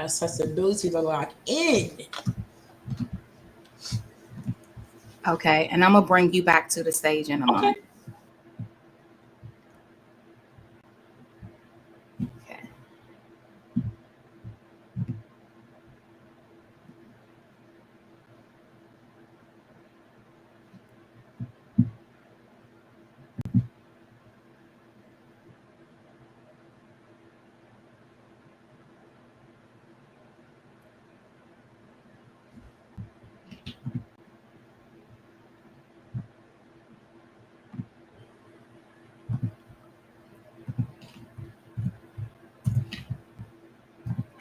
accessibility to lock in. Okay, and I'm gonna bring you back to the stage in a moment. Okay.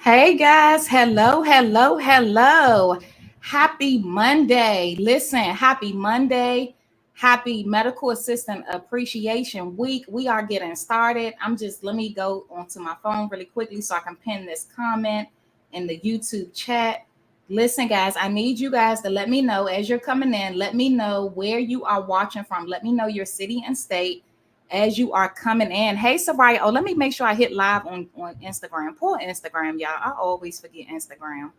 Hey guys, hello. Happy Monday. Listen, happy Monday. Happy Medical Assistant Appreciation Week. We are getting started. Let me go onto my phone really quickly so I can pin this comment in the YouTube chat. Listen, guys, I need you guys to let me know as you're coming in. Let me know where you are watching from. Let me know your city and state as you are coming in. Hey, Soraya. Oh, let me make sure I hit live on Instagram. Pull Instagram, y'all. I always forget Instagram.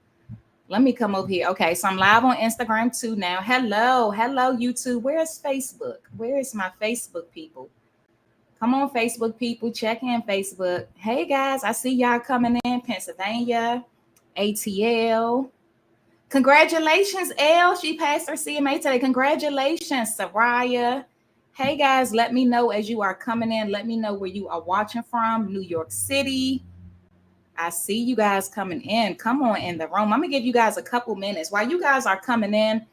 Let me come over here. Okay, so I'm live on Instagram too now. Hello, YouTube. Where's Facebook? Where is my Facebook people? Come on, Facebook people. Check in Facebook. Hey, guys. I see y'all coming in. Pennsylvania, ATL. Congratulations, Elle. She passed her CMA today. Congratulations, Soraya. Hey, guys, let me know as you are coming in. Let me know where you are watching from. New York City. I see you guys coming in. Come on in the room. I'm going to give you guys a couple minutes. While you guys are coming in,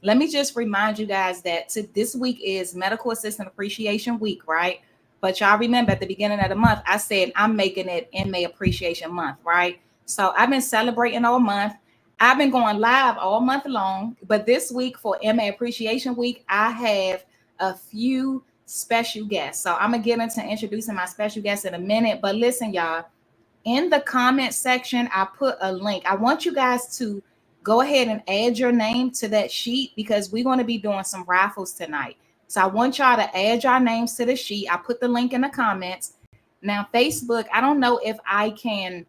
let me just remind you guys that this week is Medical Assistant Appreciation Week, right? But y'all remember at the beginning of the month, I said I'm making it MA Appreciation Month, right? So I've been celebrating all month. I've been going live all month long. But this week for MA Appreciation Week, I have a few special guests. So I'm going to get into introducing my special guests in a minute. But listen, y'all. In the comment section, I put a link. I want you guys to go ahead and add your name to that sheet because we're going to be doing some raffles tonight. So I want y'all to add your names to the sheet. I put the link in the comments. Now, Facebook, I don't know if I can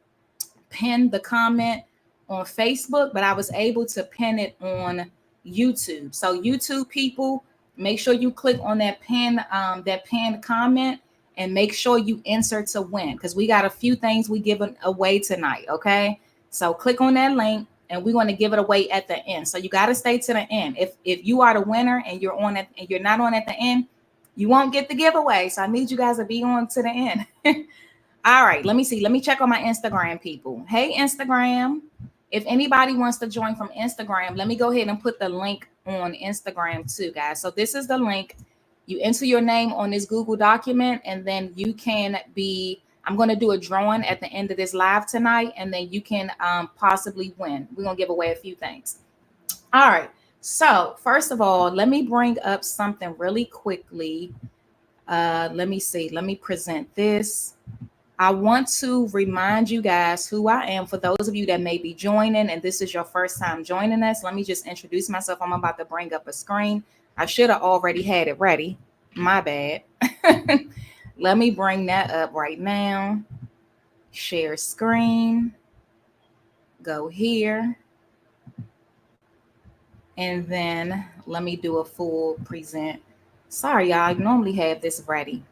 pin the comment on Facebook, but I was able to pin it on YouTube. So YouTube people, make sure you click on that pinned comment. And make sure you enter to win because we got a few things we giving away tonight. Okay, so click on that link and we're going to give it away at the end. So you got to stay to the end. If you are the winner and you're on it and you're not on at the end, you won't get the giveaway. So I need you guys to be on to the end. All right, let me see. Let me check on my Instagram people. Hey, Instagram. If anybody wants to join from Instagram, let me go ahead and put the link on Instagram too, guys. So this is the link. You enter your name on this Google document, and then you can I'm going to do a drawing at the end of this live tonight, and then you can possibly win. We're going to give away a few things. All right. So first of all, let me bring up something really quickly. Let me see. Let me present this. I want to remind you guys who I am. For those of you that may be joining, and this is your first time joining us, let me just introduce myself. I'm about to bring up a screen. I should have already had it ready. My bad. Let me bring that up right now. Share screen. Go here. And then let me do a full present. Sorry, y'all. I normally have this ready.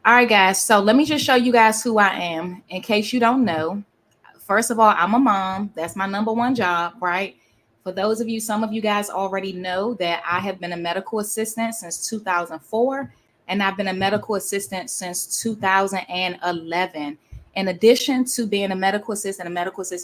All right, guys. So let me just show you guys who I am in case you don't know. First of all, I'm a mom. That's my number one job, right? For those of you, some of you guys already know that I have been a medical assistant since 2004, and I've been a medical assistant since 2011. In addition to being a medical assistant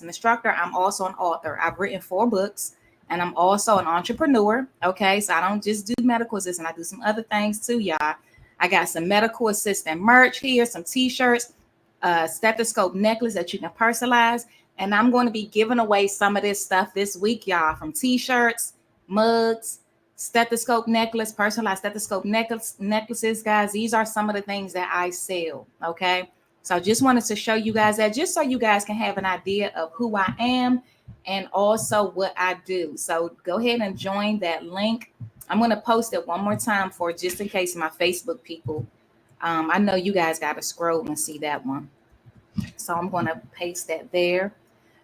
instructor, I'm also an author. I've written 4 books, and I'm also an entrepreneur. Okay, so I don't just do medical assistant. I do some other things too, y'all. I got some medical assistant merch here, some t-shirts, stethoscope necklace that you can personalize. And I'm going to be giving away some of this stuff this week, y'all, from t-shirts, mugs, stethoscope necklace, personalized stethoscope necklaces, guys. These are some of the things that I sell, okay? So I just wanted to show you guys that just so you guys can have an idea of who I am and also what I do. So go ahead and join that link. I'm going to post it one more time for just in case my Facebook people. I know you guys got to scroll and see that one. So I'm going to paste that there.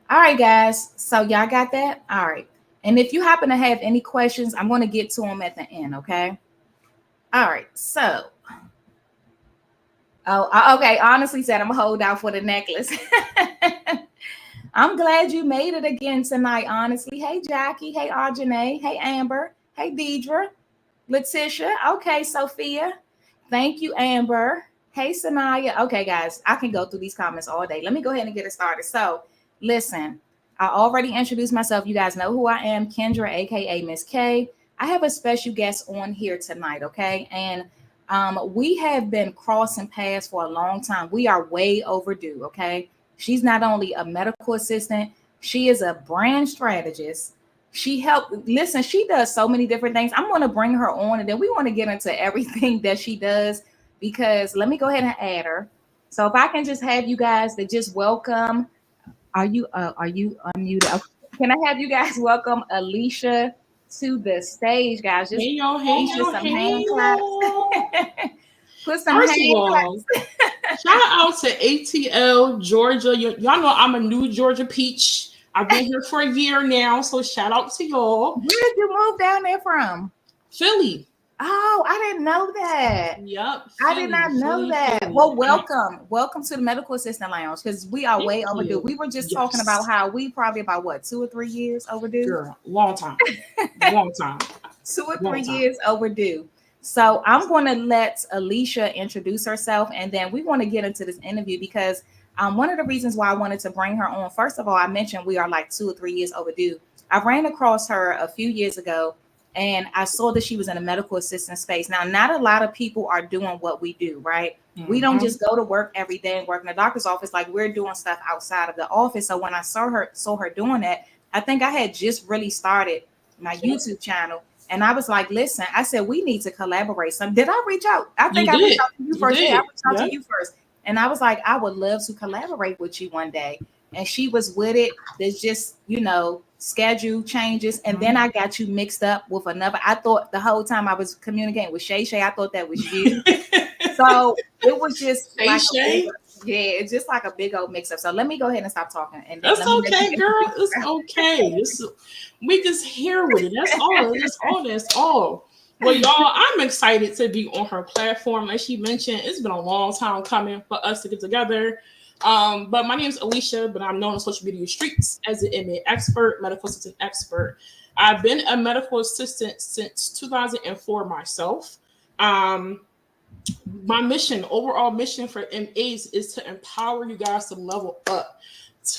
All right, guys. So y'all got that? All right. And if you happen to have any questions, I'm going to get to them at the end, okay? All right. So, okay. Honestly said I'm going to hold out for the necklace. I'm glad you made it again tonight, honestly. Hey, Jackie. Hey, Arjane. Hey, Amber. Hey, Deidre. Letitia. Okay, Sophia. Thank you, Amber. Hey, Sanaya. Okay, guys, I can go through these comments all day. Let me go ahead and get it started. So, listen, I already introduced myself. You guys know who I am, Kendra, aka Miss K. I have a special guest on here tonight, okay? And we have been crossing paths for a long time. We are way overdue, okay? She's not only a medical assistant, she is a brand strategist. She does so many different things. I'm going to bring her on and then we want to get into everything that she does, because let me go ahead and add her. So if I can just have you guys to just welcome, are you unmuted? Okay. Can I have you guys welcome Alicia to the stage, guys? Just hey y'all, hey y'all, some hey hand y'all. claps. Put some First hand of all, shout out to ATL, Georgia. Y'all know I'm a new Georgia peach. I've been here for a year now, so shout out to y'all. Where did you move down there from? Philly. Oh, I didn't know that. Yep. I did not know that. Philly. Well, welcome to the Medical Assistant Lounge, because we are way overdue. You. We were just talking about how we probably about what, 2 or 3 years overdue? Girl, long time. 2 or 3 years overdue. So I'm going to let Alicia introduce herself, and then we want to get into this interview because one of the reasons why I wanted to bring her on, first of all, I mentioned we are like 2 or 3 years overdue. I ran across her a few years ago, and I saw that she was in a medical assistant space. Now, not a lot of people are doing what we do, right? Mm-hmm. We don't just go to work every day and work in the doctor's office. Like, we're doing stuff outside of the office. So when I saw her doing that, I think I had just really started my YouTube channel. And I was like, listen, I said, we need to collaborate. Did I reach out? I think I reached out to you first. Yeah, I reached out to you first. And I was like, I would love to collaborate with you one day. And she was with it. There's just, schedule changes. And then I got you mixed up with another. I thought the whole time I was communicating with Shay, I thought that was you. So it was just it's just like a big old mix up. So let me go ahead and stop talking. And that's okay, girl. It's okay. We just here with it. That's all. Well, y'all, I'm excited to be on her platform. Like she mentioned, it's been a long time coming for us to get together. But my name is Alicia, but I'm known on social media streets as an MA expert, medical assistant expert. I've been a medical assistant since 2004 myself. My overall mission for MAs is to empower you guys to level up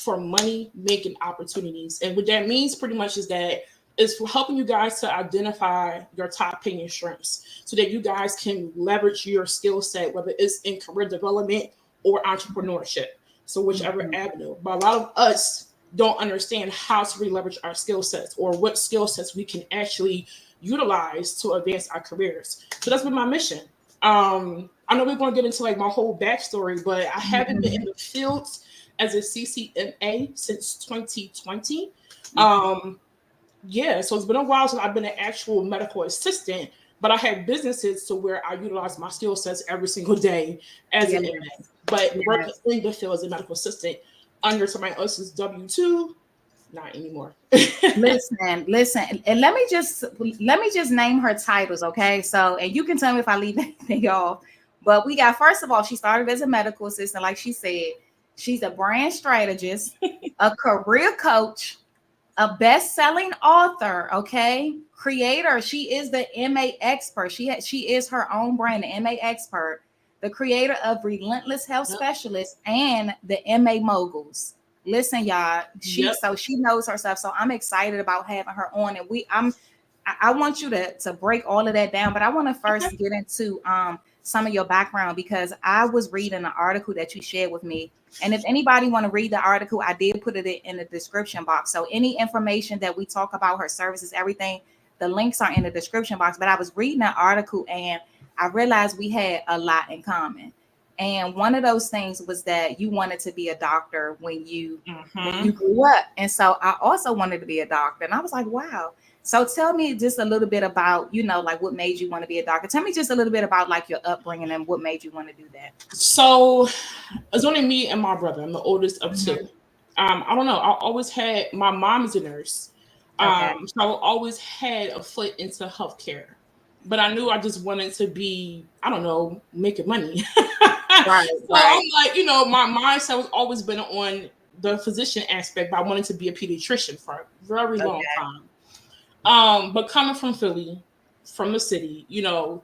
for money making opportunities. And what that means pretty much is that it's for helping you guys to identify your top paying strengths so that you guys can leverage your skill set, whether it's in career development or entrepreneurship. So whichever avenue. But a lot of us don't understand how to leverage our skill sets or what skill sets we can actually utilize to advance our careers. So that's been my mission. I know we're going to get into like my whole backstory, but I haven't been in the field as a CCNA since 2020. So it's been a while since I've been an actual medical assistant, but I have businesses to where I utilize my skill sets every single day as an MA. But working in the field as a medical assistant under somebody else's W-2, not anymore. Listen, and let me just name her titles, okay? So, and you can tell me if I leave anything off. But we got, first of all, she started as a medical assistant, like she said. She's a brand strategist, a career coach, a best-selling author, okay? Creator. She is the MA expert. She is her own brand, the MA expert, the creator of Relentless Health Specialist and the MA Moguls. Listen, y'all, she knows her stuff. So I'm excited about having her on. And I want you to break all of that down, but I want to first get into some of your background, because I was reading an article that you shared with me. And if anybody want to read the article, I did put it in the description box. So any information that we talk about, her services, everything, the links are in the description box. But I was reading that article and I realized we had a lot in common. And one of those things was that you wanted to be a doctor when you grew up. And so I also wanted to be a doctor. And I was like, wow. So tell me just a little bit about, like what made you want to be a doctor. Tell me just a little bit about like your upbringing and what made you want to do that. So it's only me and my brother. I'm the oldest of Mhm. two. I don't know. I always had, my mom is a nurse. Okay. So I always had a foot into healthcare. But I knew I just wanted to be, I don't know, making money. Right, So I'm like, my mindset was always been on the physician aspect, but I wanted to be a pediatrician for a very long Okay. time. But coming from Philly, from the city,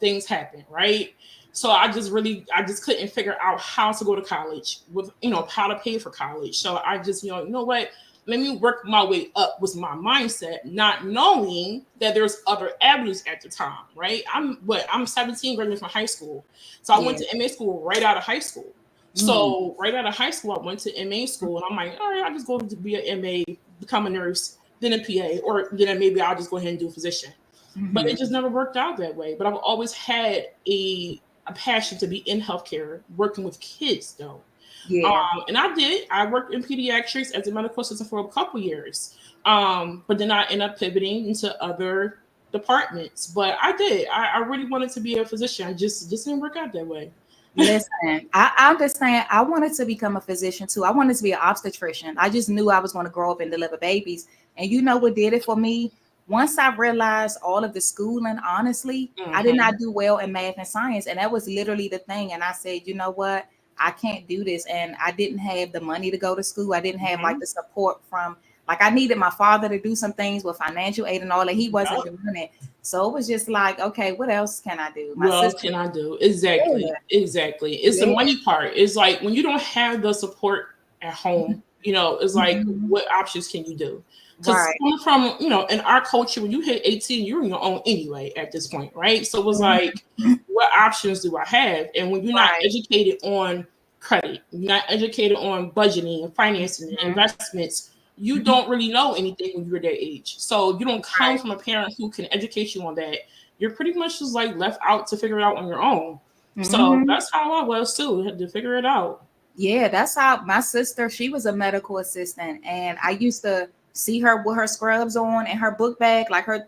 things happen, right? So I just couldn't figure out how to go to college with, how to pay for college. So I just, what? Let me work my way up was my mindset, not knowing that there's other avenues at the time, right? I'm 17 graduating from high school. So I went to MA school right out of high school. So right out of high school, I went to MA school and I'm like, all right, I'll just go to be an MA, become a nurse, then a PA, or then maybe I'll just go ahead and do a physician. But it just never worked out that way. But I've always had a passion to be in healthcare, working with kids though. Yeah. And I worked in pediatrics as a medical assistant for a couple years. But then I ended up pivoting into other departments. But I really wanted to be a physician. I just didn't work out that way. Listen, I understand. I wanted to become a physician too. I wanted to be an obstetrician. I just knew I was going to grow up and deliver babies. And you know what did it for me? Once I realized all of the schooling, honestly, I did not do well in math and science. And that was literally the thing. And I said, you know what? I can't do this. And I didn't have the money to go to school. I didn't have like the support from, like, I needed my father to do some things with financial aid and all that. He wasn't doing it. So it was just like, okay, what else can I do? What else can I do? Exactly. Exactly. It's the money part. It's like when you don't have the support at home, it's like, what options can you do? Because coming from, in our culture, when you hit 18, you're on your own anyway at this point, right? So it was like, what options do I have? And when you're not educated on credit, you're not educated on budgeting and financing and investments, you don't really know anything when you're that age. So you don't come from a parent who can educate you on that. You're pretty much just like left out to figure it out on your own. So that's how I was too. I had to figure it out. Yeah, that's how my sister, she was a medical assistant, and I used to see her with her scrubs on and her book bag, like her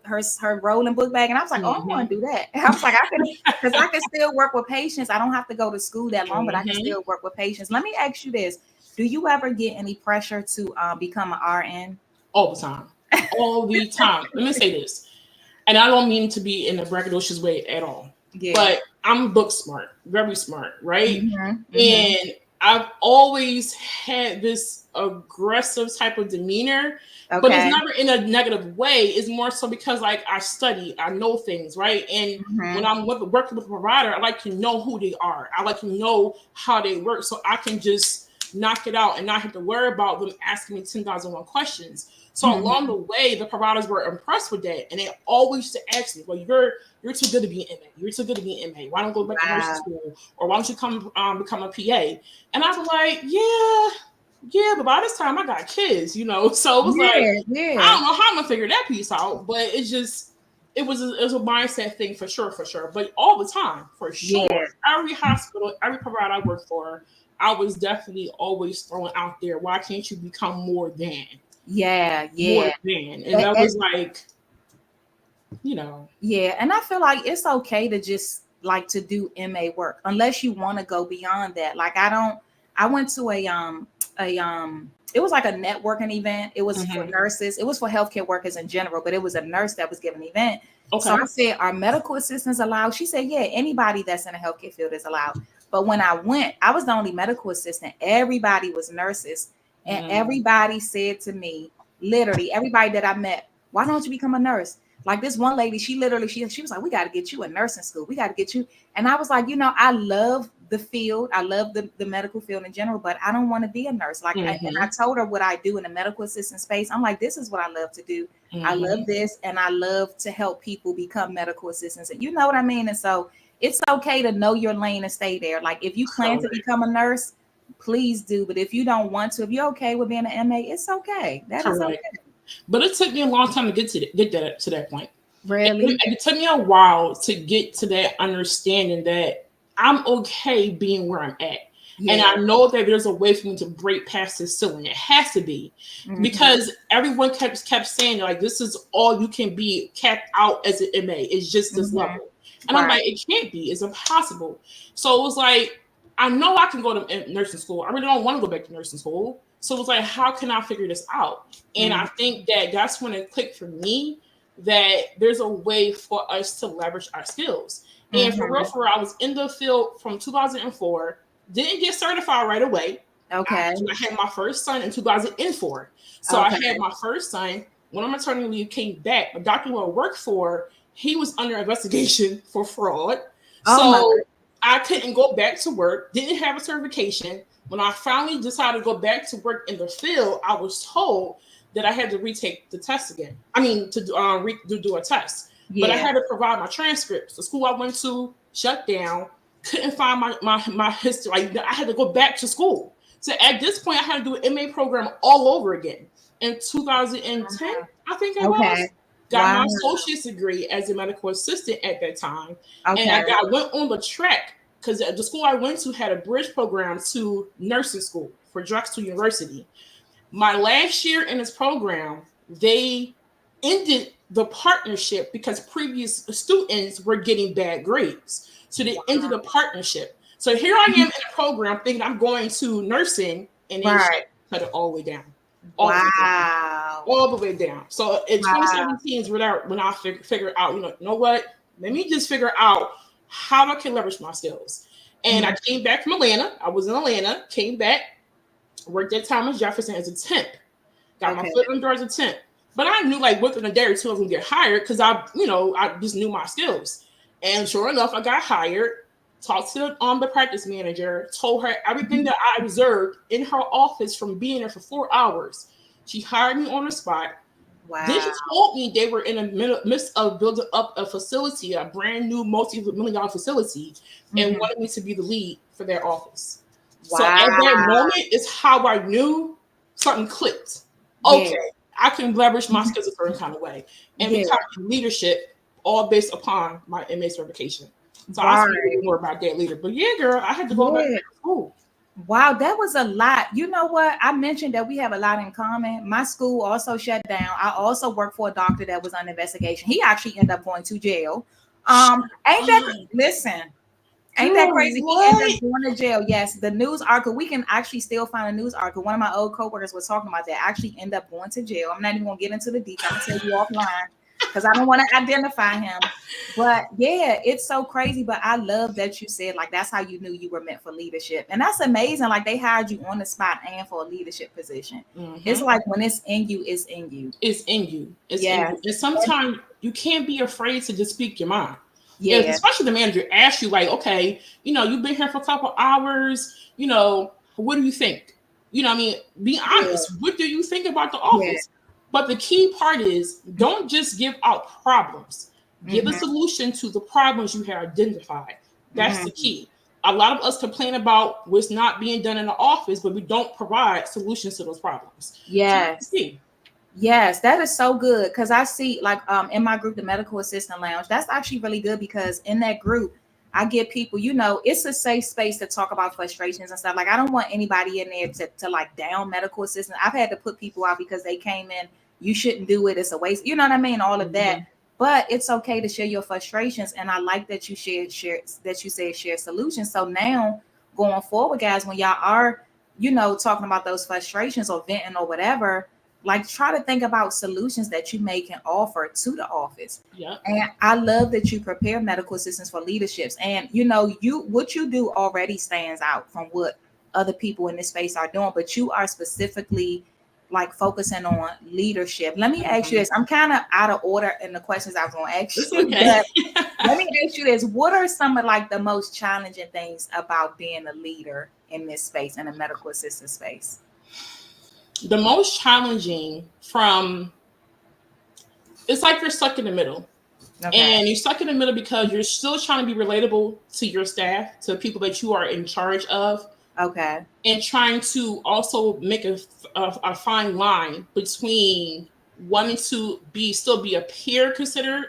rolling book bag. And I was like, oh, I want to do that. I was like, because I can still work with patients. I don't have to go to school that long, but I can still work with patients. Let me ask you this. Do you ever get any pressure to become an RN? All the time. All the time. Let me say this. And I don't mean to be in a braggadocious way at all. Yeah. But I'm book smart, very smart, right? And I've always had this aggressive type of demeanor, but it's never in a negative way. It's more so because like I study, I know things, right? And when I'm working with a provider, I like to know who they are. I like to know how they work so I can just knock it out and not have to worry about them asking me 10,001 questions. So along the way, the providers were impressed with that. And they always used to ask me, well, you're too good to be an MA. You're too good to be an MA. Why don't you go back to nursing school? Or why don't you come become a PA? And I was like, yeah, but by this time I got kids, So it was like, I don't know how I'm going to figure that piece out. But it was a mindset thing for sure. But all the time, for sure. Every hospital, every provider I worked for, I was definitely always throwing out there, why can't you become more than? More than. And that was like, Yeah, and I feel like it's okay to just like to do MA work unless you want to go beyond that. Like I went to a it was like a networking event. It was for nurses. It was for healthcare workers in general, but it was a nurse that was giving an event. So I said, are medical assistants allowed? She said, yeah, anybody that's in the healthcare field is allowed. But when I went, I was the only medical assistant. Everybody was nurses. And everybody said to me, literally, everybody that I met, why don't you become a nurse? Like this one lady, she was like, we got to get you a nursing school. We got to get you. And I was like, I love the field. I love the medical field in general, but I don't want to be a nurse. Like, and I told her what I do in the medical assistant space. I'm like, this is what I love to do. I love this. And I love to help people become medical assistants. And you know what I mean? And so it's okay to know your lane and stay there. Like if you plan to become a nurse, please do. But if you don't want to, if you're okay with being an MA, it's okay. That is okay. But it took me a long time to get to that point. Really? It took me a while to get to that understanding that I'm okay being where I'm at. And I know that there's a way for me to break past this ceiling. It has to be. Because everyone kept saying, like, this is all you can be capped out as an MA. It's just this level. And I'm like, it can't be. It's impossible. So it was like, I know I can go to nursing school. I really don't want to go back to nursing school. So it was like, how can I figure this out? And I think that that's when it clicked for me that there's a way for us to leverage our skills. And for real, I was in the field from 2004, didn't get certified right away. I had my first son in 2004. So I had my first son. When I'm maternity leave came back, the doctor who I worked for, he was under investigation for fraud. So I couldn't go back to work, didn't have a certification. When I finally decided to go back to work in the field, I was told that I had to retake the test again. I mean, to do a test. But I had to provide my transcripts. The school I went to shut down, couldn't find my history. I had to go back to school. So at this point, I had to do an MA program all over again. In 2010, I think I was. Got my associate's degree as a medical assistant at that time. And I went on the track because the school I went to had a bridge program to nursing school for Drexel University. My last year in this program, they ended the partnership because previous students were getting bad grades. So they ended the partnership. So here I am in a program thinking I'm going to nursing, and they cut it all the way down. All the way down. So in 2017 is when I figured out, you know what? Let me just figure out how I can leverage my skills. And I came back from Atlanta. I was in Atlanta, came back, worked at Thomas Jefferson as a temp. Got my foot in the door as a temp. But I knew like within a day or two I was gonna get hired because I just knew my skills. And sure enough, I got hired, talked to the practice manager, told her everything that I observed in her office from being there for 4 hours. She hired me on the spot. Then she told me they were in the midst of building up a facility, a brand new multi-million-dollar facility, and wanted me to be the lead for their office. So at that moment is how I knew something clicked. Okay, I can leverage my skills a certain kind of way and become leadership, all based upon my MA certification. So I'll speak more about that later. But yeah, girl, I had to go back to school. Wow, that was a lot. You know what? I mentioned that we have a lot in common. My school also shut down. I also worked for a doctor that was on investigation. He actually ended up going to jail. Ain't that crazy? He ended up going to jail. Yes, the news article, we can actually still find a news article. One of my old coworkers was talking about that. Actually ended up going to jail. I'm not even gonna get into the details. I'm gonna tell you offline because I don't want to identify him. But yeah, it's so crazy. But I love that you said like that's how you knew you were meant for leadership. And that's amazing. Like they hired you on the spot and for a leadership position. It's like when it's in you, it's in you. It's in you. It's in you. And sometimes you can't be afraid to just speak your mind. Yeah, especially the manager asks you, like, okay, you've been here for a couple hours, what do you think? I mean, be honest. What do you think about the office? But the key part is don't just give out problems. Give a solution to the problems you have identified. That's the key. A lot of us complain about what's not being done in the office, but we don't provide solutions to those problems. Yes. Yes, that is so good because I see like in my group, the Medical Assistant Lounge, that's actually really good because in that group, I get people, it's a safe space to talk about frustrations and stuff. Like I don't want anybody in there to like down medical assistant. I've had to put people out because they came in, you shouldn't do it, it's a waste. You know what I mean? All of that. But it's okay to share your frustrations. And I like that you said share solutions. So now going forward, guys, when y'all are, talking about those frustrations or venting or whatever, like try to think about solutions that you can offer to the office. And I love that you prepare medical assistants for leaderships. And what you do already stands out from what other people in this space are doing, but you are specifically like focusing on leadership. Let me ask you this. I'm kind of out of order in the questions I was going to ask you. Okay. But let me ask you this. What are some of like the most challenging things about being a leader in this space, in a medical assistant space? The most challenging it's like you're stuck in the middle. And you're stuck in the middle because you're still trying to be relatable to your staff, to people that you are in charge of. And trying to also make a fine line between wanting to still be a peer considered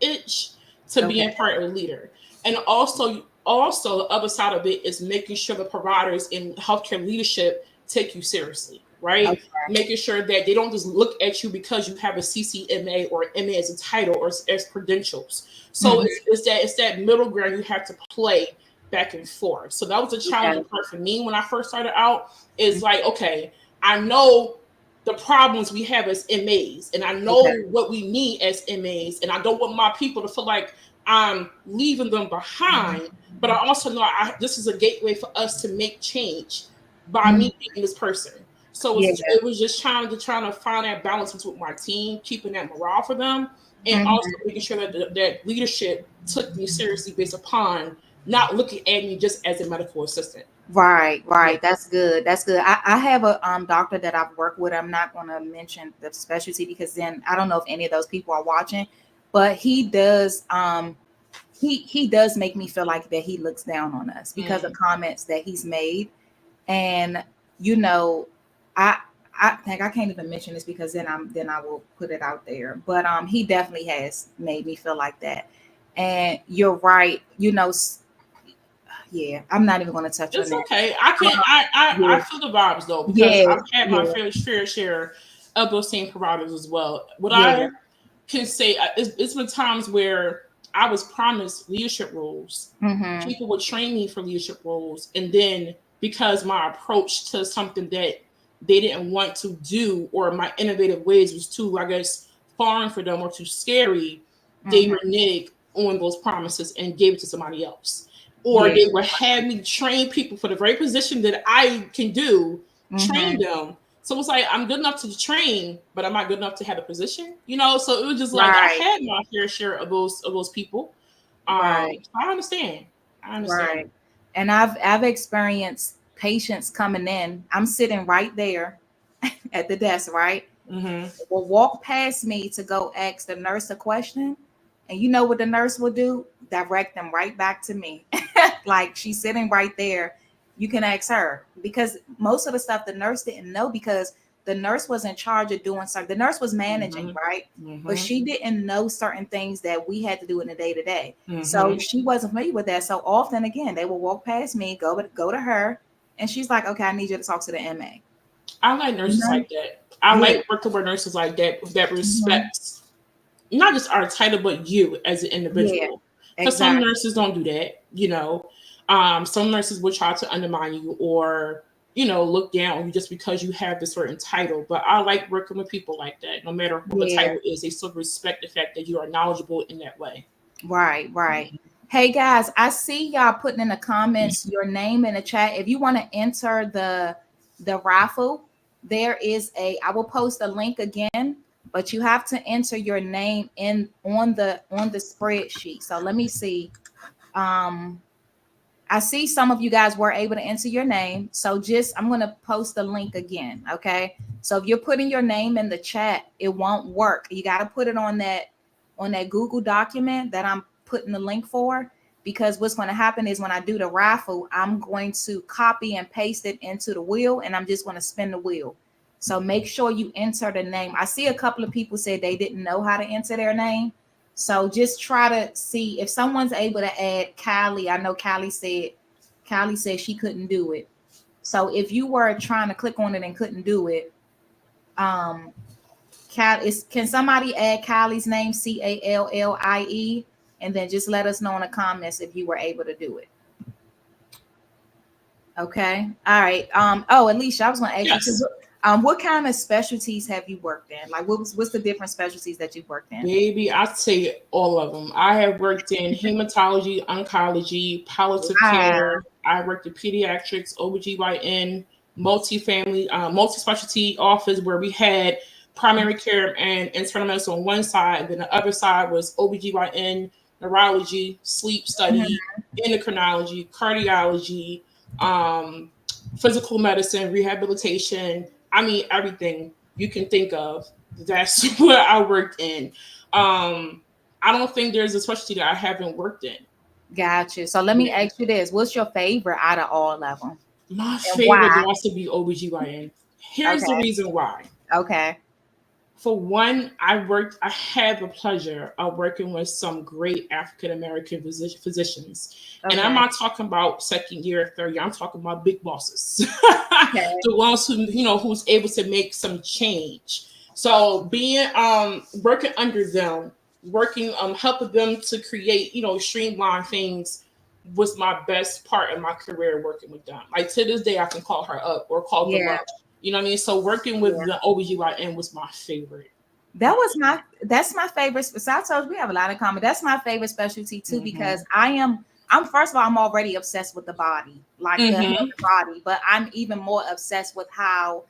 to being part of a leader. And also also the other side of it is making sure the providers in healthcare leadership take you seriously, right? Okay. Making sure that they don't just look at you because you have a CCMA or MA as a title or as credentials. So Mhm. it's that middle ground you have to play back and forth. So that was a challenging Okay. part for me when I first started out. Is like, okay, I know the problems we have as MAs, and I know Okay. what we need as MAs, and I don't want my people to feel like I'm leaving them behind. But I also know this is a gateway for us to make change by Mhm. me being this person. So Yeah. it was just trying to find that balance with my team, keeping that morale for them, and also Mhm. making sure that leadership took me seriously based upon not looking at me just as a medical assistant. Right, Yeah. right. That's good. That's good. I have a doctor that I've worked with. I'm not gonna mention the specialty because then I don't know if any of those people are watching, but he does make me feel like that he looks down on us because of comments that he's made. And you know, I I think I can't even mention this because then I will put it out there. But he definitely has made me feel like that. And you're right, yeah, I'm not even going to touch on It's that. okay. I can't. I Yeah, feel the vibes though because yeah, I've had my yeah, fair share of those same providers as well. What yeah. I can say, it's been times where I was promised leadership roles. Mm-hmm. People would train me for leadership roles, and then because my approach to something that they didn't want to do, or my innovative ways was too, I guess, foreign for them or too scary, they Mm-hmm. reneged on those promises and gave it to somebody else. Or Yeah. they would have me train people for the very position that I can do, train Mm-hmm. them. So it's like I'm good enough to train, but I'm not good enough to have a position, you know. So it was just like I Right. had my fair share of those people. Right. I understand. I understand. Right. And I've experienced patients coming in. I'm sitting right there at the desk, right? Mm-hmm. Will walk past me to go ask the nurse a question. And you know what the nurse will do? Direct them right back to me. Like she's sitting right there. You can ask her because most of the stuff the nurse didn't know because the nurse was in charge of doing something. The nurse was managing, Mm-hmm. right? But Mm-hmm. she didn't know certain things that we had to do in the day to day. So Mm-hmm. she wasn't familiar with that. So often, again, they will walk past me, go to her, and she's like, "Okay, I need you to talk to the MA." I like You nurses know? like that. I Yeah. like working with nurses like that that Mhm. respects not just our title, but you as an Yeah. individual. Because some Exactly. nurses don't do that, you know. Some nurses will try to undermine you or, look down on you just because you have this certain title. But I like working with people like that. No matter what the Yeah. title is, they still respect the fact that you are knowledgeable in that way. Right, right. Hey guys, I see y'all putting in the comments your name in the chat. If you want to enter the raffle, I will post a link again, but you have to enter your name in on the spreadsheet. So let me see. Um I see some of you guys were able to enter your name. So I'm going to post the link again. Okay. So if you're putting your name in the chat, it won't work. You got to put it on that Google document that I'm putting the link for, because what's going to happen is when I do the raffle, I'm going to copy and paste it into the wheel and I'm just going to spin the wheel. So make sure you enter the name. I see a couple of people said they didn't know how to enter their name. So just try to see if someone's able to add Callie. I know Callie said she couldn't do it. So if you were trying to click on it and couldn't do it, can somebody add Callie's name, Callie, and then just let us know in the comments if you were able to do it. Okay. All right. Alicia, I was going to ask you Yes. too. What kind of specialties have you worked in? Like, what's the different specialties that you've worked in? Baby, I'd say all of them. I have worked in hematology, oncology, palliative Wow. care. I worked in pediatrics, OBGYN, multifamily, multi-specialty office where we had primary care and internal medicine on one side, and then the other side was OBGYN, neurology, sleep study, endocrinology, cardiology, um, physical medicine, rehabilitation. I mean, everything you can think of. That's what I worked in. I don't think there's a specialty that I haven't worked in. Gotcha. So let me Yeah. ask you this. What's your favorite out of all of them? My And favorite why? has to be OBGYN. Here's the Okay. reason why. Okay. For one, I had the pleasure of working with some great African American physicians. And I'm Okay. not talking about second year, third year, I'm talking about big bosses. Okay. The ones who, who's able to make some change. So being working under them, working helping them to create, streamline things was my best part in my career working with them. Like to this day I can call her up or call them Yeah. up. You know what I mean? So working with Yeah. the OBGYN was my favorite. That's my favorite. So I told you we have a lot in common. That's my favorite specialty too, Mhm. because I'm first of all, I'm already obsessed with the body, like the Mhm. body, but I'm even more obsessed with how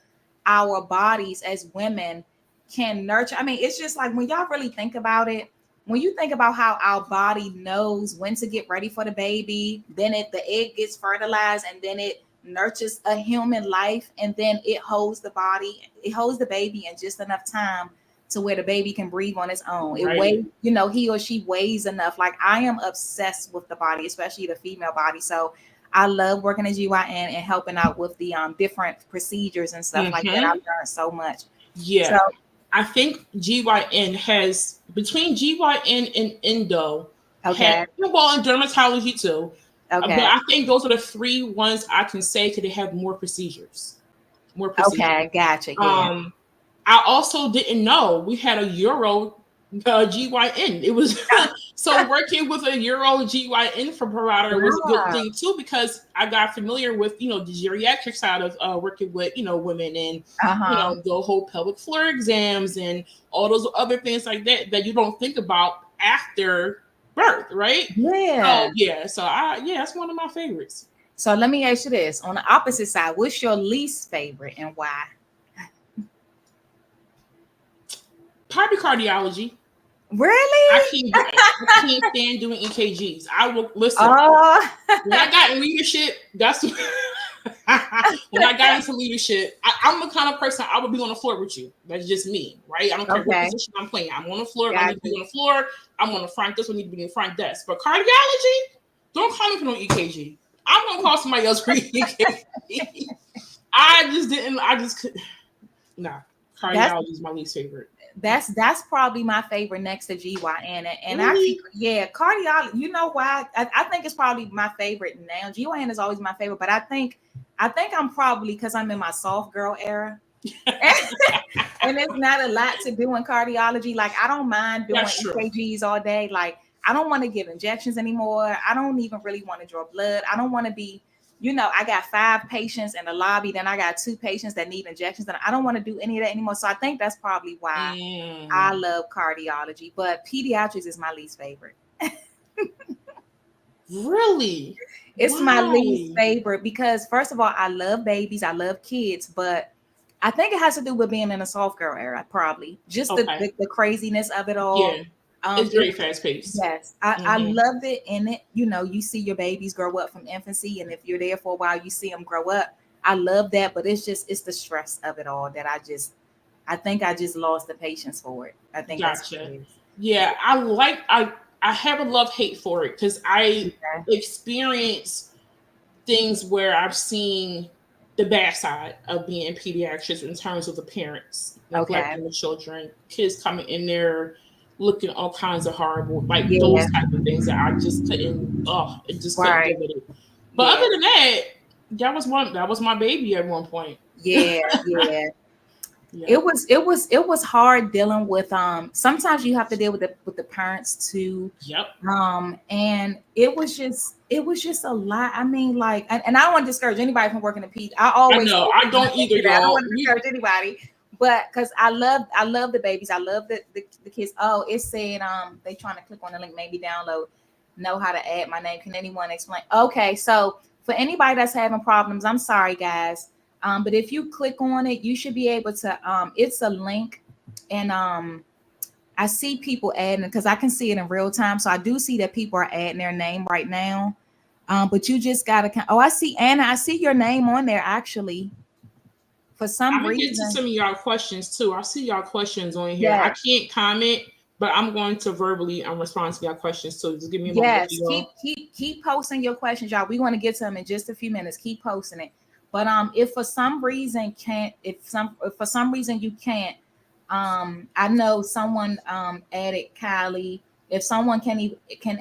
our bodies as women can nurture. I mean, it's just like when y'all really think about it, when you think about how our body knows when to get ready for the baby, then the egg gets fertilized and then it nurtures a human life, and then it holds the baby in just enough time to where the baby can breathe on its own. It Right. weighs, he or she weighs enough. Like I am obsessed with the body, especially the female body. So I love working at GYN and helping out with the different procedures and stuff like that. Mhm. I've learned so much. Yeah. So I think GYN has between GYN and endo okay, well, in dermatology too. But okay, I think those are the three ones I can say because they have more procedures. More procedures. okay, gotcha. Yeah. I also didn't know we had a Euro GYN. It was so working with a Euro GYN for provider was a good Wow. thing too, because I got familiar with the geriatric side of working with women, and Uh-huh. the whole pelvic floor exams and all those other things like that you don't think about after birth, right? Yeah. So yeah, that's one of my favorites. So let me ask you this. On the opposite side, what's your least favorite and why? Probably cardiology. Really? I can't stand doing EKGs. I will listen. Oh, When I got in leadership, that's when I got into leadership. I'm the kind of person I would be on the floor with you. That's just me, right? I don't care what okay. position I'm playing. I'm on the floor. If I need to be Gotcha. on the floor, I'm on the front. This one need to be in the front desk. But cardiology, don't call me for no EKG. I'm gonna call somebody else for EKG. I just didn't. I just could. Nah, That's cardiology is my least favorite. that's probably my favorite next to GYN. And Really? cardiology. You know why? I think it's probably my favorite now. GYN is always my favorite, but I think I'm probably because I'm in my soft girl era. And it's not a lot to do in cardiology. Like I don't mind doing That's true. EKGs all day. Like I don't want to give injections anymore. I don't even really want to draw blood. I don't want to be, I got 5 patients in the lobby, then I got 2 patients that need injections, and I don't want to do any of that anymore. So I think that's probably why I love cardiology. But pediatrics is my least favorite. Really? It's my least Why? favorite because first of all, I love babies, I love kids, but I think it has to do with being in a soft girl era, probably just Okay. the craziness of it all. Yeah. It's very fast paced. Yes, I loved it in it. You see your babies grow up from infancy, and if you're there for a while, you see them grow up. I love that, but it's the stress of it all that I think I just lost the patience for it. I think that's what Gotcha. it is. Yeah, I have a love hate for it because I Okay. experience things where I've seen the bad side of being in pediatrics in terms of the parents Okay. neglecting the children, kids coming in there looking all kinds of horrible, like Yeah. those type of things that I just couldn't. Oh, it just couldn't Right. deal with it. But Yeah. other than that, that was my baby at one point. Yeah. Yeah. Yeah. It was hard dealing with sometimes you have to deal with the parents too. Yep. And it was just a lot. I mean, like, and I don't want to discourage anybody from working in peds. I I always know. I don't either, I don't y'all. want to discourage anybody, but because I love the babies, I love the kids. Oh, it said they trying to click on the link, maybe download, know how to add my name. Can anyone explain? Okay, so for anybody that's having problems, I'm sorry, guys. But if you click on it, you should be able to. It's a link, and I see people adding because I can see it in real time. So I do see that people are adding their name right now. But you just gotta. Oh, I see Anna. I see your name on there actually. For I'm some gonna get to reason, some of y'all questions too. I see y'all questions on here. I yes, can't comment, but I'm going to verbally respond to y'all questions. So just give me a moment, yes. y'all. Keep posting your questions, y'all. We want to get to them in just a few minutes. Keep posting it. But if for some reason you can't, I know someone added Kylie. If someone can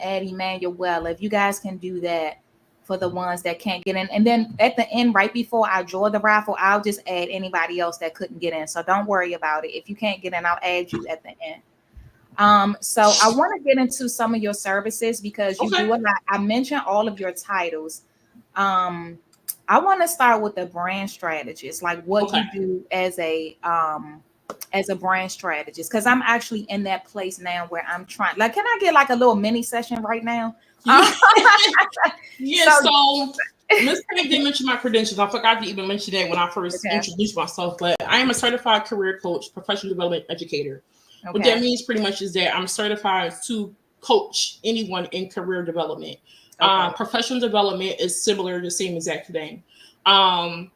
add Emmanuel, if you guys can do that for the ones that can't get in, and then at the end, right before I draw the raffle, I'll just add anybody else that couldn't get in. So don't worry about it. If you can't get in, I'll add you at the end. So I want to get into some of your services because you do a lot. I mentioned all of your titles. I want to start with the brand strategist, like what you do as a brand strategist, because I'm actually in that place now where I'm trying. Like, can I get like a little mini session right now? Yeah. So Ms. Penny did mention my credentials. I forgot to even mention that when I first introduced myself, but I am a certified career coach, professional development educator. What that means pretty much is that I'm certified to coach anyone in career development. Professional development is similar, the same exact thing. I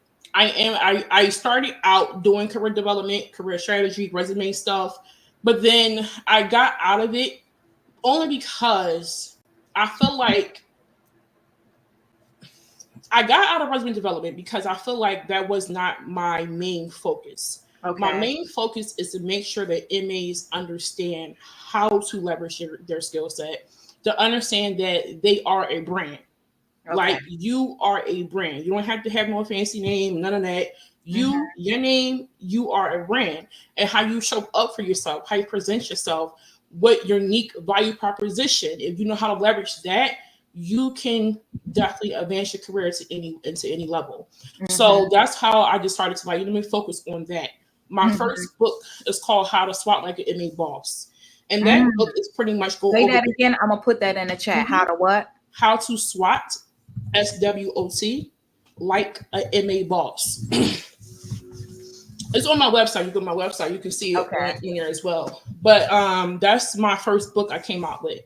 started out doing career development, career strategy, resume stuff, but then I got out of it only because I feel like I got out of resume development because I feel like that was not my main focus. My main focus is to make sure that MAs understand how to leverage their skill set, to understand that they are a brand. Like, you are a brand. You don't have to have no fancy name, none of that. Your name, you are a brand. And how you show up for yourself, how you present yourself, what your unique value proposition. If you know how to leverage that, you can definitely advance your career into any level. So that's how I just started to let me focus on that. My first book is called How to SWOT Like an MA Boss. And that book is pretty much go Say that again. I'm going to put that in the chat. How to what? How to SWOT, SWOT, like an MA boss. It's on my website. You go to my website, you can see it in there as well. But that's my first book I came out with.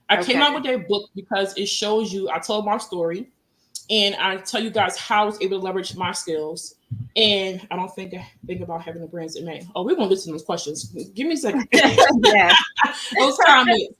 I came out with that book because it shows you, I told my story, and I tell you guys how I was able to leverage my skills. And I don't think about having a brands in May. Oh, we're gonna listen to those questions. Give me a second. Those comments.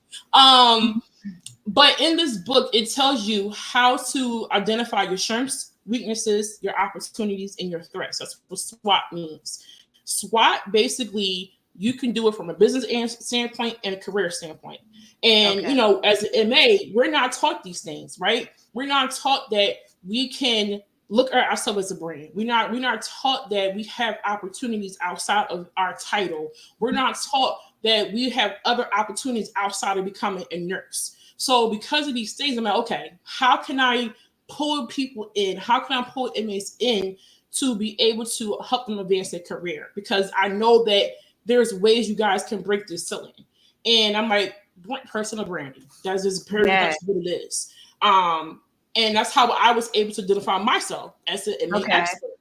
But in this book, it tells you how to identify your strengths, weaknesses, your opportunities, and your threats. That's what SWOT means. SWOT, basically, you can do it from a business standpoint and a career standpoint. And, you know, as an MA, we're not taught these things, right? We're not taught that we can look at ourselves as a brand. We're not taught that we have opportunities outside of our title. We're not taught that we have other opportunities outside of becoming a nurse. So because of these things, I'm like, okay, how can I pull people in? How can I pull MAs in to be able to help them advance their career? Because I know that there's ways you guys can break this ceiling. And I'm like, personal branding. That's just very much what it is. And that's how I was able to identify myself as an MA expert.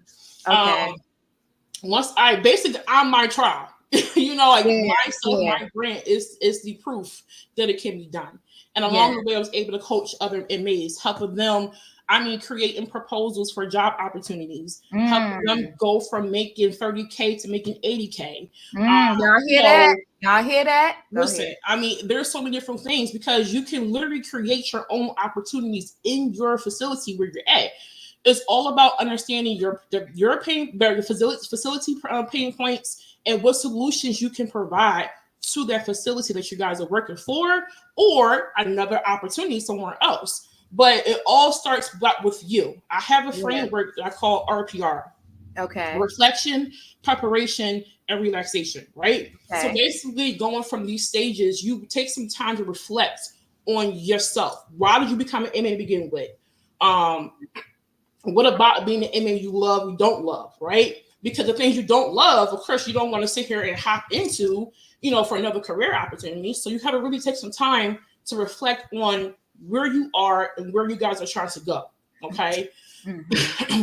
Once I'm my trial. You know, like myself, my brand is the proof that it can be done. And along the way, I was able to coach other MAs, helping them, creating proposals for job opportunities, helping them go from making 30K to making 80K. Y'all hear that? Y'all hear that? Listen, there's so many different things because you can literally create your own opportunities in your facility where you're at. It's all about understanding your facility pain points and what solutions you can provide to that facility that you guys are working for, or another opportunity somewhere else. But it all starts with you. I have a framework that I call RPR. Reflection, preparation, and relaxation, right? So basically going from these stages, you take some time to reflect on yourself. Why did you become an MA to begin with? What about being an MA you love, you don't love, right? Because the things you don't love, of course, you don't want to sit here and hop into, for another career opportunity. So you have to really take some time to reflect on where you are and where you guys are trying to go. Okay.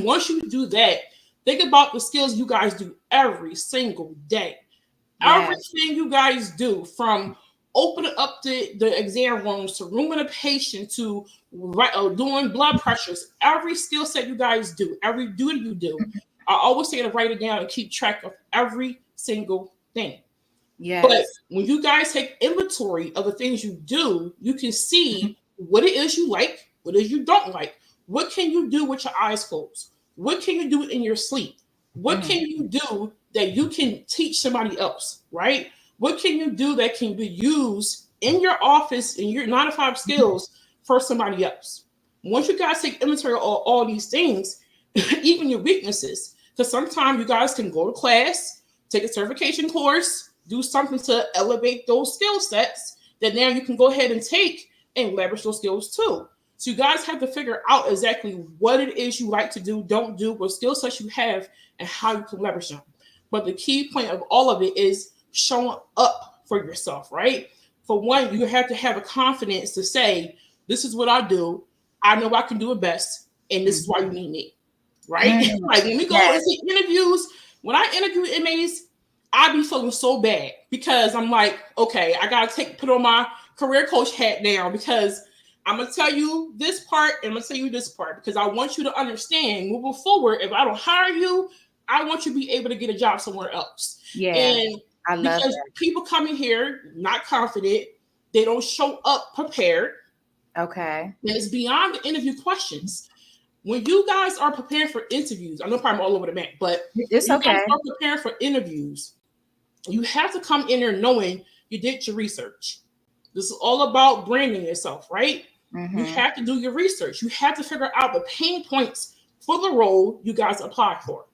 Once you do that, think about the skills you guys do every single day. Everything you guys do, from opening up the exam rooms to rooming a patient to doing blood pressures, every skill set you guys do, every duty you do, I always say to write it down and keep track of every single thing. But when you guys take inventory of the things you do, you can see what it is you like, what it is you don't like. What can you do with your eyes closed? What can you do in your sleep? What can you do that you can teach somebody else, right? What can you do that can be used in your office in your 9 to 5 skills for somebody else? Once you guys take inventory of all these things, even your weaknesses, because sometimes you guys can go to class, take a certification course, do something to elevate those skill sets that now you can go ahead and take and leverage those skills too. So you guys have to figure out exactly what it is you like to do, don't do, what skill sets you have, and how you can leverage them. But the key point of all of it is showing up for yourself, right? For one, you have to have a confidence to say, this is what I do. I know I can do it best, and this is why you need me, right? Like when we go into interviews, when I interview MAs, I be feeling so bad because I'm like, okay, I gotta put on my career coach hat now because I'm gonna tell you this part and I'm gonna tell you this part because I want you to understand moving forward. If I don't hire you, I want you to be able to get a job somewhere else. Yeah, and I love because that. people come in here not confident, they don't show up prepared. Okay. And it's beyond the interview questions. When you guys are preparing for interviews, I know probably all over the map, but it's you okay. guys are preparing for interviews, you have to come in there knowing you did your research. This is all about branding yourself, right? You have to do your research. You have to figure out the pain points for the role you guys apply for.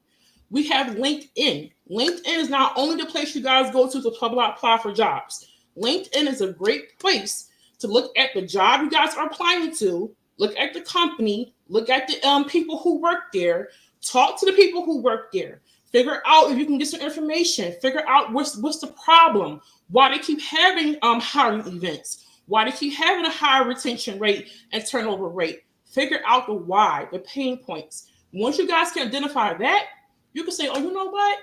We have LinkedIn. LinkedIn is not only the place you guys go to apply for jobs. LinkedIn is a great place to look at the job you guys are applying to, look at the company, look at the people who work there, talk to the people who work there, figure out if you can get some information, figure out what's the problem, why they keep having hiring events, why they keep having a higher retention rate and turnover rate. Figure out the why, the pain points. Once you guys can identify that, you can say, oh, you know what?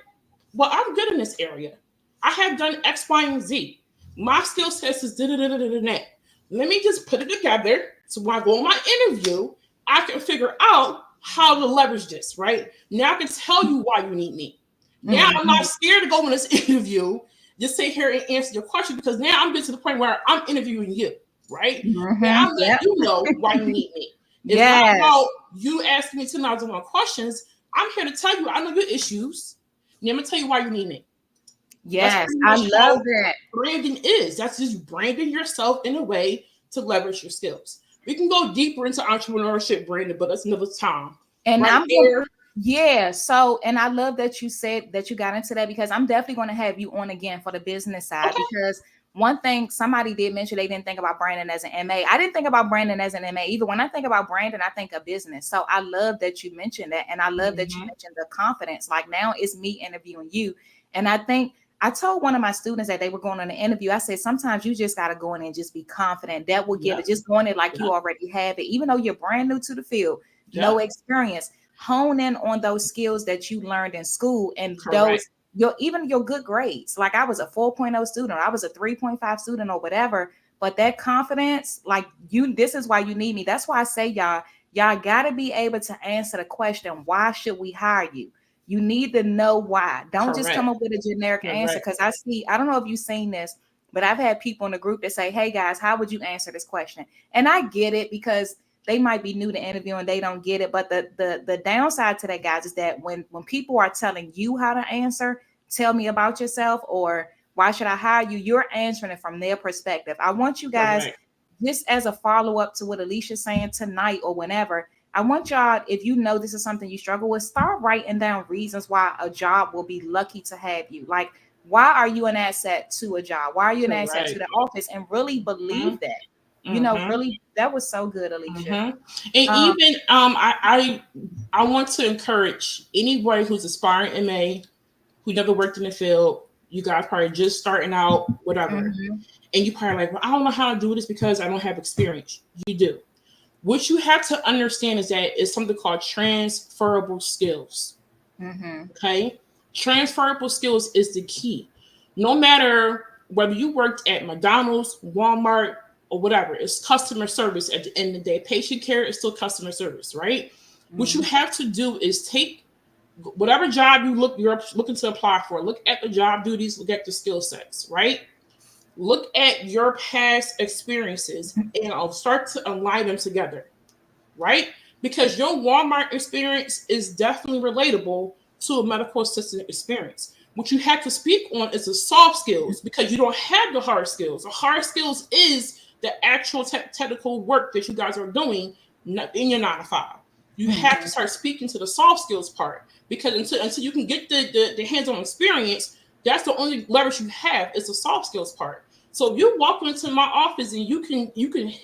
Well, I'm good in this area. I have done X, Y, and Z. My skill set is da-da-da-da-da-da. Let me just put it together so when I go on my interview, I can figure out how to leverage this, right? Now I can tell you why you need me. Now I'm not scared to go on this interview, just sit here and answer your question because now I'm getting to the point where I'm interviewing you, right? Now I'm letting you know why you need me. It's not about you asking me 10,001 questions. I'm here to tell you I know your issues. And I'm going to tell you why you need me. Yes, I love that. Branding is. That's just branding yourself in a way to leverage your skills. We can go deeper into entrepreneurship branding, but that's another time. And so, and I love that you said that you got into that because I'm definitely going to have you on again for the business side because one thing somebody did mention, they didn't think about branding as an MA. I didn't think about branding as an MA either. When I think about branding, I think of business. So I love that you mentioned that. And I love that you mentioned the confidence. Like now it's me interviewing you. And I think I told one of my students that they were going on an interview. I said, sometimes you just got to go in and just be confident. That will get it. Just go in it like you already have it. Even though you're brand new to the field, no experience, hone in on those skills that you learned in school and those even your good grades. Like I was a 4.0 student, I was a 3.5 student or whatever, but that confidence, like this is why you need me. That's why I say y'all got to be able to answer the question, why should we hire you? You need to know why. Don't just come up with a generic answer. Because I don't know if you've seen this, but I've had people in the group that say, hey guys, how would you answer this question? And I get it because they might be new to interviewing, they don't get it. But the downside to that, guys, is that when people are telling you how to answer, tell me about yourself, or why should I hire you? You're answering it from their perspective. I want you guys, just as a follow-up to what Alicia's saying tonight or whenever, I want y'all, if you know this is something you struggle with, start writing down reasons why a job will be lucky to have you. Like, why are you an asset to a job? Why are you an asset to the office? And really believe that. You know, really, that was so good, Alicia. And even I want to encourage anybody who's aspiring MA, who never worked in the field. You guys probably just starting out, whatever, and you probably like, well, I don't know how to do this because I don't have experience. You do. What you have to understand is that it's something called transferable skills. Okay, transferable skills is the key. No matter whether you worked at McDonald's, Walmart, or whatever, it's customer service at the end of the day. Patient care is still customer service, right? What you have to do is take whatever job you're looking to apply for, look at the job duties, look at the skill sets, right? Look at your past experiences and I'll start to align them together, right? Because your Walmart experience is definitely relatable to a medical assistant experience. what you have to speak on is the soft skills, because you don't have the hard skills. The hard skills is the actual technical work that you guys are doing in your 9 to 5. You have to start speaking to the soft skills part, because until you can get the hands-on experience, that's the only leverage you have is the soft skills part. So if you walk into my office and you can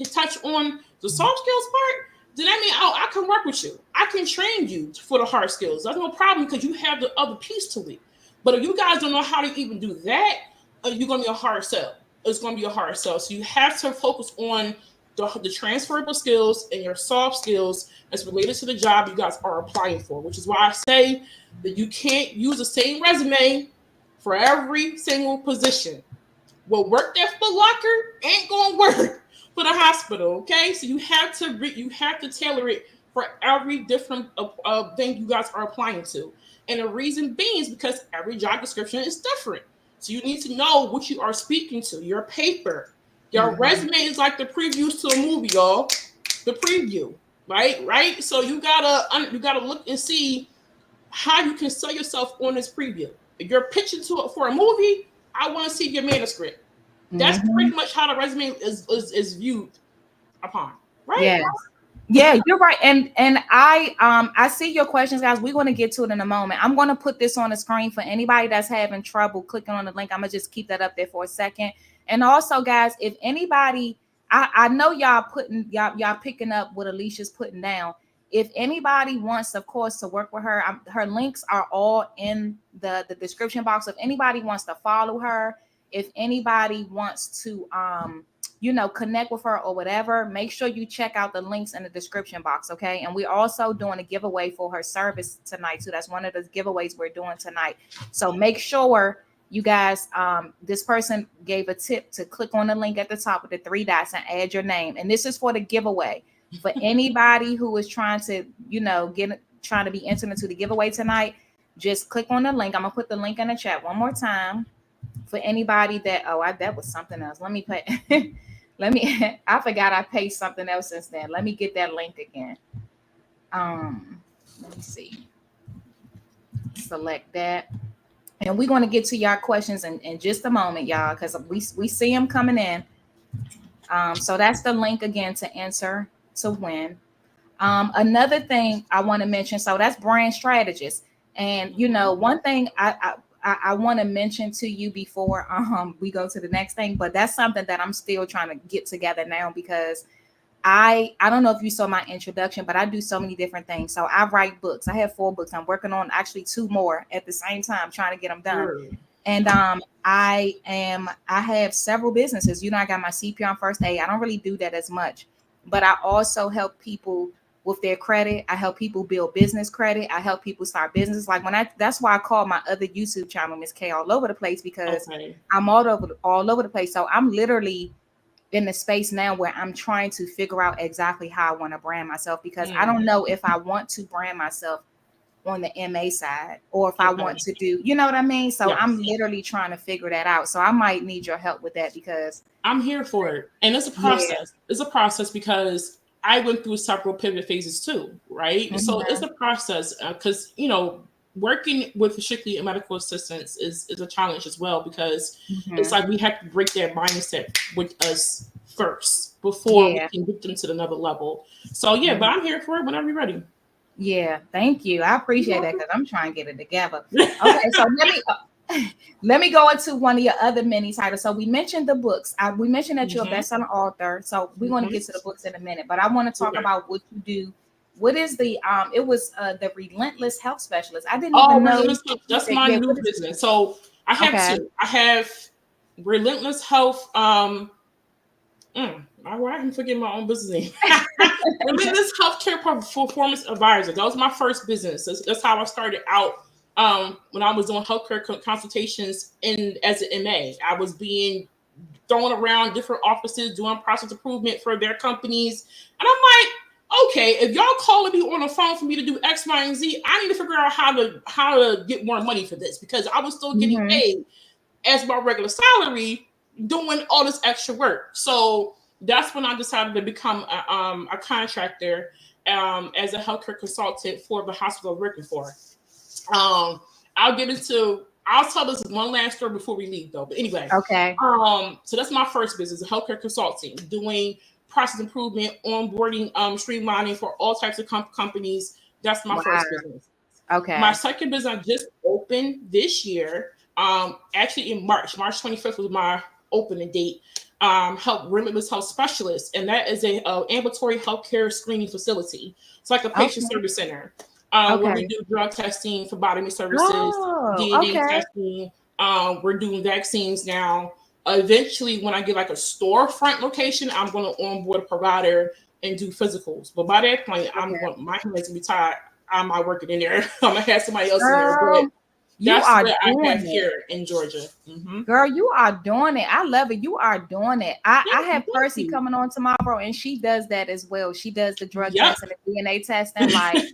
touch on the soft skills part, then that means I can work with you. I can train you for the hard skills. That's no problem, because you have the other piece to it. But if you guys don't know how to even do that, you're going to be a hard sell. It's going to be a hard sell. So you have to focus on the transferable skills and your soft skills as related to the job you guys are applying for, which is why I say that you can't use the same resume for every single position. What worked at Foot Locker ain't going to work for the hospital, okay? So you have to tailor it for every different thing you guys are applying to. And the reason being is because every job description is different. So you need to know what you are speaking to, your paper. Your resume is like the previews to a movie, y'all. The preview, right? So you gotta look and see how you can sell yourself on this preview. If you're pitching for a movie, I want to see your manuscript. That's pretty much how the resume is viewed upon, right? Yes. Yeah, you're right. And I see your questions, guys. We're going to get to it in a moment. I'm going to put this on the screen for anybody that's having trouble clicking on the link. I'm going to just keep that up there for a second. And also, guys, if anybody, I know y'all picking up what Alicia's putting down. If anybody wants, of course, to work with her, her links are all in the description box. If anybody wants to follow her, if anybody wants to connect with her or whatever, make sure you check out the links in the description box, okay? And we're also doing a giveaway for her service tonight too. That's one of the giveaways we're doing tonight. So make sure you guys, this person gave a tip to click on the link at the top with the 3 dots and add your name. And this is for the giveaway. For anybody who is trying to, trying to be entered into the giveaway tonight, just click on the link. I'm gonna put the link in the chat one more time. For anybody that, that was something else. Let me put I forgot I pasted something else since then. Let me get that link again. Let me see. Select that. And we're going to get to your questions in just a moment, y'all, because we see them coming in. So that's the link again to enter to win. Another thing I want to mention, so that's brand strategist. And, one thing I want to mention to you before we go to the next thing, but that's something that I'm still trying to get together now, because I don't know if you saw my introduction, but I do so many different things. So I write books. I have 4 books. I'm working on actually 2 more at the same time, trying to get them done. Sure. And I have several businesses. I got my CPR First Aid. I don't really do that as much, but I also help people with their credit. I help people build business credit. I help people start business. Like that's why I call my other YouTube channel Miss K All Over the Place, because I'm all over the place. So I'm literally in the space now where I'm trying to figure out exactly how I want to brand myself, because I don't know if I want to brand myself on the MA side or if I want to do, you know what I mean? So yes. I'm literally trying to figure that out. So I might need your help with that, because I'm here for it. And it's a process. Yeah. It's a process because I went through several pivot phases too, right? Mm-hmm. So it's a process because, working with strictly medical assistants is a challenge as well, because it's like we have to break that mindset with us first before we can get them to another level. So but I'm here for it whenever you're ready. Yeah, thank you. I appreciate that, because I'm trying to get it together. Okay, so let me go into one of your other mini titles. So we mentioned the books. We mentioned that you're a best-selling author. So we're going to get to the books in a minute, but I want to talk about what you do. What is the it was the Relentless Health Specialist. I didn't even know. That's my new business. So I have 2. I have Relentless Health. I can forget my own business name. Relentless Healthcare Performance Advisor. That was my first business. That's how I started out. When I was doing healthcare consultations as an MA, I was being thrown around different offices doing process improvement for their companies, and I'm like, okay, if y'all calling me on the phone for me to do X, Y, and Z, I need to figure out how to get more money for this, because I was still getting paid as my regular salary doing all this extra work. So that's when I decided to become a contractor as a healthcare consultant for the hospital I'm working for. I'll get into I'll tell this one last story before we leave, though. But anyway, Okay. So that's my first business, healthcare consulting, doing process improvement, onboarding, streamlining for all types of companies. That's my first business. Okay. My second business I just opened this year. Actually in March 25th was my opening date. Limitless Health Specialist, and that is a ambulatory healthcare screening facility. It's like a patient service center where we do drug testing, phlebotomy services, DNA testing. We're doing vaccines now. Eventually, when I get like a storefront location, I'm going to onboard a provider and do physicals. But by that point, my hands gonna be tired. I'm not working in there. I'm gonna have somebody else in there. But that's what I have here in Georgia. Mm-hmm. Girl, you are doing it. I love it. You are doing it. I have Percy coming on tomorrow, and she does that as well. She does the drug test and the DNA testing. Like,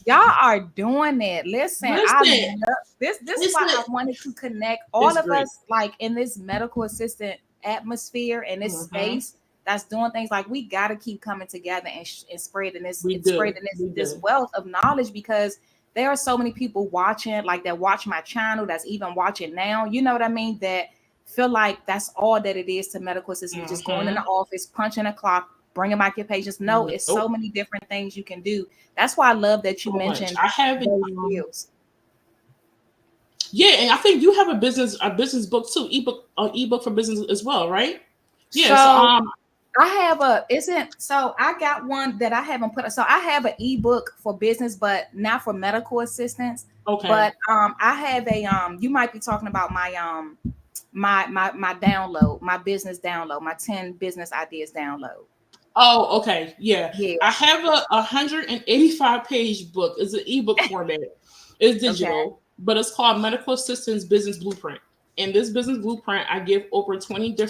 y'all are doing it. Listen. I love this. This is why I wanted to connect all of us, like in this medical assistant atmosphere and this space that's doing things. Like, we got to keep coming together and spreading this, this wealth of knowledge, because there are so many people watching, like that watch my channel, that's even watching now. You know what I mean? That feel like that's all that it is to medical assistants, just going in the office, punching a clock, bringing back your patients. No, it's so many different things you can do. That's why I love that you mentioned. I have yeah, and I think you have a business book too, ebook for business as well, right? Yeah. So, I have I got one that I haven't put. So I have an ebook for business, but not for medical assistance. Okay. But I have a you might be talking about my my download, my business download, my 10 business ideas download. Oh, okay. Yeah. I have a 185-page book. It's an ebook format. It's digital, but it's called Medical Assistance Business Blueprint. In this business blueprint, I give over 20 to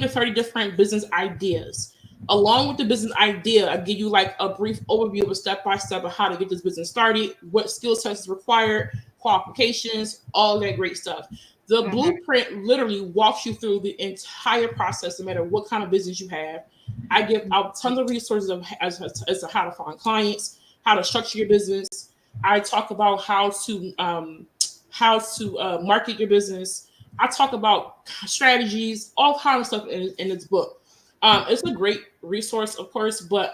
30 different business ideas. Along with the business idea, I give you like a brief overview of a step-by-step of how to get this business started, what skill sets is required, qualifications, all that great stuff. The blueprint literally walks you through the entire process, no matter what kind of business you have. I give out tons of resources as to how to find clients, how to structure your business. I talk about how to market your business. I talk about strategies, all kinds of stuff in this book. It's a great resource, of course, but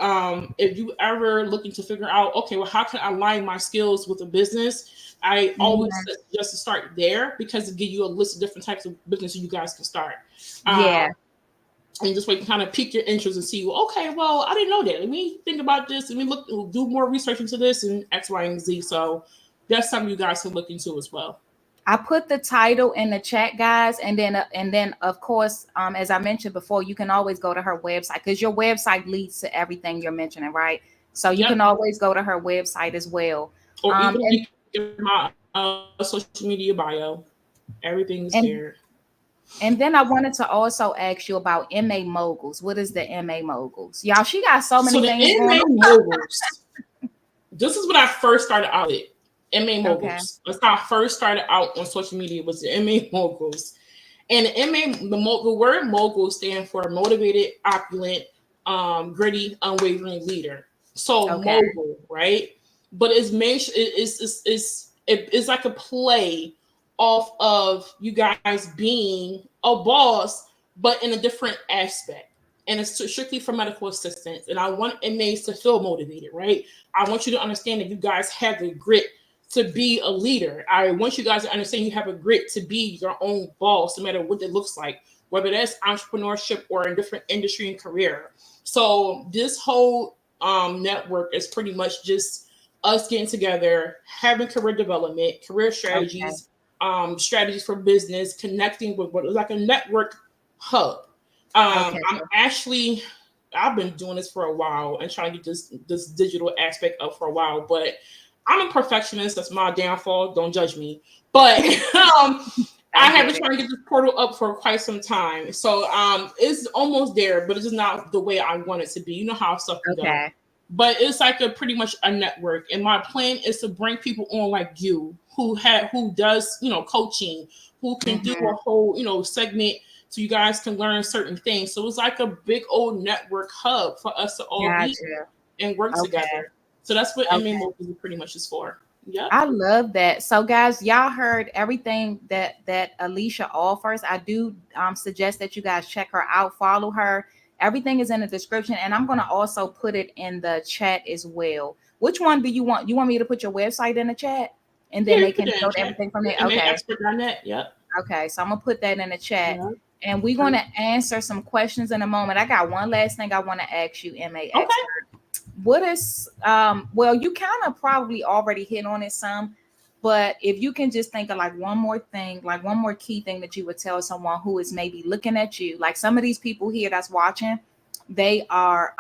if you ever looking to figure out, okay, well, how can I align my skills with a business? I always suggest to start there, because it gives you a list of different types of businesses you guys can start. And this way you can kind of pique your interest and see, well, okay, well, I didn't know that. Let me think about this. Let me do more research into this and X, Y, and Z. So that's something you guys can look into as well. I put the title in the chat, guys, and then of course, as I mentioned before, you can always go to her website, because your website leads to everything you're mentioning, right? So you can always go to her website as well. Or even in my social media bio, everything's there. And then I wanted to also ask you about MA Moguls. What is the MA Moguls? Y'all, she got so many things going on. Moguls. This is when I first started out with MA Moguls. That's how I first started out on social media, was the MA Moguls. And the word mogul stands for motivated, opulent, gritty, unwavering leader. So mogul, right? But it's like a play off of you guys being a boss, but in a different aspect. And it's strictly for medical assistants. And I want MAs to feel motivated, right? I want you to understand that you guys have the grit to be a leader. I want you guys to understand you have a grit to be your own boss, no matter what it looks like, whether that's entrepreneurship or a different industry and career. So this whole network is pretty much just us getting together, having career development, career strategies, strategies for business, connecting with what is like a network hub. I've been doing this for a while and trying to get this digital aspect up for a while, but I'm a perfectionist. That's my downfall. Don't judge me. But I have been trying to get this portal up for quite some time. So it's almost there, but it's just not the way I want it to be. You know how stuff can go. But it's like pretty much a network. And my plan is to bring people on like you who does, coaching, who can do a whole, segment so you guys can learn certain things. So it's like a big old network hub for us to all be and work together. So that's what MA Moguls pretty much is for. Yep. I love that. So guys, y'all heard everything that Alicia offers. I do suggest that you guys check her out, follow her. Everything is in the description, and I'm going to also put it in the chat as well. Which one do you want? You want me to put your website in the chat, and then Yeah, they put can that in go to chat. everything from there? Okay. MAexpert.net. Yep. Okay, so I'm gonna put that in the chat, Yep. and we're going to answer some questions in a moment. I got one last thing I want to ask you, MA Okay. Expert. What is well, you kind of probably already hit on it some, but if you can just think of like one more thing, like one more key thing that you would tell someone who is maybe looking at you, like some of these people here that's watching, they are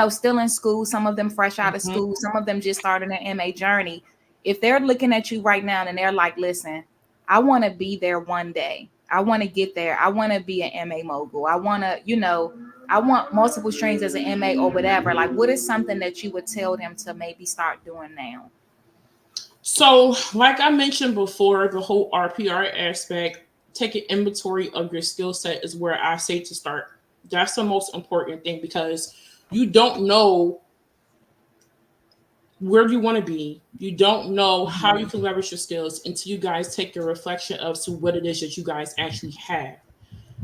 still in school, some of them fresh out of school, some of them just starting their MA journey. If they're looking at you right now and they're like, listen, I want to be there one day. I want to get there. I want to be an MA mogul. I want to, I want multiple streams as an MA or whatever. Like, what is something that you would tell them to maybe start doing now? So, like I mentioned before, the whole RPR aspect, taking inventory of your skill set is where I say to start. That's the most important thing because you don't know where you want to be. You don't know how you can leverage your skills until you guys take your reflection of to what it is that you guys actually have.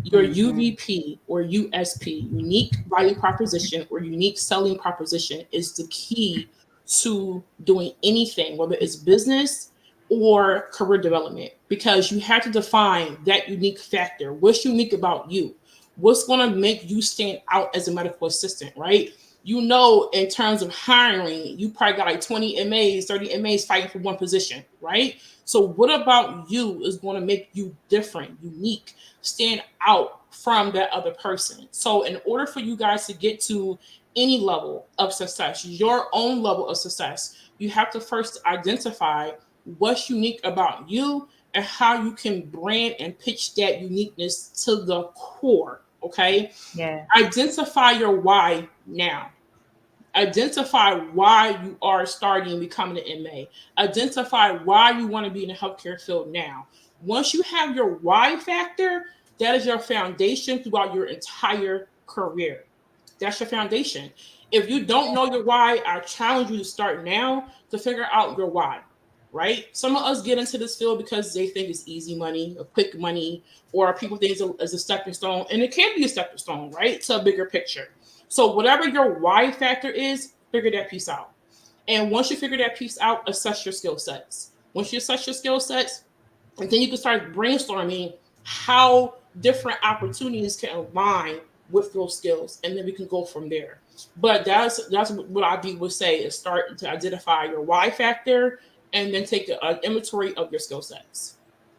Your UVP or USP, unique value proposition or unique selling proposition, is the key to doing anything, whether it's business or career development, because you have to define that unique factor. What's unique about you? What's going to make you stand out as a medical assistant, right? In terms of hiring, you probably got like 20 MAs, 30 MAs fighting for one position, right? So, what about you is going to make you different, unique, stand out from that other person? So, in order for you guys to get to any level of success, your own level of success, you have to first identify what's unique about you and how you can brand and pitch that uniqueness to the core. Okay. Yeah. Identify your why now. Identify why you are starting and becoming an MA. Identify why you want to be in the healthcare field now. Once you have your why factor, that is your foundation throughout your entire career. That's your foundation. If you don't know your why, I challenge you to start now to figure out your why, right? Some of us get into this field because they think it's easy money or quick money, or people think it's as a stepping stone, and it can be a stepping stone, right, to a bigger picture. So whatever your why factor is, figure that piece out. And once you figure that piece out, assess your skill sets. Once you assess your skill sets, and then you can start brainstorming how different opportunities can align with those skills, and then we can go from there. But that's what I would say is start to identify your why factor, and then take an inventory of your skill sets.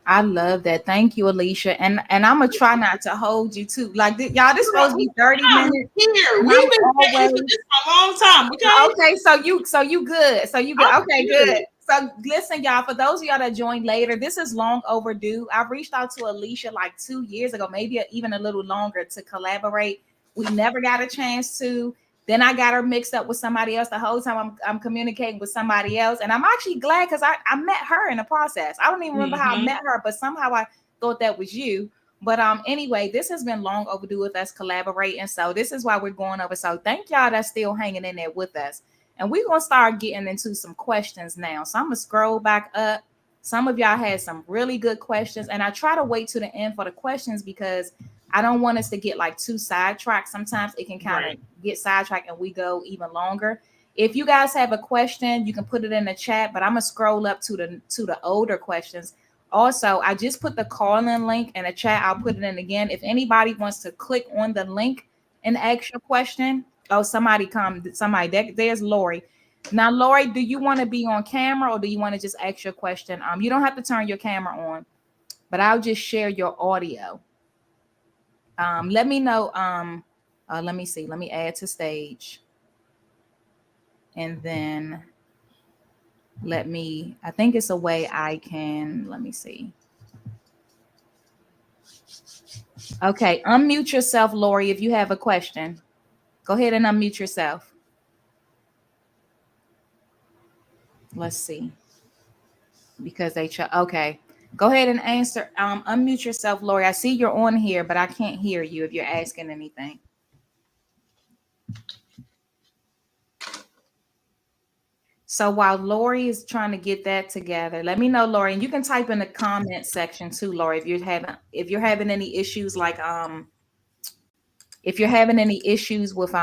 I love that. Thank you, Alicia. And I'm gonna try not to hold you too. Like y'all, this supposed to be 30 minutes. Here, we've been waiting for this for a long time. Okay. Okay, so you good. So you good. Okay, good. So listen, y'all, for those of y'all that joined later, this is long overdue. I reached out to Alicia like 2 years ago, maybe even a little longer, to collaborate. We never got a chance to. Then I got her mixed up with somebody else. The whole time I'm communicating with somebody else. And I'm actually glad because I met her in the process. I don't even remember how I met her, but somehow I thought that was you. But anyway, this has been long overdue with us collaborating. So this is why we're going over. So thank y'all that's still hanging in there with us. And we're going to start getting into some questions now. So I'm going to scroll back up. Some of y'all had some really good questions. And I try to wait to the end for the questions because I don't want us to get like too sidetracked. Sometimes it can kind of get sidetracked and we go even longer. If you guys have a question, you can put it in the chat, but I'm going to scroll up to the older questions. Also, I just put the call-in link in the chat. I'll put it in again. If anybody wants to click on the link and ask your question. Oh, somebody, there's Lori. Now, Lori, do you want to be on camera or do you want to just ask your question? You don't have to turn your camera on, but I'll just share your audio. Let me know. Let me see. Let me add to stage. And then I think it's a way I can, let me see. Okay, unmute yourself, Lori, if you have a question. Go ahead and unmute yourself. Let's see. Because okay. Go ahead and answer. Unmute yourself, Lori. I see you're on here, but I can't hear you if you're asking anything. So while Lori is trying to get that together, let me know, Lori, and you can type in the comment section too, Lori, if you're having any issues like if you're having any issues with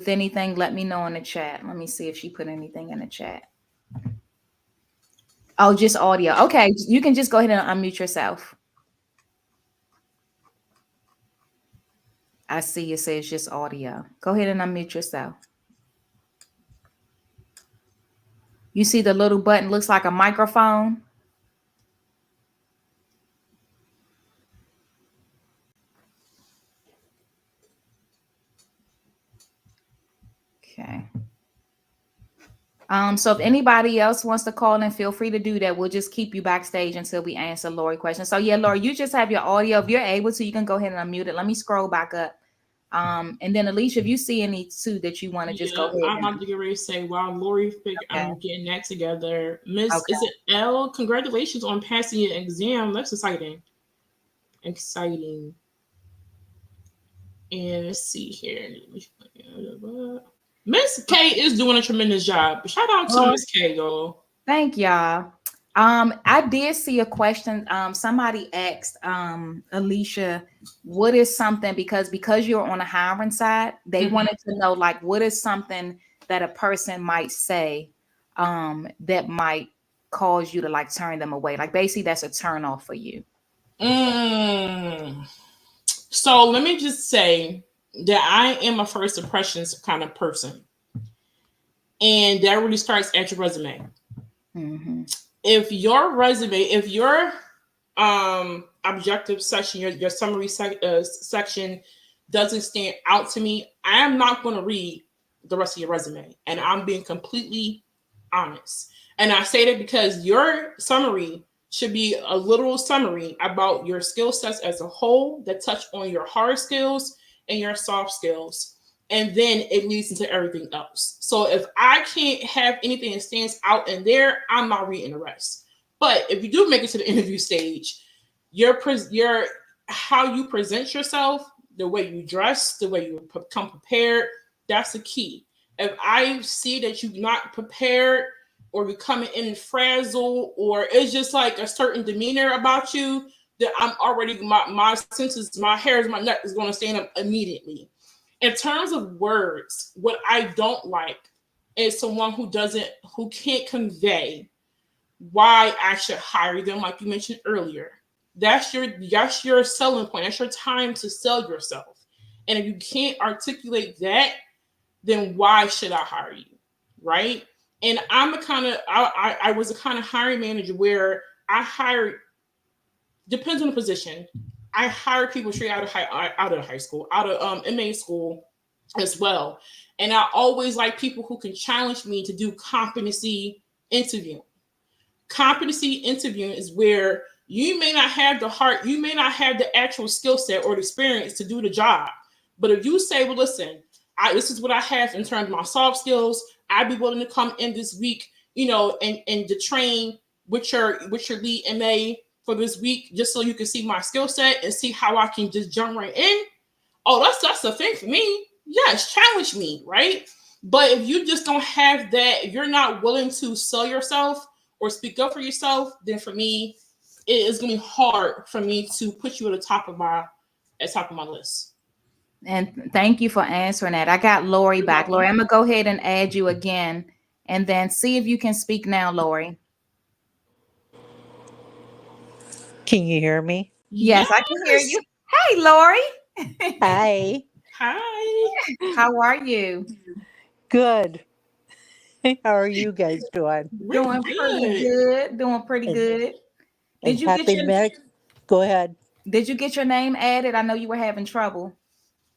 anything, let me know in the chat. Let me see if she put anything in the chat. Oh, just audio. Okay, you can just go ahead and unmute yourself. I see it says just audio. Go ahead and unmute yourself. You see the little button looks like a microphone. Okay. So if anybody else wants to call in, feel free to do that. We'll just keep you backstage until we answer Lori questions. So yeah, Lori, you just have your audio. If you're able to, you can go ahead and unmute it. Let me scroll back up. And then Alicia, if you see any too that you want to just go ahead. I'm about to get ready to say while Lori I'm getting that together. Miss, is it L? Congratulations on passing your exam. That's exciting. Exciting. And let's see here. Miss K is doing a tremendous job. Shout out to Miss K, y'all. Thank y'all. I did see a question. Somebody asked Alicia, what is something, because you're on the hiring side, they wanted to know, like, what is something that a person might say that might cause you to like turn them away? Like basically that's a turn off for you. So let me just say that I am a first impressions kind of person. And that really starts at your resume. If your resume, if your objective section, your summary section doesn't stand out to me, I am not going to read the rest of your resume. And I'm being completely honest. And I say that because your summary should be a literal summary about your skill sets as a whole that touch on your hard skills and your soft skills. And then it leads into everything else. So if I can't have anything that stands out in there, I'm not reading the rest. But if you do make it to the interview stage, your how you present yourself, the way you dress, the way you come prepared, that's the key. If I see that you're not prepared, or you're coming in frazzled, or it's just like a certain demeanor about you, that I'm already, my senses, my hairs, my neck is going to stand up immediately. In terms of words, what I don't like is someone who can't convey why I should hire them, like you mentioned earlier. That's your selling point. That's your time to sell yourself. And if you can't articulate that, then why should I hire you? Right? And I was a kind of hiring manager where I hired, depends on the position. I hired people straight out of high school, out of MA school as well. And I always like people who can challenge me to do competency interviewing. Competency interviewing is where you may not have the heart, you may not have the actual skill set or the experience to do the job. But if you say, well, listen, this is what I have in terms of my soft skills, I'd be willing to come in this week, and to train with your lead MA for this week, just so you can see my skill set and see how I can just jump right in. Oh, that's the thing for me. Yes, challenge me, right? But if you just don't have that, if you're not willing to sell yourself or speak up for yourself, then for me, it is going to be hard for me to put you at the top of my list. And thank you for answering that. I got Lori back. Lori, I'm going to go ahead and add you again and then see if you can speak now, Lori. Can you hear me? Yes, I can hear you. Hey, Lori. Hi. Hi. How are you? Good. How are you guys doing? Doing pretty good. Doing pretty good. Did you Go ahead. Did you get your name added? I know you were having trouble.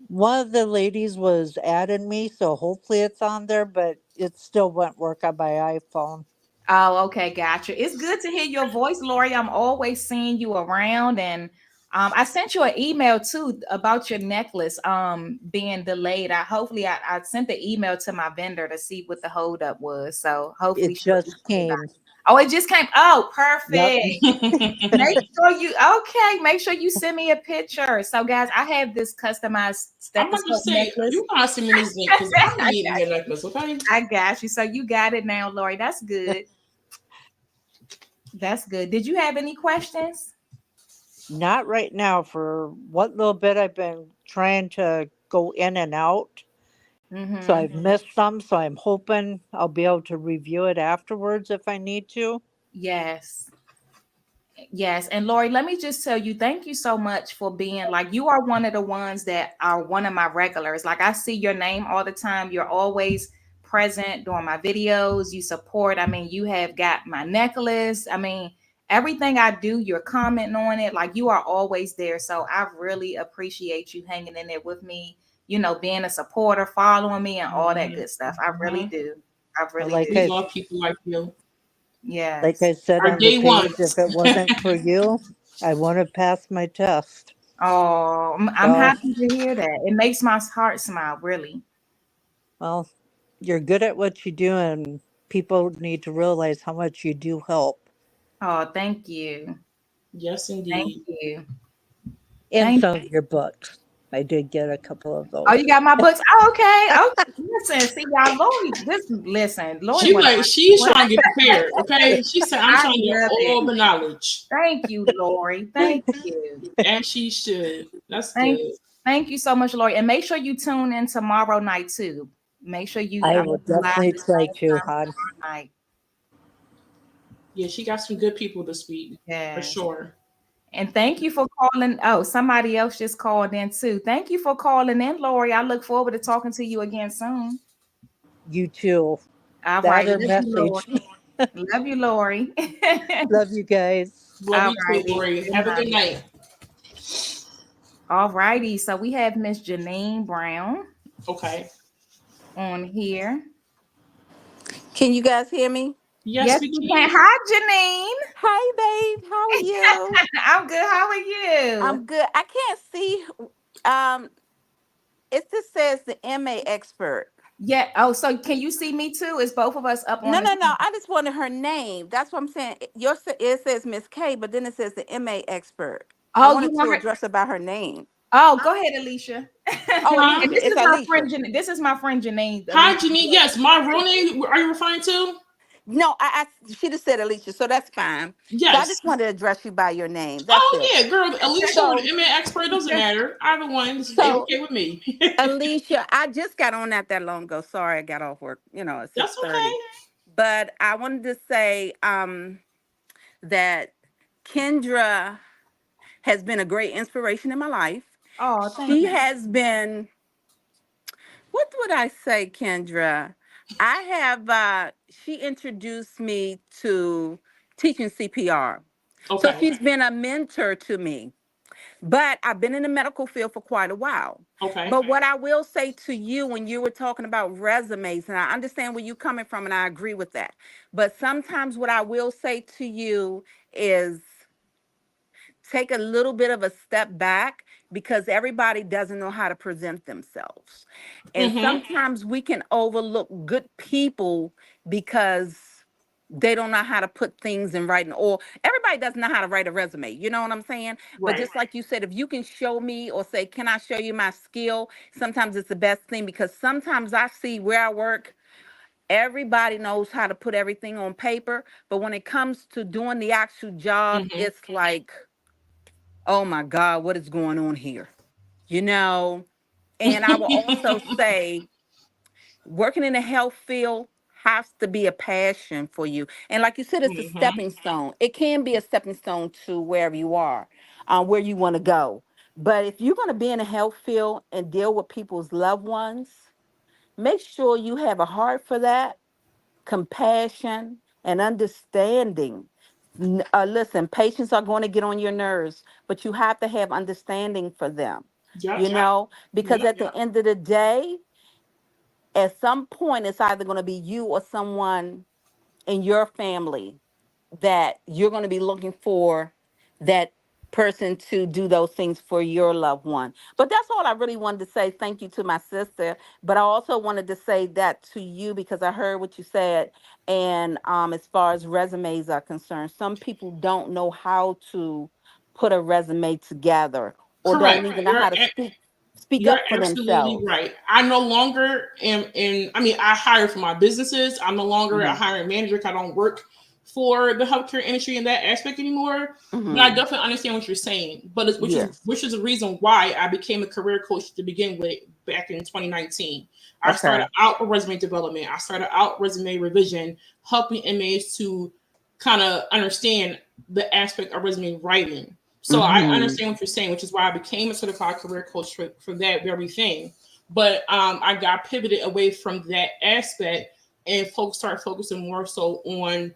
One of the ladies was adding me, so hopefully it's on there, but it still won't work on my iPhone. Oh, okay, gotcha. It's good to hear your voice, Lori. I'm always seeing you around, and I sent you an email too about your necklace being delayed. I sent the email to my vendor to see what the holdup was. So hopefully it just came. Oh, it just came. Oh, Yep. perfect. Make sure you send me a picture. So, guys, I have this customized I'm about to stethoscope say, necklace. you gotta send me this link because I need a necklace, okay? I got you. So you got it now, Lori. That's good. That's good. Did you have any questions? Not right now. For what little bit I've been trying to go in and out. So I've missed some. So I'm hoping I'll be able to review it afterwards if I need to. Yes. Yes. And Lori, let me just tell you, thank you so much for being like, you are one of the ones that are one of my regulars. Like, I see your name all the time. You're always present during my videos. You support. I mean, you have got my necklace. I mean, everything I do, you're commenting on it. Like, you are always there. So I really appreciate you hanging in there with me, being a supporter, following me, and all that good stuff. I really do. I really Like do. We love people like you. Like I Yes. said Our on the day page, ones. if it wasn't for you, I wouldn't have passed my test. Oh, I'm So, happy to hear that. It makes my heart smile, really. well, you're good at what you do, and people need to realize how much you do help. Oh, thank you. Yes, Thank indeed. you. In Thank some of your books, I did get a couple of Oh, those. you got my books? Oh, okay. Oh, listen, see y'all, Lori, She one of like my she's one. trying to get prepared, okay? She said, I'm I trying to get love all it. the knowledge. Thank you, Lori. Thank you. And she should. That's Thank good. thank you so much, Lori. And make sure you tune in tomorrow night too. Make sure you I I'm will live definitely the try same to, time hon. tomorrow night. Yeah, she got some good people this week, for Yes. sure. And thank you for calling. Oh, somebody else just called in too. Thank you for calling in, Lori. I look forward to talking to you again soon. You too. All That right. or Love you, Lori. message. Love you, Lori. Love you guys. Love All you too, righty. Lori. Good Have a good night. night. All righty. So we have Miss Janine Brown Okay. on here. Can you guys hear me? Yes, Yes, we we can. can. Hi, Hi, babe. How are you? Janine. I'm good. How are you? I'm good. I can't see. Um, it just says the MA expert. Yeah. Oh, so can you see me too? Is both of us up on No, the no, no. screen? I just wanted her name. That's what I'm saying. It says Miss K, but then it says the MA expert. I Oh, you wanted want to her? address her by her name. Oh, go ahead, Alicia. Oh, Huh? And Alicia. It's Alicia. This is my friend Janine. Hi, Alicia. Janine. Yes, my real name. Are you referring to? No, she just said Alicia, so that's fine. So I Yes. just wanted to address you by your name. That's Oh it. yeah, girl. Alicia or So, the MA expert doesn't matter. Either one is so okay with me. Alicia, I just got on that long ago. Sorry, I got off work. At That's 6:30. okay. But I wanted to say that Kendra has been a great inspiration in my life. Oh, thank She you. has been, what would I say, Kendra? I have, she introduced me to teaching CPR. So Okay. she's been a mentor to me. But I've been in the medical field for quite a while. Okay. But what I will say to you when you were talking about resumes, and I understand where you're coming from, and I agree with that. But sometimes what I will say to you is take a little bit of a step back because everybody doesn't know how to present themselves. And Mm-hmm. sometimes we can overlook good people because they don't know how to put things in writing, or everybody doesn't know how to write a resume. You know what I'm saying? But Right. just like you said, if you can show me or say, can I show you my skill? Sometimes it's the best thing because sometimes I see where I work, everybody knows how to put everything on paper. But when it comes to doing the actual job, Mm-hmm. it's like, oh my God, what is going on here? You know? And I will also say, working in the health field has to be a passion for you. And like you said, it's a Mm-hmm. stepping stone. It can be a stepping stone to wherever you are, where you want to go. But if you're going to be in the health field and deal with people's loved ones, make sure you have a heart for that, compassion, and understanding. Listen, patients are going to get on your nerves, but you have to have understanding for them, Yep. because Yep. at the end of the day, at some point, it's either going to be you or someone in your family that you're going to be looking for that person to do those things for your loved one. But that's all I really wanted to say. Thank you to my sister. But I also wanted to say that to you because I heard what you said. And as far as resumes are concerned, some people don't know how to put a resume together or don't Correct. even know how to speak You're up for absolutely themselves. right. I no longer am in, I mean, I hire for my businesses. I'm no longer a Hmm. hiring manager because I don't work for the healthcare industry in that aspect anymore. But I Hmm. definitely understand what you're saying. But it's, Yes. which is the reason why I became a career coach to begin with back in 2019. I Okay. started out with resume development. I started out resume revision, helping inmates to kind of understand the aspect of resume writing. So I Hmm. understand what you're saying, which is why I became a certified career coach for that very thing. But I got pivoted away from that aspect, and folks start focusing more so on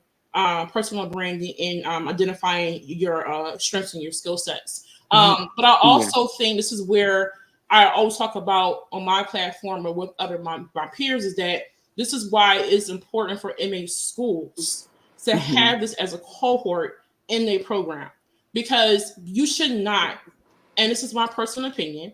personal branding and identifying your strengths and your skill sets. But I Yeah. also think this is where I always talk about on my platform or with other my peers is that this is why it's important for MA schools to Hmm. have this as a cohort in their program, because you should not, and this is my personal opinion,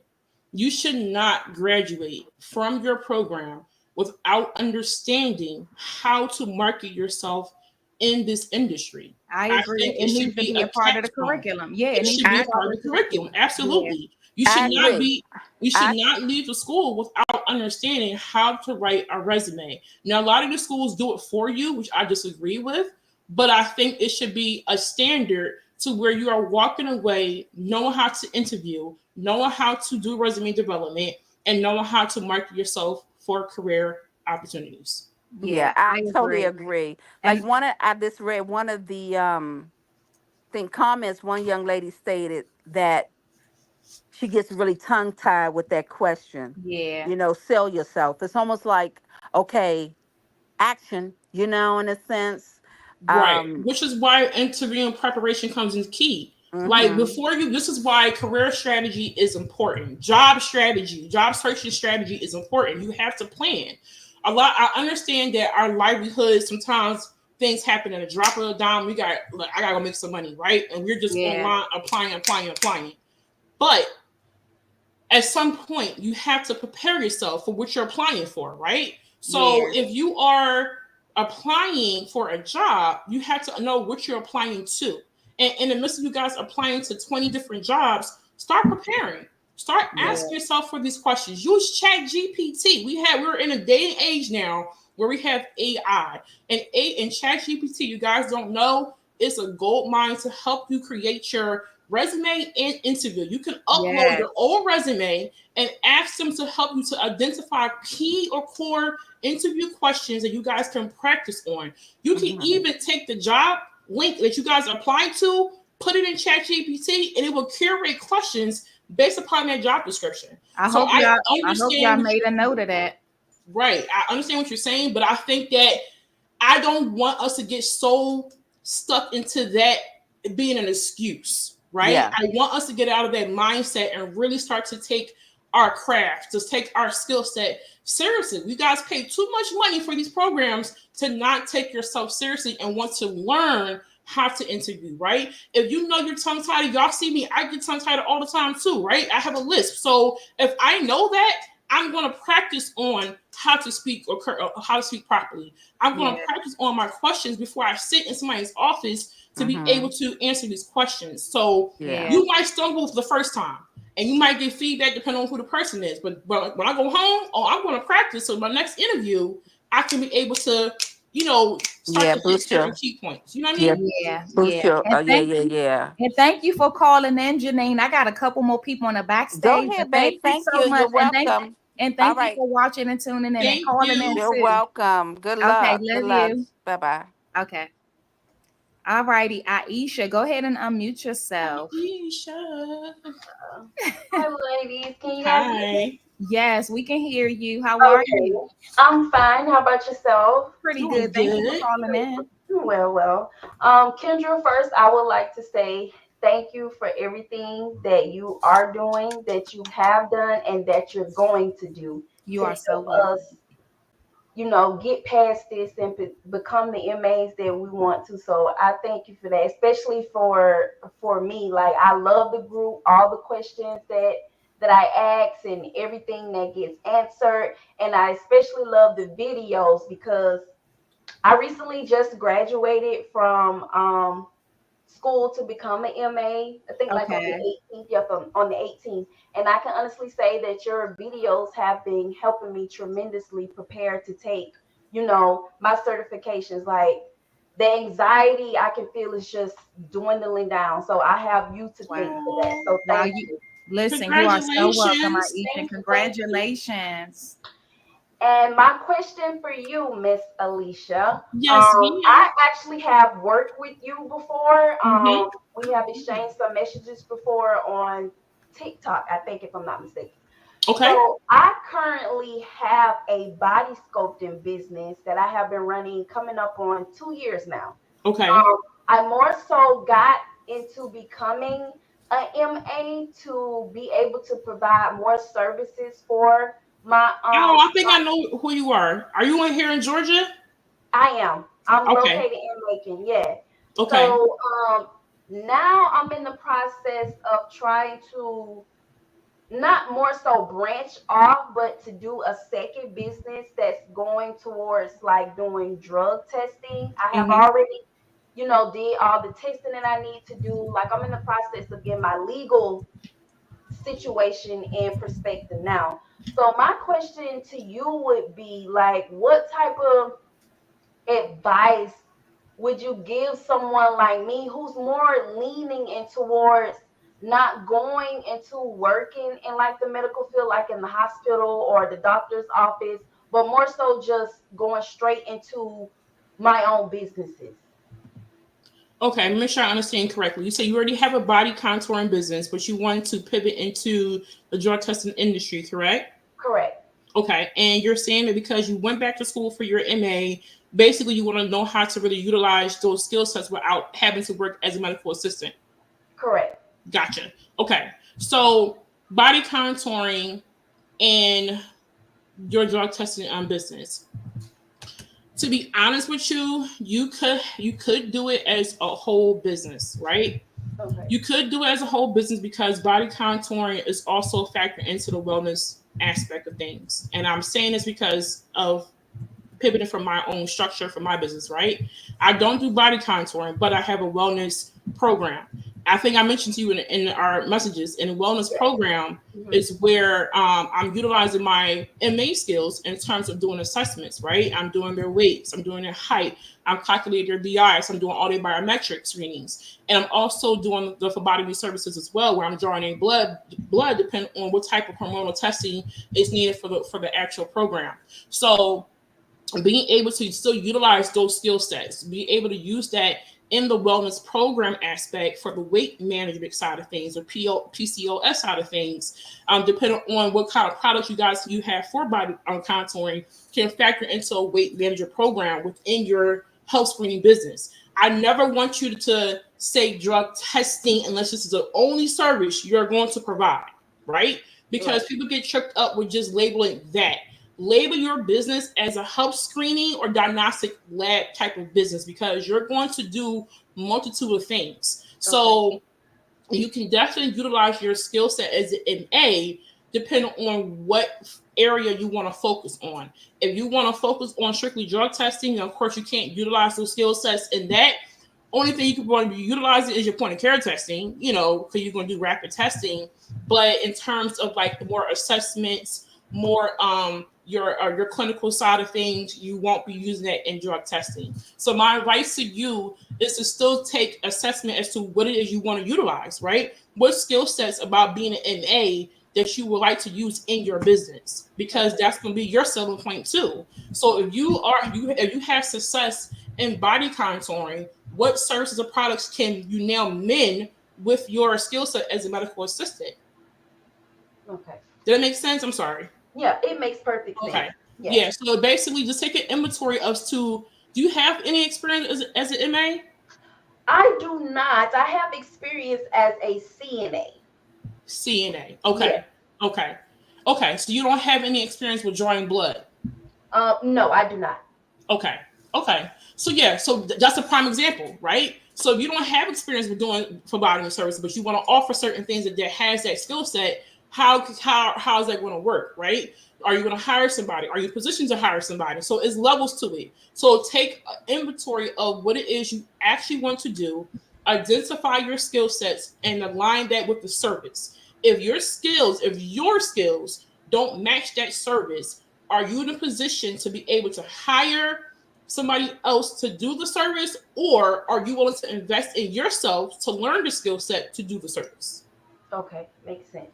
you should not graduate from your program without understanding how to market yourself in this industry. I I agree. think It it should needs to be be a a part of the capstone. curriculum. Yeah, it It needs to should be be a I part part of of the the curriculum. curriculum. Yeah. Absolutely. You should I not agree. be, you should I not leave the school without understanding how to write a resume. Now, a lot of the schools do it for you, which I disagree with, but I think it should be a standard to where you are walking away knowing how to interview, knowing how to do resume development, and knowing how to market yourself for career opportunities. Yeah, Yeah, I I totally agree. agree. Like And one of I just read one of the thing comments. One young lady stated that she gets really tongue tied with that question. yeah, Sell yourself. It's almost like, okay, action. In a sense. Right. Um. Which is why interview and preparation comes in key. Like Mhm. before you, this is why career strategy is important. Job strategy, job searching strategy is important. You have to plan. A lot, I understand that our livelihood sometimes things happen in a drop of a dime. We got, like, I gotta go make some money, right? And we're just yeah, online applying. But at some point you have to prepare yourself for what you're applying for, right? So yeah, if you are applying for a job, you have to know what you're applying to. And in the midst of you guys applying to 20 different jobs, start preparing. Start Yeah. asking yourself for these questions. Use Chat GPT. We're in a day and age now where we have AI. And Chat GPT, you guys don't know, it's a gold mine to help you create your resume and interview. You can upload yes, your old resume and ask them to help you to identify key or core interview questions that you guys can practice on. You can Mhm. even take the job link that you guys applied to, put it in ChatGPT, and it will curate questions based upon that job description. I So hope y'all. I hope y'all understand what made a you're note of that. right. I understand what you're saying, but I think that I don't want us to get so stuck into that being an excuse, right? Yeah. I want us to get out of that mindset and really start to take our craft, to take our skill set seriously. You guys pay too much money for these programs to not take yourself seriously and want to learn how to interview, right? If you know you're tongue tied, y'all see me, I get tongue tied all the time too, right? I have a lisp. So if I know that, I'm going to practice on how to speak or how to speak properly. I'm going to Yeah, practice on my questions before I sit in somebody's office to be able Mhm. to answer these questions. So Yeah. yeah, you might stumble the first time and you might get feedback depending on who the person is. But when I go home, oh, I'm going to practice. So my next interview, I can be able to, start Yeah. to hit Boost certain your. key points. You know what I Yeah. mean? yeah, Boost yeah. your. And Yeah. thank Yeah. you. Yeah. And thank you for calling in, Janine. I got a couple more people on the Go backstage, but ahead, babe. thank you Thank so you. much. You're And thank welcome. and All thank you right. for watching and tuning in and Thank calling in you. You're too. welcome. Good Okay, luck. Good love luck. you. Bye bye. Okay. All righty, Aisha, go ahead and unmute yourself. Aisha. Hi, ladies. Can you guys hear me? Hi. Yes, we can hear you. How are you? Okay. I'm fine. How about yourself? Pretty Doing good. Thank you for good. calling in. Well. Kendra, first, I would like to say thank you for everything that you are doing, that you have done, and that you're going to do You to are so help welcome. us, get past this and become the MAs that we want to. So I thank you for that, especially for me. Like, I love the group, all the questions that I ask and everything that gets answered. And I especially love the videos because I recently just graduated from school to become an MA. I think like on Okay. the 18th. Yep, on the 18th. And I can honestly say that your videos have been helping me tremendously prepare to take, my certifications. Like, the anxiety I can feel is just dwindling down. So I have you to thank Wow. for that. So Now thank you you. listen, you are so welcome, Congratulations. Aisha. Thank you. Thank you. Congratulations. And my question for you, Miss Alicia, Yes, ma'am. I actually have worked with you before. Mm-hmm. We have exchanged some messages before on TikTok, I think, if I'm not mistaken. Okay. So I currently have a body sculpting business that I have been running coming up on 2 years now. Okay. Um, I more so got into becoming a MA to be able to provide more services for my Oh, I think I know who you are. Are you in here in Georgia? I am. I'm Okay. located in Macon, yeah. Okay. So now I'm in the process of trying to not more so branch off, but to do a second business that's going towards like doing drug testing. I have Mm-hmm. already, did all the testing that I need to do. Like, I'm in the process of getting my legal situation in perspective now. So my question to you would be like, what type of advice would you give someone like me who's more leaning in towards not going into working in like the medical field, like in the hospital or the doctor's office, but more so just going straight into my own businesses? Okay, make sure I understand correctly. You say you already have a body contouring business, but you want to pivot into the drug testing industry, correct? Correct. Okay, and you're saying that because you went back to school for your MA, basically you want to know how to really utilize those skill sets without having to work as a medical assistant. Correct. Gotcha. Okay, so body contouring and your drug testing business. To be honest with you, you could do it as a whole business, right? Okay. You could do it as a whole business because body contouring is also a factor into the wellness aspect of things. And I'm saying this because of pivoting from my own structure for my business, right? I don't do body contouring, but I have a wellness program. I think I mentioned to you in our messages. In a wellness Yeah. program Mhm. is where I'm utilizing my MA skills in terms of doing assessments, right? I'm doing their weights, I'm doing their height, I'm calculating their BIs, I'm doing all their biometric screenings, and I'm also doing the phlebotomy services as well, where I'm drawing in blood depending on what type of hormonal testing is needed for the actual program. So being able to still utilize those skill sets, be able to use that in the wellness program aspect for the weight management side of things or PCOS side of things, depending on what kind of products you have for body contouring, can factor into a weight management program within your health screening business. I never want you to say drug testing unless this is the only service you're going to provide, right? Because Right. people get tripped up with just labeling that. Label your business as a health screening or diagnostic lab type of business because you're going to do multitude of things. Okay. So you can definitely utilize your skill set as an A depending on what area you want to focus on. If you want to focus on strictly drug testing, of course you can't utilize those skill sets in that. Only thing you can want to be utilizing is your point of care testing, because you're going to do rapid testing. But in terms of like the more assessments, more your clinical side of things, you won't be using that in drug testing. So my advice to you is to still take assessment as to what it is you want to utilize, right? What skill sets about being an MA that you would like to use in your business, because that's going to be your selling point too. So if you have success in body contouring, what services or products can you now mend with your skill set as a medical assistant? Okay. Did that make sense? I'm sorry. Yeah, it makes perfect sense. Okay. Yes. Yeah. So basically, just take an inventory of do you have any experience as an MA? I do not. I have experience as a CNA. CNA. Yeah. Okay. Okay. Okay. So you don't have any experience with drawing blood. No, I do not. Okay. Okay. So yeah, so that's a prime example, right? So if you don't have experience with doing phlebotomy service, but you want to offer certain things that has that skill set, how is that going to work, right? Are you going to hire somebody? Are you positioned to hire somebody? So it's levels to it. So take an inventory of what it is you actually want to do, identify your skill sets, and align that with the service. If your skills don't match that service, are you in a position to be able to hire somebody else to do the service, or are you willing to invest in yourself to learn the skill set to do the service? Okay, makes sense.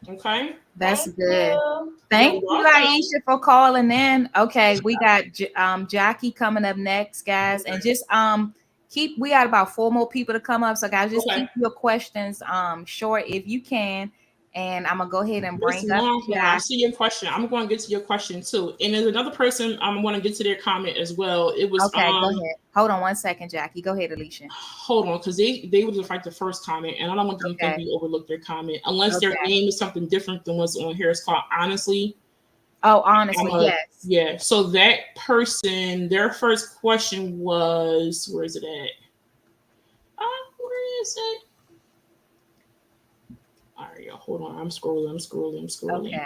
Okay. That's Thank good. you. Thank You're you, welcome. Aisha, for calling in. Okay, we got Jackie coming up next, guys, and just we got about 4 more people to come up. So guys, just Okay. keep your questions short if you can, and I'm gonna go ahead and Yes, bring up ma'am. I Jackie. see your question. I'm going to get to your question too. And there's another person I'm going to get to their comment as well. It was Okay, go ahead. Hold on 1 second, Jackie. Go ahead, Alicia. hold on, because they were just like the first comment, and I don't want them to think Okay. we overlooked their comment unless their Okay. name is something different than what's on here. It's called Honestly. Oh, honestly, yes. Yeah. So that person, their first question was, where is it at? Where is it? All right, y'all, hold on. I'm scrolling. Okay.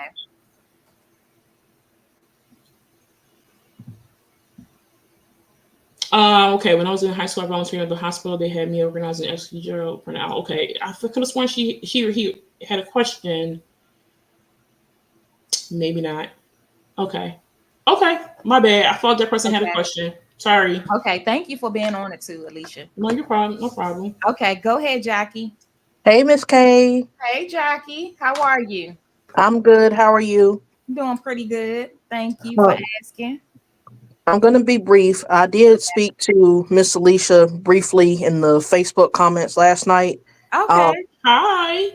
Okay, when I was in high school, I volunteered at the hospital. They had me organizing extrajudicial printout. Okay, I could have sworn he had a question. Maybe not. Okay, my bad. I thought that person had a question. Sorry. Okay, thank you for being on it too, Alicia. No, your problem. No problem. Okay, go ahead, Jackie. Hey, Miss K. Hey, Jackie. How are you? I'm good. How are you? Doing pretty good. Thank you for asking. I'm going to be brief. I did speak to Miss Alicia briefly in the Facebook comments last night. Okay. Hi.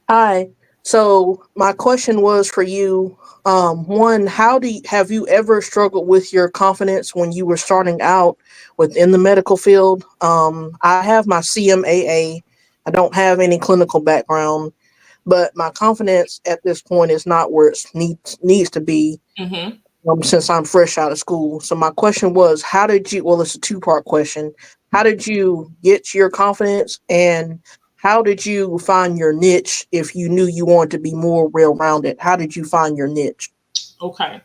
Hi. So my question was for you. One, have you ever struggled with your confidence when you were starting out within the medical field? I have my CMAA. I don't have any clinical background, but my confidence at this point is not where it needs to be. Mm-hmm. Since I'm fresh out of school. So my question was, it's a 2-part question. How did you get your confidence, and how did you find your niche if you knew you wanted to be more well-rounded? How did you find your niche? Okay.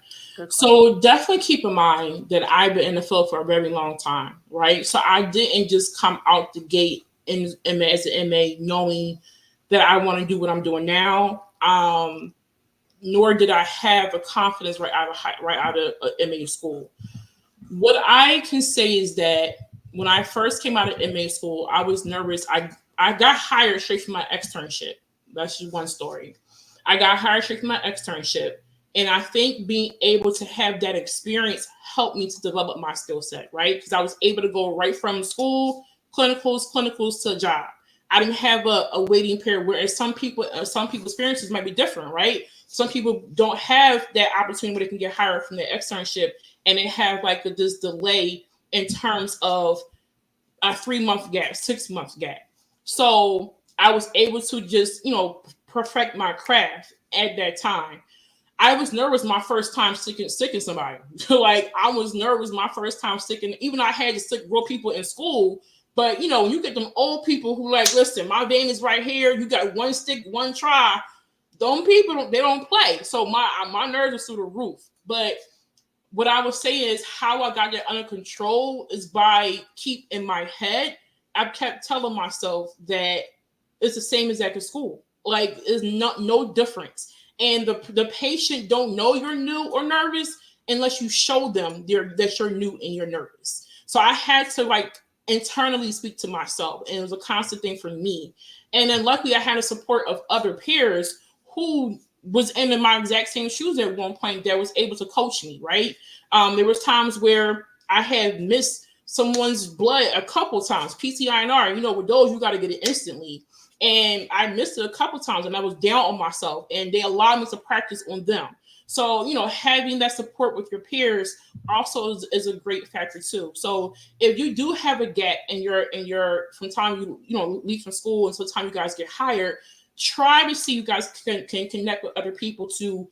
So definitely keep in mind that I've been in the field for a very long time, right? So I didn't just come out the gate as an MA knowing that I want to do what I'm doing now. Nor did I have a confidence right out of MA school. What I can say is that when I first came out of MA school, I was nervous. I got hired straight from my externship. That's just one story. I got hired straight from my externship. And I think being able to have that experience helped me to develop my skill set, right? Because I was able to go right from school, clinicals to a job. I didn't have a waiting period, whereas some people's experiences might be different, right? Some people don't have that opportunity where they can get hired from their externship, and they have like this delay in terms of a 3-month gap, 6-month gap. So I was able to just, perfect my craft at that time. I was nervous my first time sticking somebody. Like I was nervous my first time sticking, even though I had to stick real people in school. But you get them old people who like, listen, my vein is right here. You got one stick, one try. Those people, they don't play. So my nerves are through the roof. But what I would say is how I got that under control is by keep in my head. I kept telling myself that it's the same as at school. Like it's no difference. And the patient don't know you're new or nervous unless you show them that you're new and you're nervous. So I had to like internally speak to myself, and it was a constant thing for me. And then luckily I had the support of other peers who was in my exact same shoes at one point that was able to coach me, right? There was times where I had missed someone's blood a couple times, PCINR, with those you got to get it instantly. And I missed it a couple times and I was down on myself, and they allowed me to practice on them. So, having that support with your peers also is a great factor too. So if you do have a gap in your from time you leave from school until the time you guys get hired, try to see you guys can connect with other people to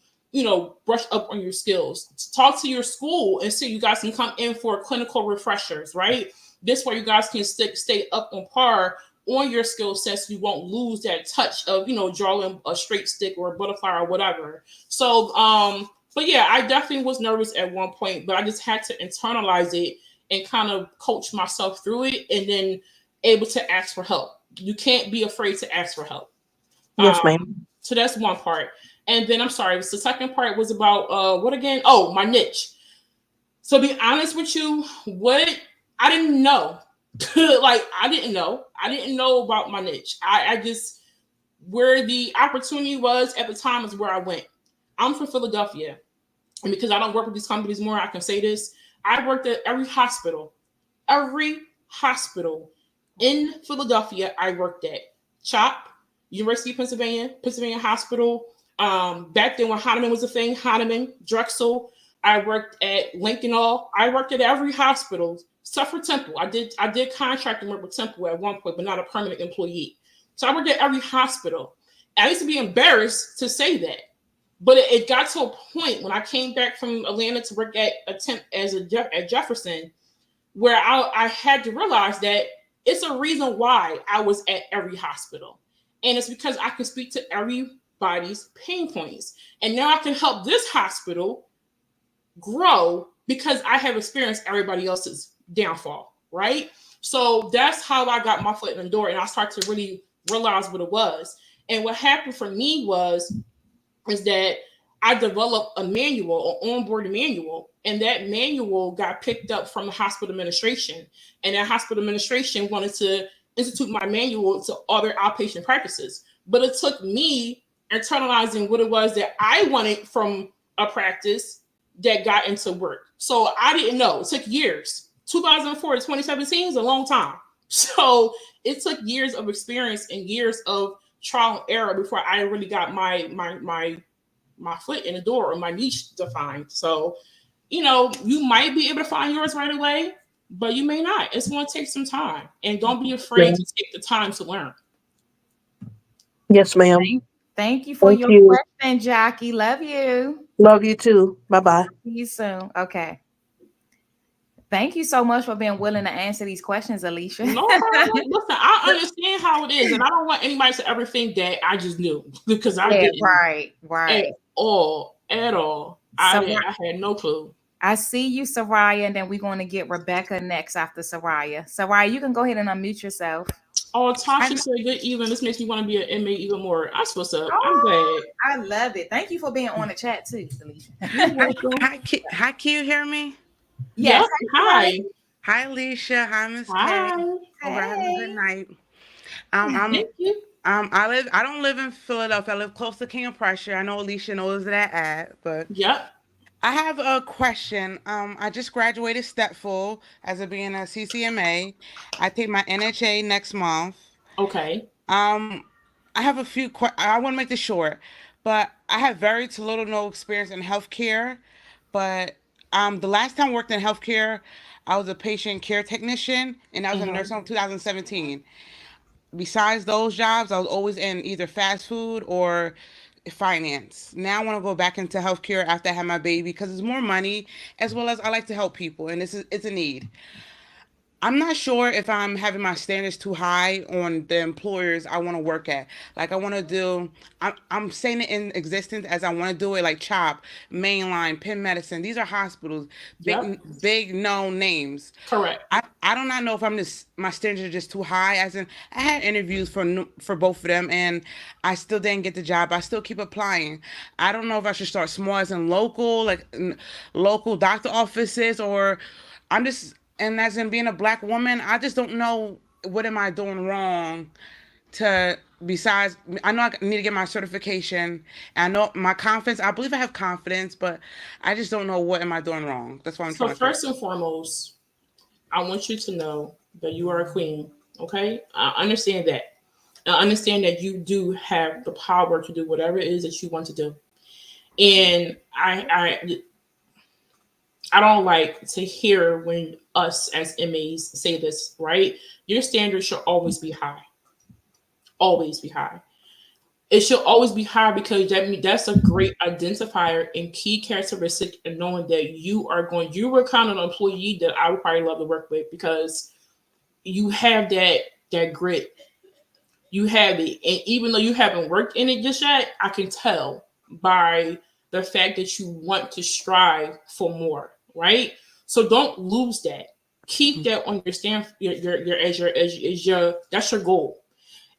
brush up on your skills. Talk to your school and see you guys can come in for clinical refreshers, right? This way you guys can stay up on par on your skill sets. You won't lose that touch of, drawing a straight stick or a butterfly or whatever. So, but yeah, I definitely was nervous at one point, but I just had to internalize it and kind of coach myself through it, and then able to ask for help. You can't be afraid to ask for help. Yes, ma'am. So that's one part. And then I'm sorry, the second part was about what again? Oh, my niche. So be honest with you, what I didn't know. I didn't know about my niche. I just, where the opportunity was at the time is where I went. I'm from Philadelphia. And because I don't work with these companies more, I can say this. I worked at every hospital in Philadelphia. I worked at CHOP, University of Pennsylvania Hospital. Back then when Hahnemann was a thing, Hahnemann, Drexel. I worked at Lincoln All. I worked at every hospital, except for Temple. I did contracting work with Temple at one point, but not a permanent employee. So I worked at every hospital. I used to be embarrassed to say that. But it got to a point when I came back from Atlanta to work at Jefferson, where I had to realize that it's a reason why I was at every hospital. And it's because I can speak to everybody's pain points. And now I can help this hospital grow because I have experienced everybody else's downfall, right? So that's how I got my foot in the door, and I started to really realize what it was. And what happened for me is that I developed a manual, an onboard manual, and that manual got picked up from the hospital administration. And that hospital administration wanted to institute my manual to other outpatient practices. But it took me internalizing what it was that I wanted from a practice that got into work. So I didn't know. It took years. 2004 to 2017 is a long time. So it took years of experience and years of trial and error before I really got my foot in the door or my niche defined. So, you might be able to find yours right away, but you may not. It's going to take some time, and don't be afraid to take the time to learn. Yes, ma'am. Thank you for your question, Jackie. Love you. Love you too. Bye-bye. See you soon. Okay. Thank you so much for being willing to answer these questions, Alicia. No, listen, I understand how it is, and I don't want anybody to ever think that I just knew, because I didn't. Right. At all. I had no clue. I see you, Soraya, and then we're going to get Rebecca next after Soraya. Soraya, you can go ahead and unmute yourself. Oh, Tasha said good evening. This makes me want to be an inmate even more. That's what's up. I'm glad. I love it. Thank you for being on the chat too, Alicia. Hi, can you hear me? Yes. Hi. Hi, Alicia. Hi, Miss Kay. Hi. Hope you're having a good night. Thank you. I don't live in Philadelphia. I live close to King of Prussia. I know Alicia knows that ad, but Yep. I have a question. I just graduated Stepful as being a CCMA. I take my NHA next month. Okay. I have a few I want to make this short, but I have very little no experience in healthcare. But the last time I worked in healthcare, I was a patient care technician, and I was in a nursing home in 2017. Besides those jobs, I was always in either fast food or finance. Now I want to go back into healthcare after I have my baby because it's more money, as well as I like to help people, and it's a need. I'm not sure if I'm having my standards too high on the employers I want to work at. Like I want to do, I'm saying it in existence as I want to do it, like CHOP, Mainline, Penn Medicine. These are hospitals, big known names. Correct. I do not know if my standards are just too high. As in, I had interviews for both of them, and I still didn't get the job. I still keep applying. I don't know if I should start small, as in local, like local doctor offices, or I'm just. And as in being a Black woman, I just don't know what am I doing wrong besides, I know I need to get my certification. I know my confidence, I believe I have confidence, but I just don't know what am I doing wrong. That's why I'm trying to. So first and foremost, I want you to know that you are a queen, okay? I understand that. I understand that you do have the power to do whatever it is that you want to do. And I don't like to hear when us as MAs say this, right? Your standards should always be high. Always be high. it should always be higher because that's a great identifier and key characteristic in knowing that you were kind of an employee that I would probably love to work with because you have that grit. You have it. And even though you haven't worked in it just yet, I can tell by the fact that you want to strive for more, right? So don't lose that. Keep that on your stand that's your goal.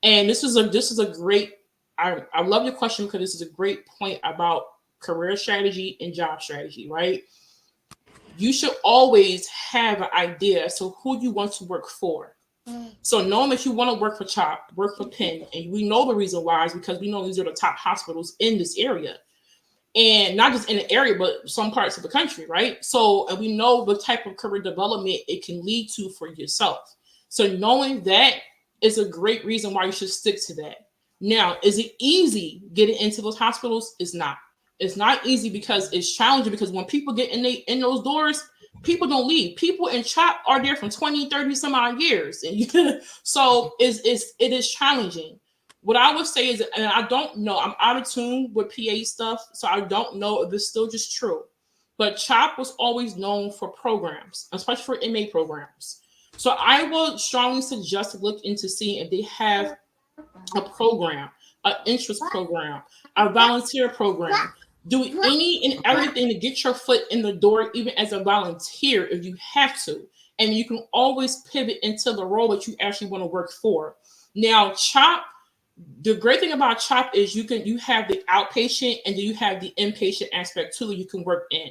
And this is a great I love your question because this is a great point about career strategy and job strategy, right? You should always have an idea as to who you want to work for. So knowing that you want to work for CHOP, work for Penn, and we know the reason why is because we know these are the top hospitals in this area. And not just in the area, but some parts of the country, right? So, and we know the type of career development it can lead to for yourself. So knowing that is a great reason why you should stick to that. Now, is it easy getting into those hospitals? It's not. It's not easy because it's challenging because when people get in those doors, people don't leave. People in CHOP are there from 20, 30 some odd years. And so it is challenging. What I would say is, and I don't know, I'm out of tune with PA stuff, so I don't know if it's still just true. But CHOP was always known for programs, especially for MA programs. So I would strongly suggest to look into seeing if they have a program, an interest program, a volunteer program. Do any and everything to get your foot in the door, even as a volunteer, if you have to. And you can always pivot into the role that you actually want to work for. Now, CHOP, the great thing about CHOP is you have the outpatient and then you have the inpatient aspect too that you can work in.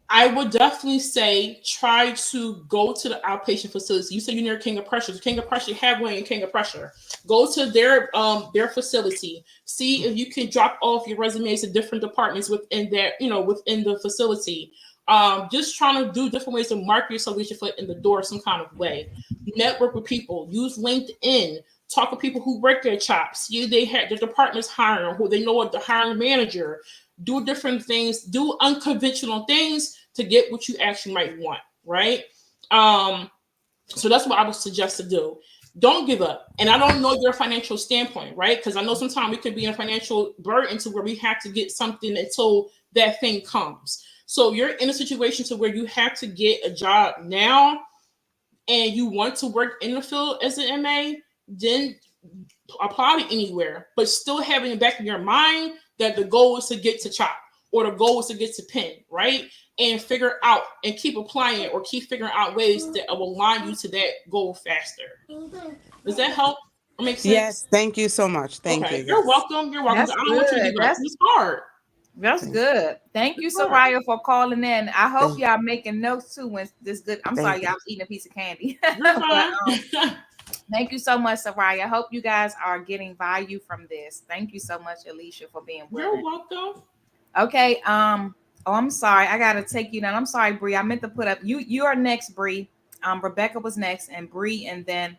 I would definitely say try to go to the outpatient facility. You said you're near King of Prussia. King of Prussia have one in King of Prussia. Go to their facility. See if you can drop off your resumes to different departments within within the facility. Just trying to do different ways to market yourself, get your foot in the door some kind of way. Network with people. Use LinkedIn. Talk to people who work at CHOP. See if they have the departments hiring, who they know what the hiring manager. Do different things, do unconventional things to get what you actually might want, right? So that's what I would suggest to do. Don't give up. And I don't know your financial standpoint, right? Because I know sometimes we can be in a financial burden to where we have to get something until that thing comes. So you're in a situation to where you have to get a job now and you want to work in the field as an MA, then apply to anywhere, but still having in the back of your mind that the goal is to get to CHOP or the goal is to get to Penn, right? And figure out and keep applying it or keep figuring out ways that will align you to that goal faster. Does that help or make sense? Yes, thank you so much. Thank you. You're welcome. You're welcome. That's I don't want you to give up. It's hard. That's good. Thank you, Soraya, for calling in. I hope y'all making notes too when this good. I'm sorry, y'all was eating a piece of candy. But, thank you so much, Soraya. I hope you guys are getting value from this. Thank you so much, Alicia, for being with us. You're welcome. Okay. I'm sorry. I gotta take you down. I'm sorry, Bree. I meant to put up you are next, Bree. Rebecca was next, and Bree, and then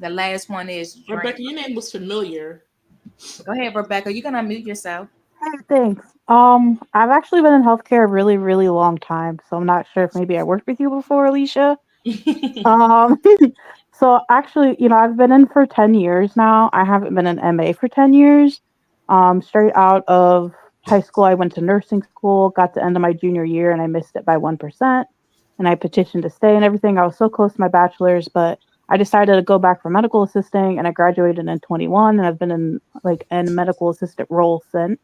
the last one is Drink. Rebecca. Your name was familiar. Go ahead, Rebecca. You can unmute yourself. Hey, thanks. I've actually been in healthcare a really, really long time, so I'm not sure if maybe I worked with you before, Alicia. So actually, I've been in for 10 years now. I haven't been an MA for 10 years. Straight out of high school, I went to nursing school, got to the end of my junior year, and I missed it by 1%. And I petitioned to stay and everything. I was so close to my bachelor's, but I decided to go back for medical assisting, and I graduated in 21, and I've been in a medical assistant role since.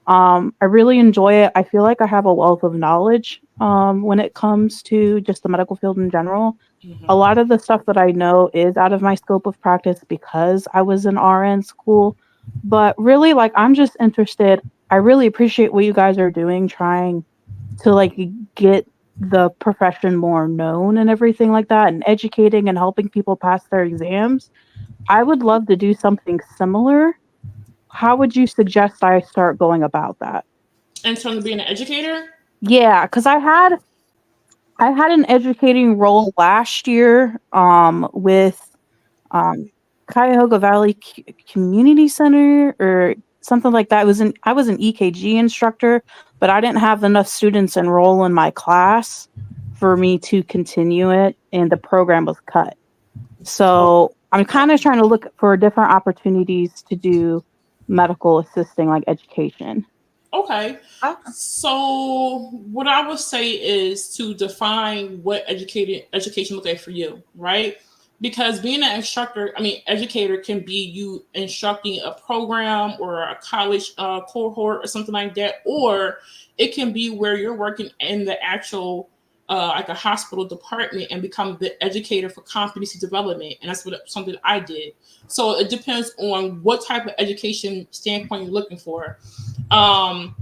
I really enjoy it. I feel like I have a wealth of knowledge when it comes to just the medical field in general. Mm-hmm. A lot of the stuff that I know is out of my scope of practice because I was in RN school. But really, I'm just interested. I really appreciate what you guys are doing, trying to get the profession more known and everything like that, and educating and helping people pass their exams. I would love to do something similar. How would you suggest I start going about that? In terms of being an educator? Yeah, because I had an educating role last year with Cuyahoga Valley Community Center or something like that. I was an EKG instructor, but I didn't have enough students enroll in my class for me to continue it, and the program was cut. So I'm kind of trying to look for different opportunities to do medical assisting, like education. Okay. Okay. So what I would say is to define what education looks like for you, right? Because being an instructor, I mean, educator can be you instructing a program or a college cohort or something like that, or it can be where you're working in the actual like a hospital department and become the educator for competency development, and that's what something I did. So it depends on what type of education standpoint you're looking for. Um,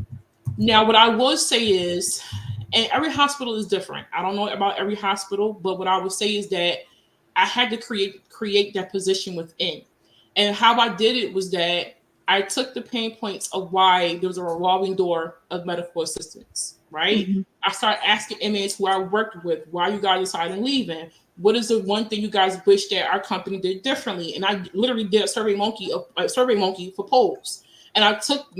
Now, what I will say is, and every hospital is different. I don't know about every hospital, but what I would say is that I had to create that position within. And how I did it was that I took the pain points of why there was a revolving door of medical assistance, right? Mhm. I started asking inmates who I worked with, why you guys decided leaving? What is the one thing you guys wish that our company did differently? And I literally did a survey monkey for polls. And I took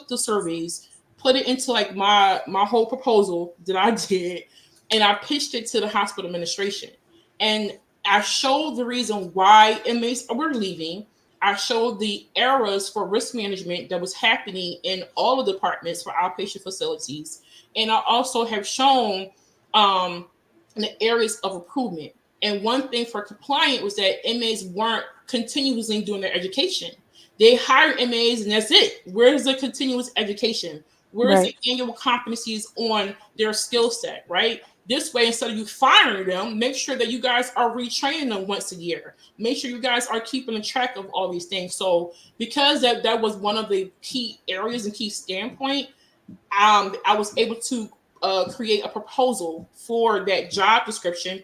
the surveys, put it into like my whole proposal that I did, and I pitched it to the hospital administration. And I showed the reason why inmates were leaving. I showed the errors for risk management that was happening in all the departments for outpatient facilities. And I also have shown um, the areas of improvement. And one thing for compliant was that inmates weren't continuously doing their education. They hire MAs and that's it. Where's the continuous education? Where's Right. the annual competencies on their skill set, right? This way, instead of you firing them, make sure that you guys are retraining them once a year. Make sure you guys are keeping a track of all these things. So because that was one of the key areas and key standpoint, I was able to create a proposal for that job description,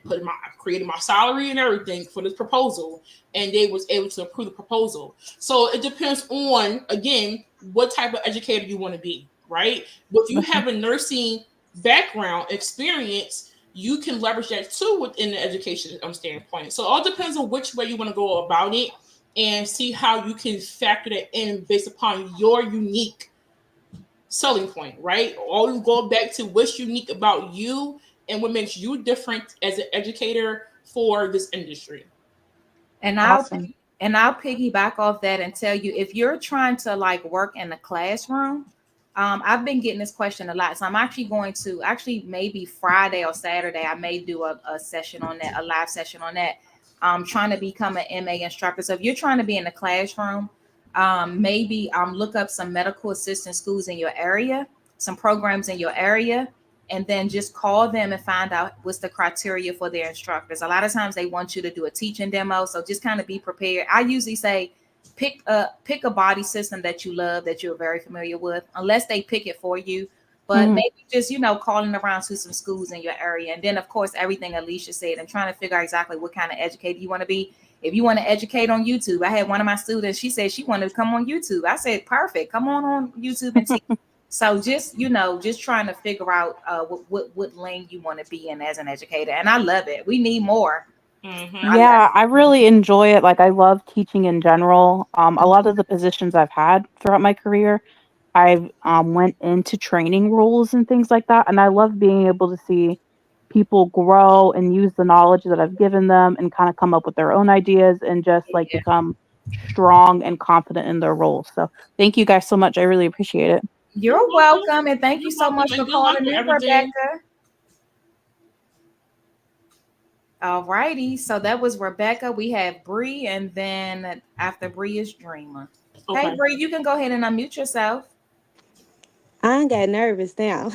created my salary and everything for this proposal, and they was able to approve the proposal. So it depends on, again, what type of educator you want to be, right? But if you have a nursing background experience, you can leverage that too within the education standpoint. So it all depends on which way you want to go about it and see how you can factor that in based upon your unique selling point, right? All you go back to what's unique about you and what makes you different as an educator for this industry. And Awesome. I'll piggyback off that and tell you, if you're trying to like work in the classroom, I've been getting this question a lot. So I'm actually going to maybe Friday or Saturday, I may do a session on that, a live session on that. Trying to become an MA instructor. So if you're trying to be in the classroom, maybe look up some medical assistant schools in your area, some programs in your area, and then just call them and find out what's the criteria for their instructors. A lot of times they want you to do a teaching demo, so just kind of be prepared. I usually say pick a body system that you love, that you're very familiar with, unless they pick it for you. But maybe just, calling around to some schools in your area. And then, of course, everything Alicia said, and trying to figure out exactly what kind of educator you want to be. If you want to educate on YouTube, I had one of my students, she said she wanted to come on YouTube. I said, perfect. Come on YouTube and teach. So just, just trying to figure out what lane you want to be in as an educator. And I love it. We need more. Mm-hmm. Yeah, I really enjoy it. Like, I love teaching in general. A lot of the positions I've had throughout my career, I've went into training roles and things like that, and I love being able to see people grow and use the knowledge that I've given them and kind of come up with their own ideas and just like Yeah. become strong and confident in their roles. So thank you guys so much. I really appreciate it. You're welcome, and thank you You're so welcome, much and for good luck calling with in, everything. Rebecca. All righty, so that was Rebecca. We have Bree, and then after Bree is Dreamer. Okay. Hey, Bree, you can go ahead and unmute yourself. I got nervous now.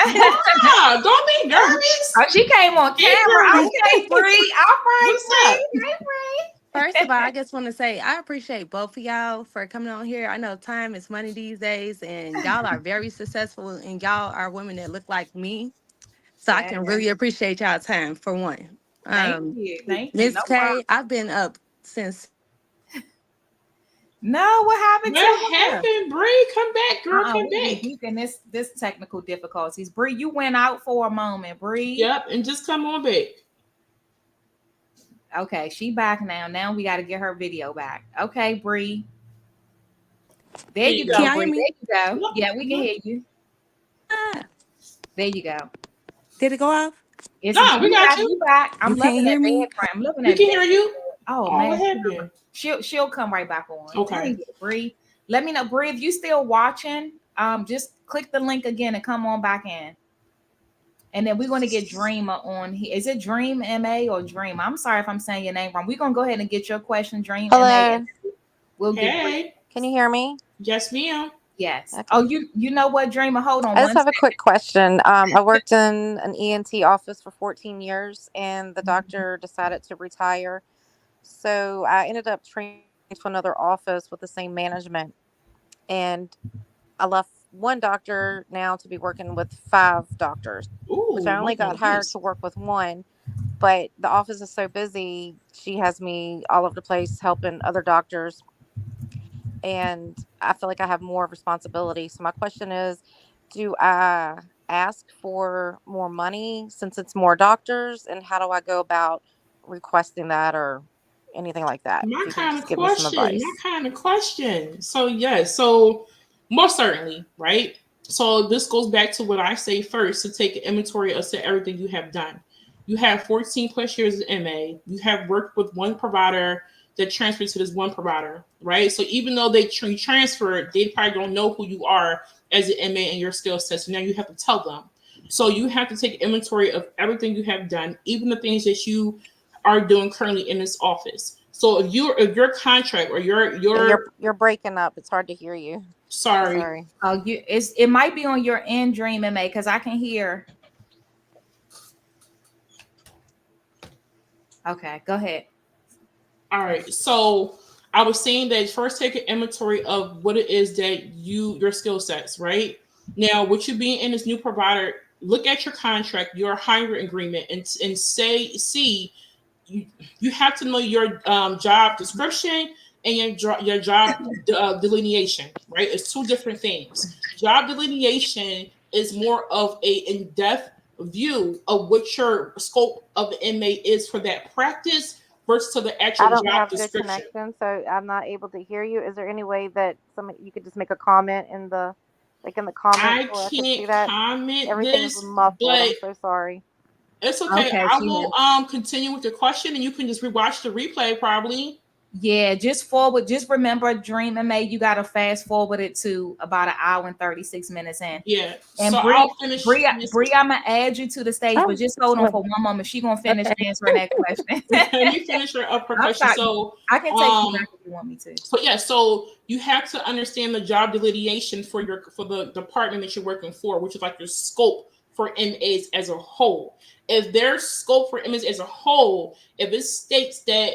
Yeah, don't be nervous. Oh, she came on Hey, camera. Bree. Okay, Bree. All right, What's up? Bree. Hey, Bree. First of all, I just want to say I appreciate both of y'all for coming on here. I know time is money these days, and y'all are very successful, and y'all are women that look like me. So I can really appreciate y'all time for one. Thank you. Thank you. Miss No K, problem. I've been up since. No, what happened to What her? happened, Bree? Come back, girl. Come We back. rebuking this technical difficulties. Bree, you went out for a moment, Bree. Yep, and just come on back. Okay, she back now. Now we got to get her video back. Okay, Bree. There you Can go, y'all hear Bree. me? There you go. Yeah, we can hear you. Ah, There you go. did it go off? It's No, we got you. you back. I'm You can't looking hear at me? Red. I'm looking We at can hear you. Oh, Oh, man, what happened? she'll come right back on. Okay. Dang it, Bree. Let me know, Bree, if you still watching. Just click the link again and come on back in. And then we're going to get Dreamer on here. Is it Dream MA or Dream? I'm sorry if I'm saying your name wrong. We're going to go ahead and get your question, Dream MA. Hello. And we'll get Hey. Can you hear me? Yes, ma'am. Yes. Okay. Oh, you know what, Dreamer? Hold on. I just have a quick question. I worked in an ENT office for 14 years, and the doctor decided to retire. So I ended up transferring to another office with the same management, and I left one doctor now to be working with 5 doctors, Ooh, which I only got hired to work with one. But the office is so busy, she has me all over the place helping other doctors, and I feel like I have more responsibility. So my question is, do I ask for more money since it's more doctors, and how do I go about requesting that or anything like that? My If you can kind just of give me some question. advice. My kind of question. So yes, so most certainly, right? So this goes back to what I say first, to take an inventory of everything you have done. You have 14 plus years of MA. You have worked with one provider that transferred to this one provider, right? So even though they transferred, they probably don't know who you are as an MA and your skill sets. So now you have to tell them. So you have to take inventory of everything you have done, even the things that you are doing currently in this office. So if your contract or You're breaking up. It's hard to hear you. sorry. Oh, it might be on your end, Dream MA, because I can hear. Okay, go ahead. All right. So I was saying that first take an inventory of what it is that your skill sets, right? Now, with you being in this new provider, look at your contract, your hiring agreement, and see you have to know your job description and your job delineation, right? It's 2 different things. Job delineation is more of a in-depth view of what your scope of the inmate is for that practice versus to the actual I don't job have good description. connection, so I'm not able to hear you. Is there any way that you could just make a comment in the comments I so I could see can't that? comment Everything is this, muffled. but I'm so sorry. it's okay. Okay, I will continue with the question, and you can just rewatch the replay probably. Yeah, just remember, Dream MA, you gotta fast forward it to about 1 hour and 36 minutes in. Yeah. And So I'll finish. Bree, I'm gonna add you to the stage, but just hold on for one moment. She gonna finish answering that question. Let me finish her question. So I can take you back if you want me to. So yeah, so you have to understand the job delineation for the department that you're working for, which is like your scope for MAs as a whole. If their scope for MAs as a whole, if it states that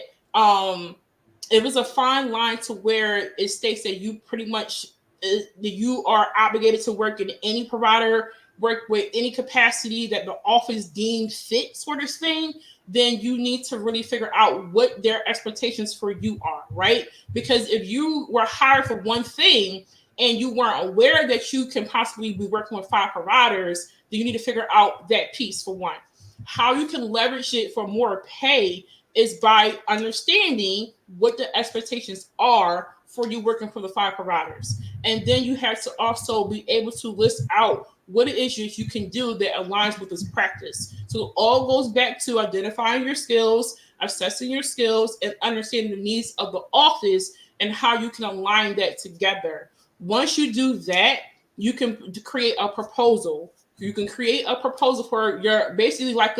if it's a fine line to where it states that you pretty much that you are obligated to work in any provider, work with any capacity that the office deemed fit, sort of thing, then you need to really figure out what their expectations for you are, right? Because if you were hired for one thing and you weren't aware that you can possibly be working with 5 providers, then you need to figure out that piece for one. How you can leverage it for more pay is by understanding what the expectations are for you working for the 5 providers. And then you have to also be able to list out what it is you can do that aligns with this practice. So it all goes back to identifying your skills, assessing your skills, and understanding the needs of the office and how you can align that together. Once you do that, you can create a proposal. You can create a proposal for your basically like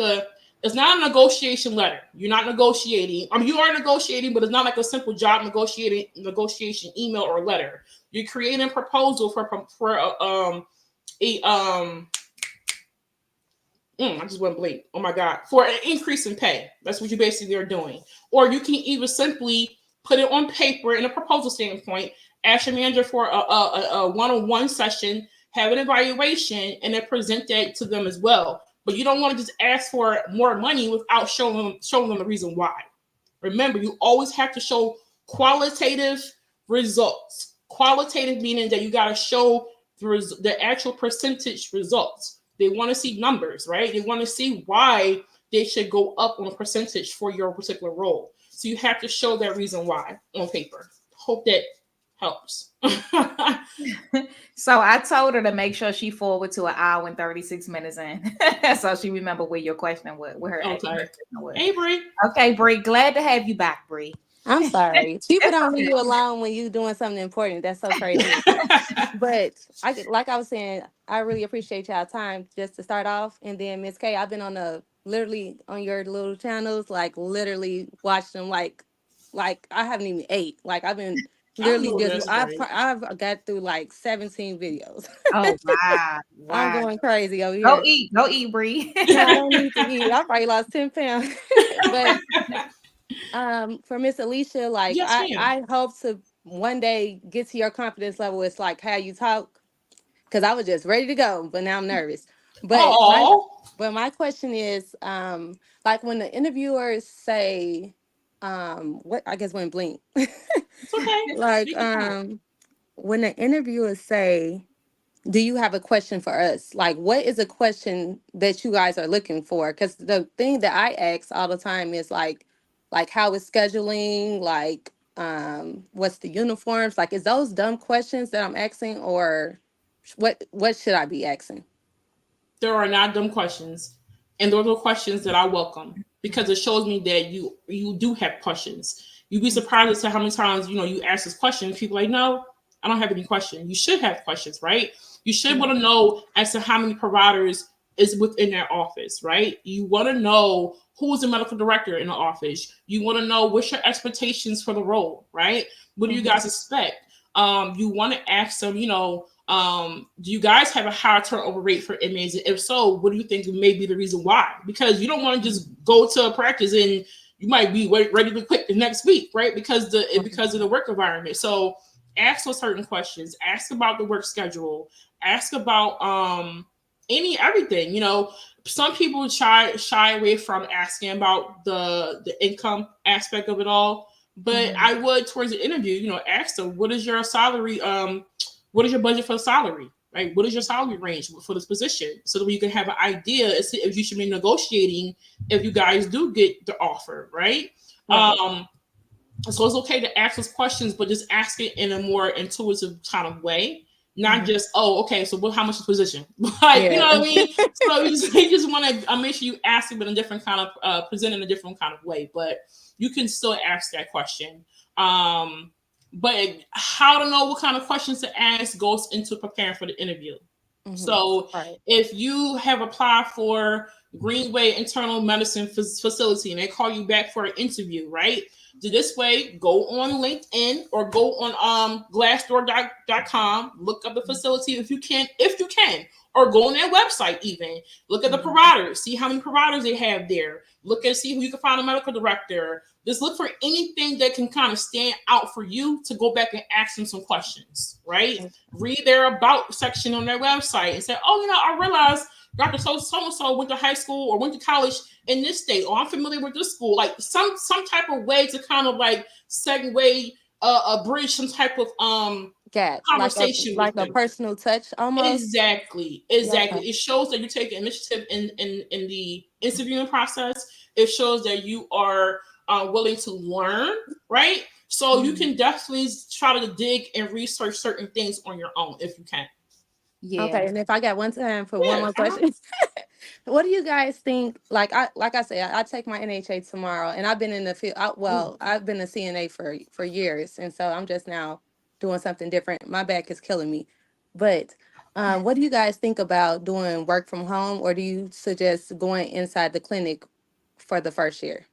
it's not a negotiation letter. You're not negotiating. I mean, you are negotiating, but it's not like a simple job negotiation email or letter. You're creating a proposal for I just went blank. Oh my God. For an increase in pay. That's what you basically are doing. Or you can even simply put it on paper in a proposal standpoint, ask your manager for a one-on-one session, have an evaluation, and then present that to them as well. But you don't want to just ask for more money without showing them the reason why. Remember, you always have to show qualitative results. Qualitative meaning that you got to show the actual percentage results. They want to see numbers, right? They want to see why they should go up on a percentage for your particular role. So you have to show that reason why on paper. Hope that helps. So I told her to make sure she forward to 1 hour and 36 minutes in, so she remember where your question was, where her Okay. question was. Hey, Bree. Okay, Bree, glad to have you back, Bree. I'm sorry. People It's don't okay. leave you alone when you're doing something important. That's so crazy. But like I was saying, I really appreciate y'all time just to start off. And then Miss K, I've been on literally on your little channels, like literally watched them like I haven't even ate. Like I've been literally know just that's I've right. I've got through like 17 videos. Oh wow, I'm wow. going crazy over Go here. eat, Bree. No, I don't need to eat. I probably lost 10 pounds. But for Miss Alicia, like Yes, ma'am. I hope to one day get to your confidence level. It's like how you talk, because I was just ready to go, but now I'm nervous. But my question is, like when the interviewers say, what I guess when blink, It's okay. like Take your time. when the interviewers say, do you have a question for us? Like, what is a question that you guys are looking for? Because the thing that I ask all the time is like how is scheduling? Like, what's the uniforms? Like, is those dumb questions that I'm asking, or what should I be asking? There are not dumb questions, and those are questions that I welcome because it shows me that you do have questions. You'd be surprised as to how many times you ask this question. People are like, no, I don't have any question. You should have questions, right? You should want to know as to how many providers is within their office, right? You want to know who's the medical director in the office. You want to know what's your expectations for the role, right? What do you guys expect? You want to ask them, do you guys have a high turnover rate for inmates? And if so, what do you think may be the reason why? Because you don't want to just go to a practice and you might be ready to quit the next week, right? Because of the work environment. So ask those certain questions. Ask about the work schedule. Ask about everything. Some people shy away from asking about the income aspect of it all. But I would, towards the interview, ask them, what is your salary? What is your budget for salary? Right? What is your salary range for this position? So that you can have an idea as to if you should be negotiating if you guys do get the offer, right? So it's okay to ask those questions, but just ask it in a more intuitive kind of way. Not just, okay, so how much is the position? Like, you know what I mean? So you just want to make sure you ask it in a different kind of, present in a different kind of way. But you can still ask that question. But how to know what kind of questions to ask goes into preparing for the interview. So if you have applied for Greenway Internal Medicine Facility and they call you back for an interview, right? So this way, go on LinkedIn or go on Glassdoor.com, look up the facility if you can, or go on their website even. Look at the providers, see how many providers they have there. See who you can find a medical director. Just look for anything that can kind of stand out for you to go back and ask them some questions, right? Read their about section on their website and say, I realized Dr. So-and-so went to high school or went to college in this state, or I'm familiar with this school. Like some type of way to kind of like segue a bridge, some type of conversation, like a personal touch almost. Exactly. It shows that you take initiative in the interviewing process. It shows that you are willing to learn, right? So you can definitely try to dig and research certain things on your own if you can. Yeah. Okay, and if I got one time for one more question, what do you guys think? Like I said, I take my NHA tomorrow, and I've been in the field. I've been a CNA for years, and so I'm just now doing something different. My back is killing me, but what do you guys think about doing work from home, or do you suggest going inside the clinic for the first year?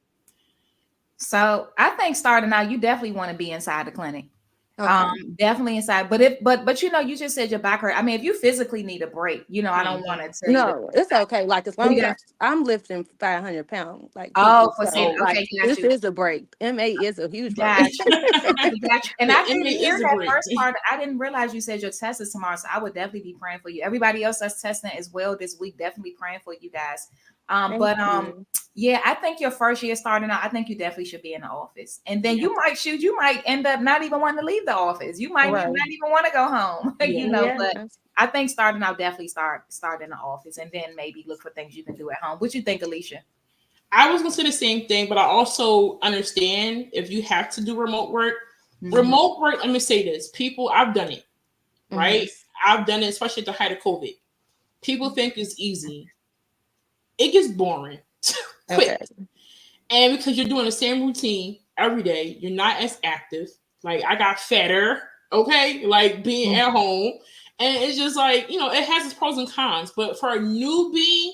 So I think starting out, you definitely want to be inside the clinic. Okay. Definitely inside. But you just said your back hurt. I mean, if you physically need a break, I don't want to tell you. No, it's okay. Like as long as I'm lifting 500 pounds, like this is a break. MA is a huge break. And I didn't hear that first part. I didn't realize you said your test is tomorrow, so I would definitely be praying for you. Everybody else that's testing as well this week, definitely praying for you guys. Yeah, I think your first year starting out, I think you definitely should be in the office. And then you might end up not even wanting to leave the office. You might not even want to go home, but I think starting out, definitely start in the office and then maybe look for things you can do at home. What you think, Alicia? I was going to say the same thing, but I also understand if you have to do remote work, Remote work, let me say this. People, I've done it, right? I've done it, especially at the height of COVID. People think it's easy. It gets boring quick. Okay. And because you're doing the same routine every day, you're not as active. Like I got fatter, okay? Like being at home. And it's just like, you know, it has its pros and cons. But for a newbie,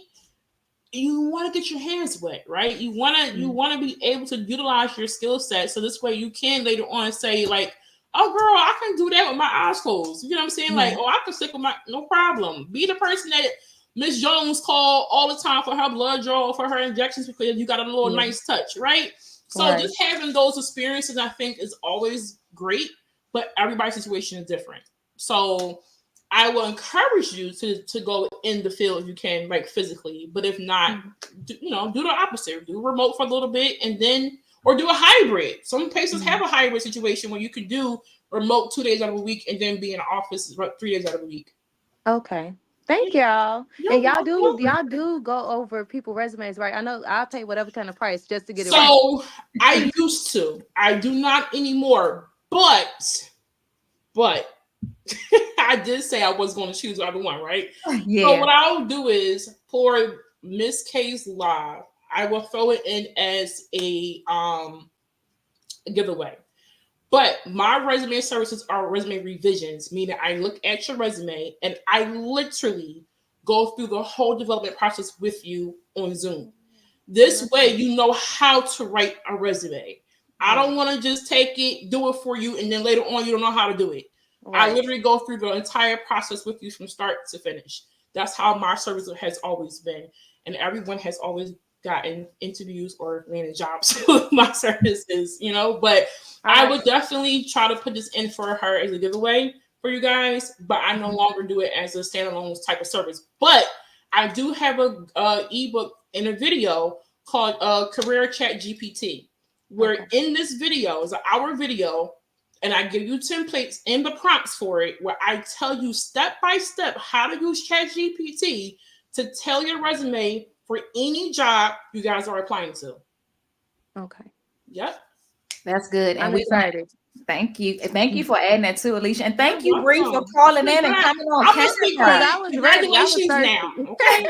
you want to get your hands wet, right? You want to be able to utilize your skill set so this way you can later on say like, oh girl, I can do that with my eyes closed. You know what I'm saying? Like, oh, I can stick with my no problem. Be the person that Miss Jones called all the time for her blood draw, for her injections because you got a little nice touch, right? So just having those experiences, I think, is always great, but everybody's situation is different. So I will encourage you to go in the field if you can, like physically. But if not, do the opposite. Do remote for a little bit, and then or do a hybrid. Some places have a hybrid situation where you can do remote 2 days out of a week and then be in the office 3 days out of a week. Okay. Thank y'all. And y'all do go over people's resumes, right? I know I'll pay whatever kind of price just to get it right. So I used to. I do not anymore. But I did say I was going to choose either one, right? Yeah. So what I'll do is for Miss K's Live, I will throw it in as a giveaway. But my resume services are resume revisions, meaning I look at your resume and I literally go through the whole development process with you on Zoom. This way, you know how to write a resume. I don't want to just take it, do it for you, and then later on you don't know how to do it. Right. I literally go through the entire process with you from start to finish. That's how my service has always been. And everyone has always gotten interviews or landed jobs with my services, but I would definitely try to put this in for her as a giveaway for you guys, but I no longer do it as a standalone type of service. But I do have a ebook and a video called Career Chat GPT, where in this video is an hour video, and I give you templates and the prompts for it, where I tell you step by step how to use Chat GPT to tell your resume for any job you guys are applying to. Okay. Yep. That's good. And I'm excited. Thank you. Thank you for adding that too, Alicia. And thank you, Bree, for calling in and coming on camera. I was congratulations now. Okay.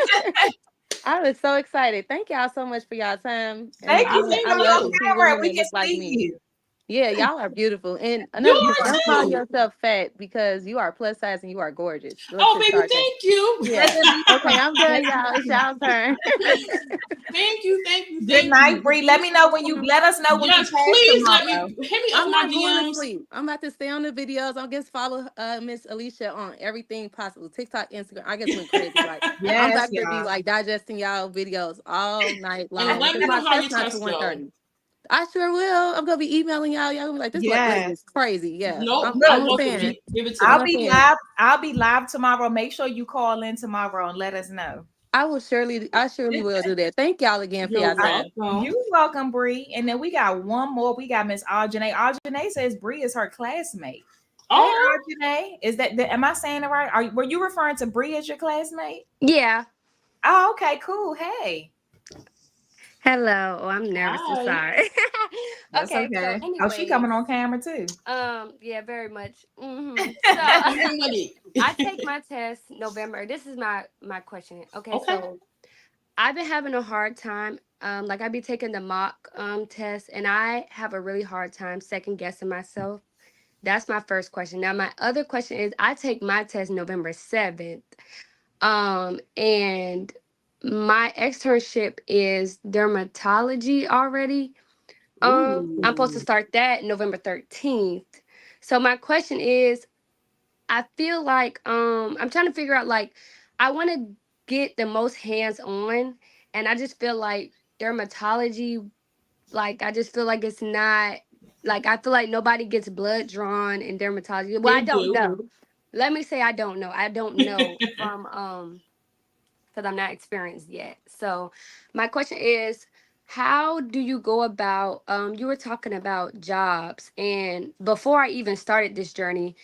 I was so excited. Thank y'all so much for y'all time. Thank you for coming on camera. We can see you. Yeah, y'all are beautiful. And don't call yourself fat because you are plus size and you are gorgeous. Baby, thank you. Yeah. Okay, I'm done, y'all. It's y'all's turn. Thank you. Good night, Bree. Let me know when you let us know when you please let me hit me up my DMs. I'm about to stay on the videos. I guess follow Miss Alicia on everything possible. TikTok, Instagram. I guess went crazy. Like I'm about to be like digesting y'all videos all night long. And let me know how you test though. I sure will. I'm gonna be emailing y'all. Y'all gonna be like, this is crazy. Yeah. No, I'll be live tomorrow. Make sure you call in tomorrow and let us know. I surely will do that. Thank y'all again for y'all time. You're welcome, Bree. And then we got one more. We got Miss Aljanae. Aljanae says Bree is her classmate. Oh, hey, Aljanae, am I saying it right? Were you referring to Bree as your classmate? Yeah. Oh, okay, cool. Hey. Hello. Oh, I'm nervous. I'm sorry. That's okay. So anyways, she coming on camera too. Yeah, very much. So I take my test November. This is my question. Okay. So I've been having a hard time. Like I be taking the mock test, and I have a really hard time second guessing myself. That's my first question. Now my other question is, I take my test November 7th, and my externship is dermatology already. I'm supposed to start that November 13th. So my question is, I feel like I'm trying to figure out, like, I want to get the most hands-on, and I just feel like dermatology, like, I just feel like it's not, like, I feel like nobody gets blood drawn in dermatology. Well, I don't know. Let me say I don't know. I don't know from because I'm not experienced yet. So my question is, how do you go about, you were talking about jobs, and before I even started this journey,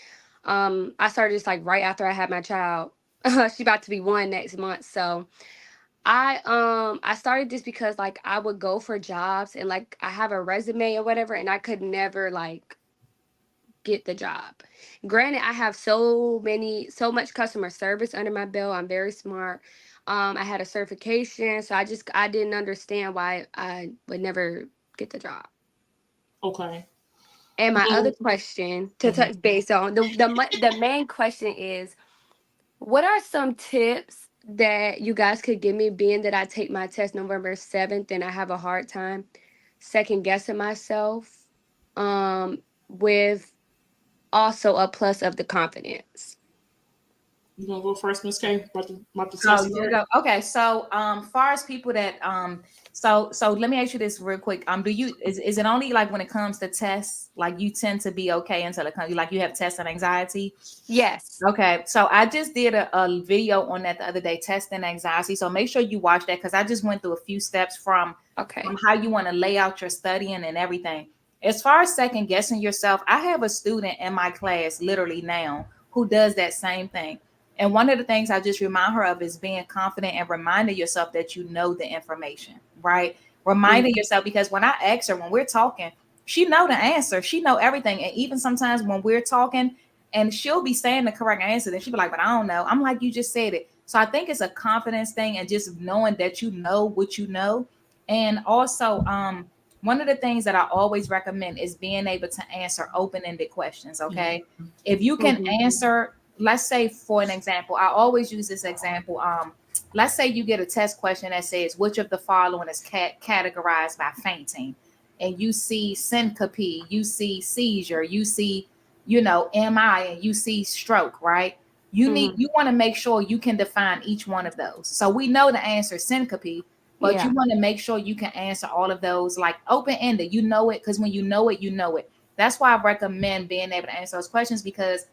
I started just like right after I had my child. She's about to be 1 next month. So I started this because like I would go for jobs and like I have a resume or whatever, and I could never like get the job. Granted, I have so much customer service under my belt. I'm very smart. I had a certification, so I didn't understand why I would never get the job. Okay. And my other Well, question to mhm. touch base on the main question is, what are some tips that you guys could give me, being that I take my test November 7th and I have a hard time second guessing myself, with also a plus of the confidence? You gonna go first, Miss K? About the Oh, test you part? go. Okay, so far as people that so let me ask you this real quick. Do you is it only like when it comes to tests, like you tend to be okay until it comes, like you have test and anxiety? Yes. Okay, so I just did a video on that the other day, test and anxiety. So make sure you watch that, because I just went through a few steps from Okay. how you want to lay out your studying and everything. As far as second guessing yourself, I have a student in my class literally now who does that same thing. And one of the things I just remind her of is being confident and reminding yourself that you know the information, right? Reminding yourself, because when I ask her, when we're talking, she know the answer. She know everything. And even sometimes when we're talking and she'll be saying the correct answer, then she'll be like, but I don't know. I'm like, you just said it. So I think it's a confidence thing and just knowing that you know what you know. And also, one of the things that I always recommend is being able to answer open-ended questions. Okay. If you can answer, let's say for an example, I always use this example. Let's say you get a test question that says, which of the following is categorized by fainting? And you see syncope, you see seizure, you see, MI, and you see stroke, right? You want to make sure you can define each one of those. So we know the answer is syncope, but you want to make sure you can answer all of those like open-ended. You know it, because when you know it, you know it. That's why I recommend being able to answer those questions, because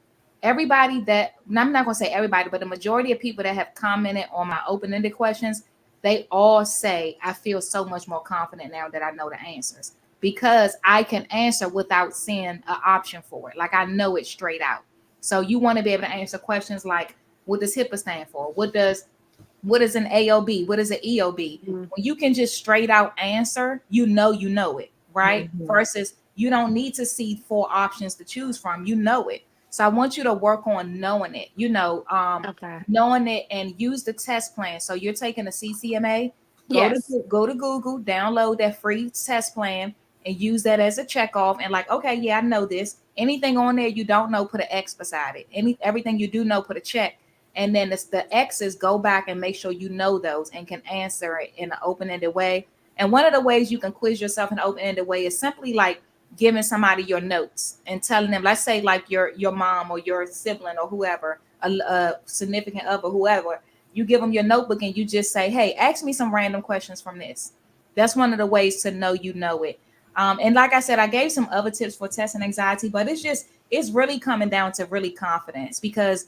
everybody that, and I'm not going to say everybody, but the majority of people that have commented on my open-ended questions, they all say, I feel so much more confident now that I know the answers, because I can answer without seeing an option for it. Like I know it straight out. So you want to be able to answer questions like, what does HIPAA stand for? What is an AOB? What is an EOB? When you can just straight out answer, you know it, right? Versus you don't need to see 4 options to choose from. You know it. So I want you to work on knowing it, knowing it, and use the test plan. So you're taking a CCMA, go to Google, download that free test plan, and use that as a check off. And like, okay, yeah, I know this. Anything on there you don't know, put an X beside it. Everything you do know, put a check. And then the X's, go back and make sure you know those and can answer it in an open-ended way. And one of the ways you can quiz yourself in an open-ended way is simply like giving somebody your notes and telling them, let's say like your mom or your sibling or whoever, a significant other, whoever, you give them your notebook and you just say, hey, ask me some random questions from this. That's one of the ways to know you know it. And like I said, I gave some other tips for testing anxiety, but it's really coming down to really confidence, because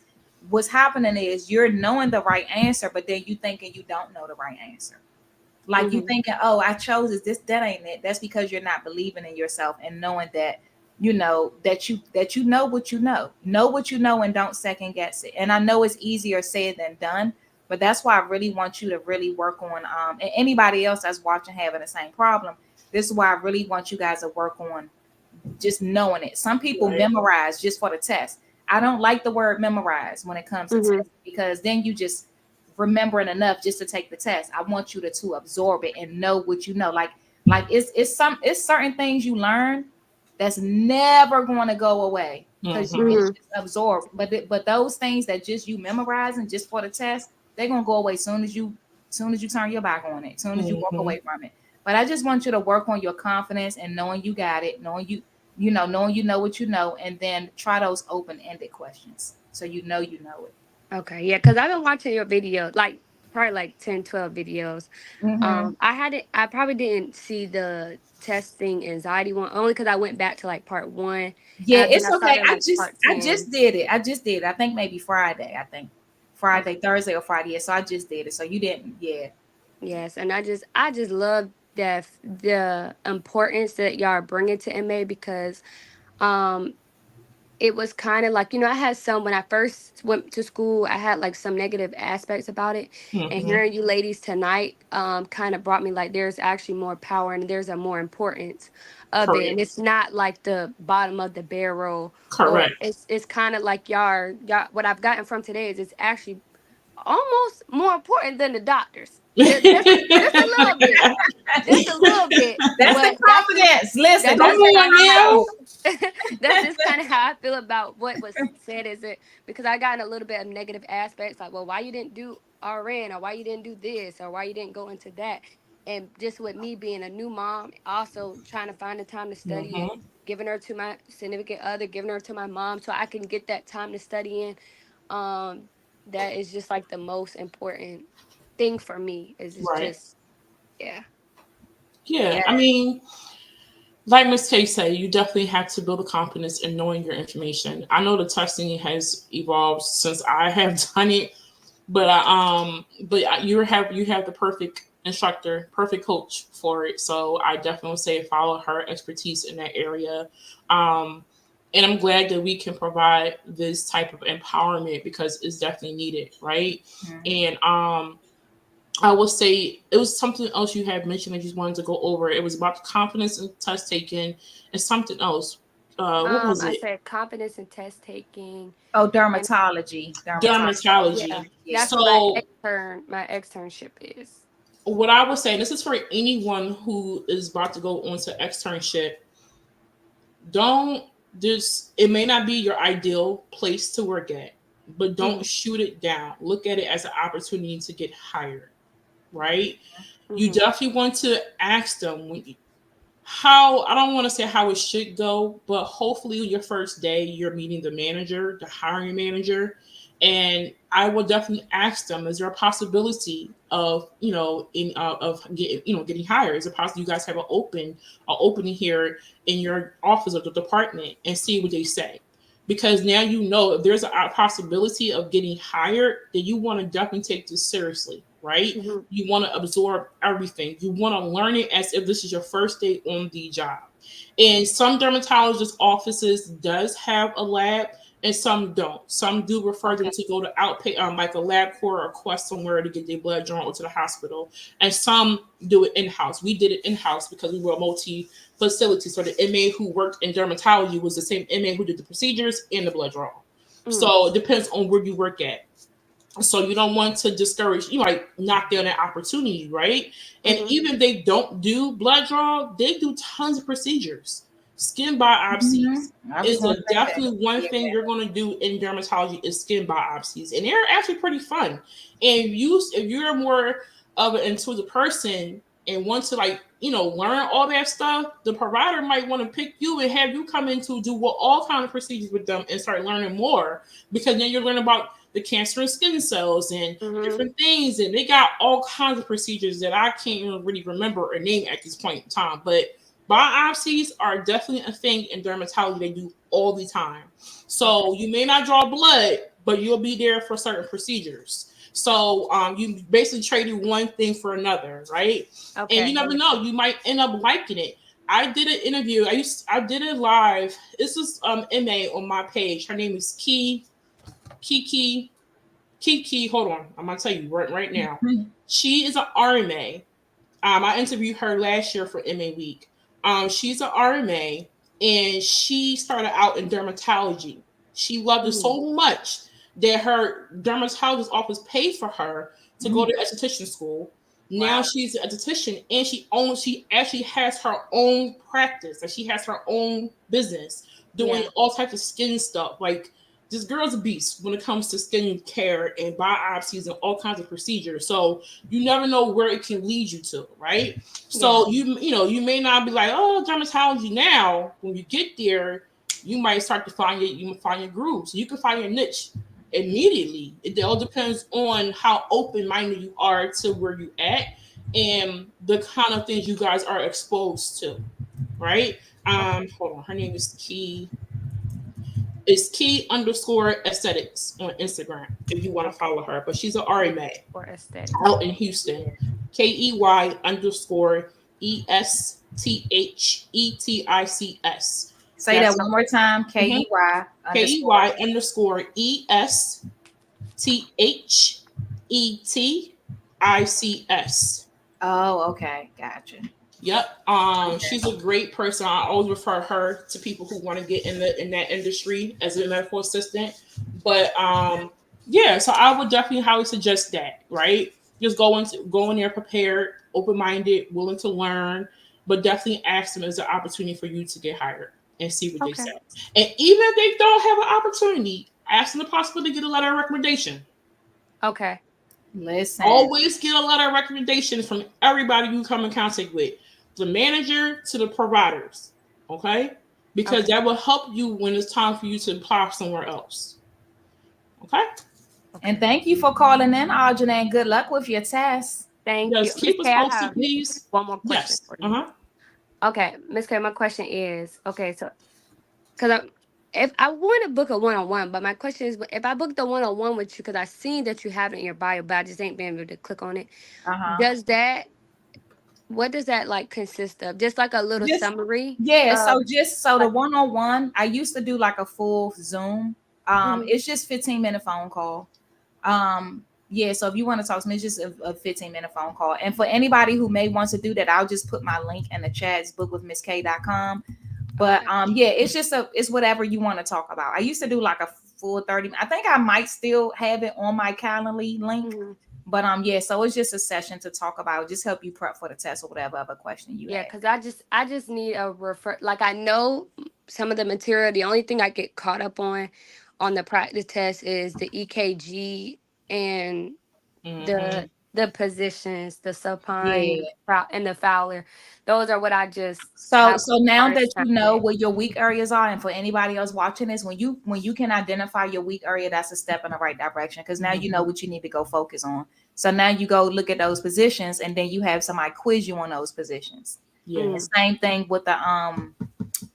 what's happening is you're knowing the right answer, but then you thinking you don't know the right answer. Like you thinking, oh, I chose this, that ain't it. That's because you're not believing in yourself and knowing that, that you know what you know what you know, and don't second guess it. And I know it's easier said than done, but that's why I really want you to really work on, and anybody else that's watching having the same problem. This is why I really want you guys to work on just knowing it. Some people memorize just for the test. I don't like the word memorize when it comes to testing, because then you just remembering enough just to take the test. I want you to absorb it and know what you know. Like it's certain things you learn that's never going to go away, because you just absorb. But those things that just you memorizing just for the test, they're gonna go away soon as you turn your back on it, soon as you walk away from it. But I just want you to work on your confidence and knowing you got it, knowing you know what you know, and then try those open-ended questions so you know it. Okay, yeah, because I've been watching your video, like probably like 10, 12 videos. I probably didn't see the testing anxiety one, only because I went back to like part 1. Yeah, And then it's I okay. started like part 10. I just did it. I think maybe Friday. Thursday or Friday. Yeah, so I just did it. So you didn't, yeah. Yes, and I just love the importance that y'all are bringing to MA, because it was kind of like, you know, I had some when I first went to school, I had like some negative aspects about it. And Mm-hmm. hearing you ladies tonight kind of brought me like there's actually more power and there's a more importance of it. And Correct. it's not like the bottom of the barrel, or Correct. it's kind of like y'all what I've gotten from today is it's actually almost more important than the doctors. Just a little bit. Just a little bit. That's the But that's just confidence. Listen, Come that's that's the just on kind of now. how that's just kind of how I feel about what was said. Is it because I got a little bit of negative aspects, like, well, why you didn't do RN, or why you didn't do this, or why you didn't go into that, and just with me being a new mom, also trying to find the time to study and Mm-hmm. giving her to my significant other, giving her to my mom, so I can get that time to study in. Um, that is just like the most important thing for me. Is it's Right. just yeah. Yeah. yeah. I mean, like Miss K said, you definitely have to build a confidence in knowing your information. I know the testing has evolved since I have done it, but you have the perfect instructor, perfect coach for it. So I definitely say follow her expertise in that area. Um, and I'm glad that we can provide this type of empowerment because it's definitely needed, right? Mhm. And I will say it was something else you had mentioned that you wanted to go over. It was about the confidence in test taking and something else. What was I it? said confidence in test taking, Oh, and dermatology. Dermatology. yeah, Dermatology. Yeah. that's what my So externship is. what I was saying, this is for anyone who is about to go on to externship. Don't just it may not be your ideal place to work at, but don't Mm-hmm. shoot it down. Look at it as an opportunity to get hired, right? You Mm-hmm. definitely want to ask them how I don't want to say how it should go, but hopefully your first day you're meeting the manager, the hiring manager, and I will definitely ask them: is there a possibility of of getting getting hired? Is it possible you guys have an opening here in your office or the department, and see what they say? Because now you know if there's a possibility of getting hired, then you want to definitely take this seriously, right? Mm-hmm. You want to absorb everything. You want to learn it as if this is your first day on the job. And some dermatologist offices does have a lab, and some don't. Some do refer them Okay. to go to outpay like a LabCorp or Quest somewhere to get their blood drawn or to the hospital, and some do it in house. We did it in house because we were a multi facility. So the MA who worked in dermatology was the same MA who did the procedures and the blood draw. Mm. So it depends on where you work at. So you don't want to discourage, like knock down that opportunity, right? And Mm-hmm. even if they don't do blood draw, they do tons of procedures. Skin biopsies I was is going to a say that. definitely one Yeah. thing you're going to do in dermatology is skin biopsies, and they're actually pretty fun. And if you're more of an intuitive person and want to learn all that stuff, the provider might want to pick you and have you come in to do all kind of procedures with them and start learning more, because then you're learning about the cancer and skin cells and Mm-hmm. different things. And they got all kinds of procedures that I can't even really remember or name at this point in time. But biopsies are definitely a thing in dermatology they do all the time. Okay. So you may not draw blood, but you'll be there for certain procedures. So you basically traded one thing for another, right? And you Okay. never know, you might end up liking it. I did an interview. I did it live. This is MA on my page. Her name is Kiki. Kiki, hold on. I'm gonna tell you right now. She is an RMA. I interviewed her last year for MA Week. She's an RMA, and she started out in dermatology. She loved it Mm. so much that her dermatologist office paid for her to go Mhm. to esthetician school. Now Wow. she's an esthetician, and she actually has her own practice, and she has her own business doing Yeah. all types of skin stuff. Like this girl's a beast when it comes to skin care and biopsies and all kinds of procedures. So you never know where it can lead you to, right? Yeah. So you may not be like, oh, dermatology now. When you get there, you might start to find your groove. So you can find your niche immediately. It all depends on how open minded you are to where you at and the kind of things you guys are exposed to, right? Okay. Hold on, her name is Key. It's Key underscore aesthetics on Instagram if you want to Okay. follow her. But she's an Key RMA for aesthetics. out in Houston. KEY underscore ESTHETICS. Say that one more time. KEY KEY underscore ESTHETICS. Oh, okay. Gotcha. Yep. She's a great person. I always refer her to people who want to get in that industry as a medical assistant. But yeah, so I would definitely highly suggest that, right? Just go in there prepared, open-minded, willing to learn, but definitely ask them as an opportunity for you to get hired and see what they say. And even if they don't have an opportunity, ask them the possibility to get a letter of recommendation. Okay. Listen. Always get a letter of recommendation from everybody you come in contact with, the manager to the providers, okay? Because that will help you when it's time for you to apply somewhere else. Okay? And thank you for calling in, Audrey, and good luck with your test. Thank you. Keep us posted, please. One more question. Yes. Okay, Ms. K, my question is, so because if I want to book a one-on-one, but my question is, if I book the one-on-one with you, because I seen that you have it in your bio, but I just ain't been able to click on it. What does that like consist of? Just like a little summary? Yeah. So the one-on-one, I used to do like a full Zoom. It's just 15-minute phone call. Yeah, so if you want to talk to me, it's just a 15-minute phone call. And for anybody who may want to do that, I'll just put my link in the chat. It's bookwithmissk.com. But yeah, it's whatever you want to talk about. I used to do like a full 30. I think I might still have it on my Calendly link. But yeah, so it's just a session to talk about, just help you prep for the test or whatever other question you have. Because I just need a refer. Like I know some of the material. The only thing I get caught up on the practice test is the EKG and the positions, the supine and the Fowler. Those are what I just so now that you know what your weak areas are, and for anybody else watching this, when you can identify your weak area, that's a step in the right direction, because now you know what you need to go focus on. So now you go look at those positions, and then you have somebody quiz you on those positions. The same thing with the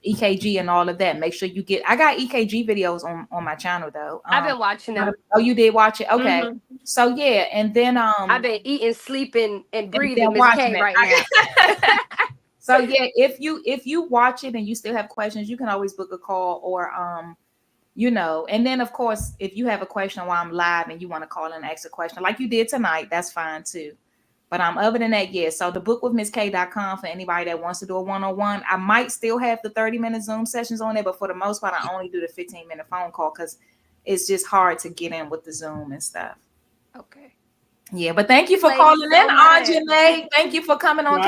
EKG and all of that. Make sure you get. I got EKG videos on my channel though. I've been watching them. Oh, you did watch it? Okay. So yeah, and then I've been eating, sleeping, and breathing Ms. K right now. So yeah, if you watch it and you still have questions, you can always book a call or and then of course if you have a question while I'm live and you want to call and ask a question like you did tonight, that's fine too. But other than that, yeah. So the bookwithmissk.com for anybody that wants to do a one-on-one. I might still have the 30-minute Zoom sessions on there, but for the most part, I only do the 15-minute phone call because it's just hard to get in with the Zoom and stuff. Okay. Yeah, but thank you for calling in, Audrey. Thank you for coming on.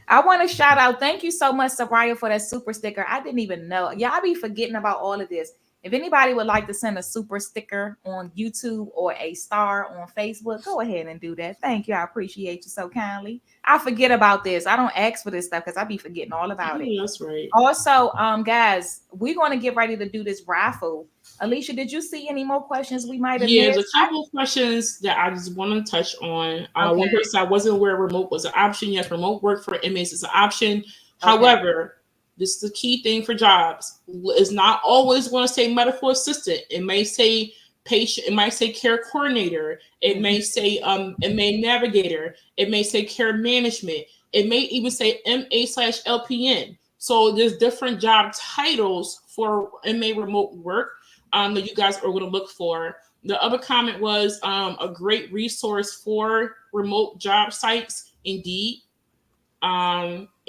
I want to shout out. Thank you so much, Soraya, for that super sticker. I didn't even know. Yeah, I be forgetting about all of this. If anybody would like to send a super sticker on YouTube or a star on Facebook, go ahead and do that. Thank you. I appreciate you so kindly. I forget about this. I don't ask for this stuff because I be forgetting all about it. That's right. Also, guys, we're going to get ready to do this raffle. Alicia, did you see any more questions we might have missed? There's a couple of questions that I just want to touch on. One person, I wasn't aware remote was an option. Yes, remote work for MAs is an option. However, this is the key thing for jobs. It's not always going to say medical assistant. It may say patient. It might say care coordinator. It may say MA navigator. It may say care management. It may even say MA/LPN. So there's different job titles for MA remote work that you guys are going to look for. The other comment was a great resource for remote job sites, Indeed.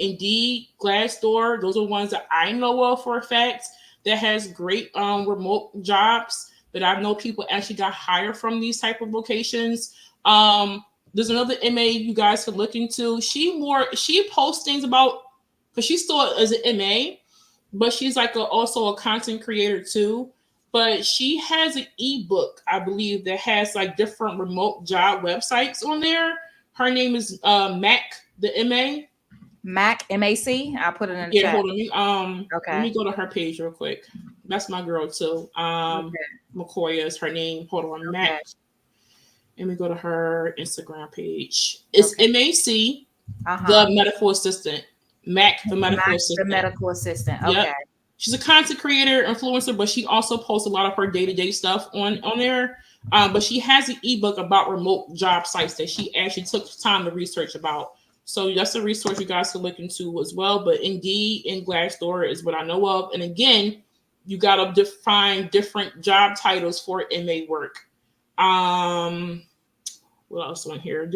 Indeed, Glassdoor, those are ones that I know of for a fact that has great remote jobs that I know people actually got hired from these type of locations. There's another MA you guys could look into. She posts things about, because she's still as an MA, but she's like also a content creator too. But she has an ebook, I believe, that has like different remote job websites on there. Her name is Mac, the MA. Mac, M-A-C. I'll put it in the chat. Hold on. Let me go to her page real quick. That's my girl too. McCoya is her name. Hold on, Mac. Let me go to her Instagram page. It's MAC, the medical assistant. Mac, the medical assistant. The medical assistant. Okay. Yep. She's a content creator, influencer, but she also posts a lot of her day-to-day stuff on there. But she has an ebook about remote job sites that she actually took time to research about. So that's a resource you guys can look into as well. But Indeed and Glassdoor is what I know of. And again, you got to define different job titles for MA work. What else on here?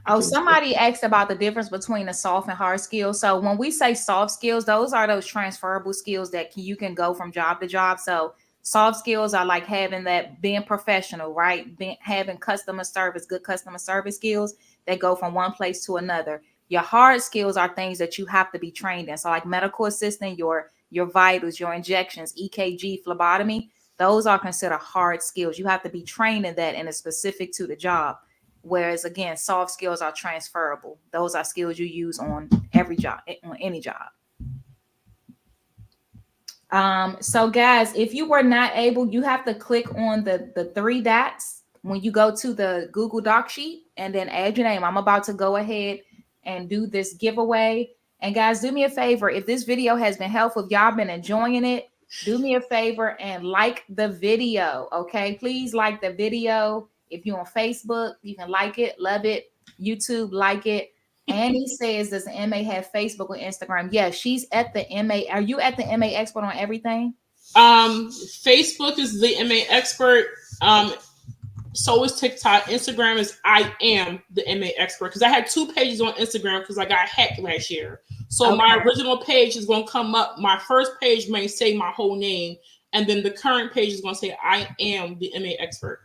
Oh, somebody asked about the difference between the soft and hard skills. So when we say soft skills, those are those transferable skills that you can go from job to job. So soft skills are like having that, being professional, right? Having customer service, good customer service skills that go from one place to another. Your hard skills are things that you have to be trained in. So like medical assistant, your vitals, your injections, EKG, phlebotomy, those are considered hard skills. You have to be trained in that and it's specific to the job. Whereas again, soft skills are transferable. Those are skills you use on every job, on any job. So guys, if you were not able, you have to click on the 3 dots when you go to the Google Doc sheet and then add your name. I'm about to go ahead and do this giveaway. And guys, do me a favor. If this video has been helpful, if y'all been enjoying it, do me a favor and like the video. Okay, please like the video. If you're on Facebook, you can like it, love it. YouTube, like it. Annie says, does the MA have Facebook or Instagram? Yeah, she's at the MA. Are you at the MA Expert on everything? Facebook is the MA Expert. So is TikTok. Instagram is I am the MA Expert. Because I had 2 pages on Instagram because I got hacked last year. So okay. My original page is going to come up. My first page may say my whole name. And then the current page is going to say I am the MA Expert.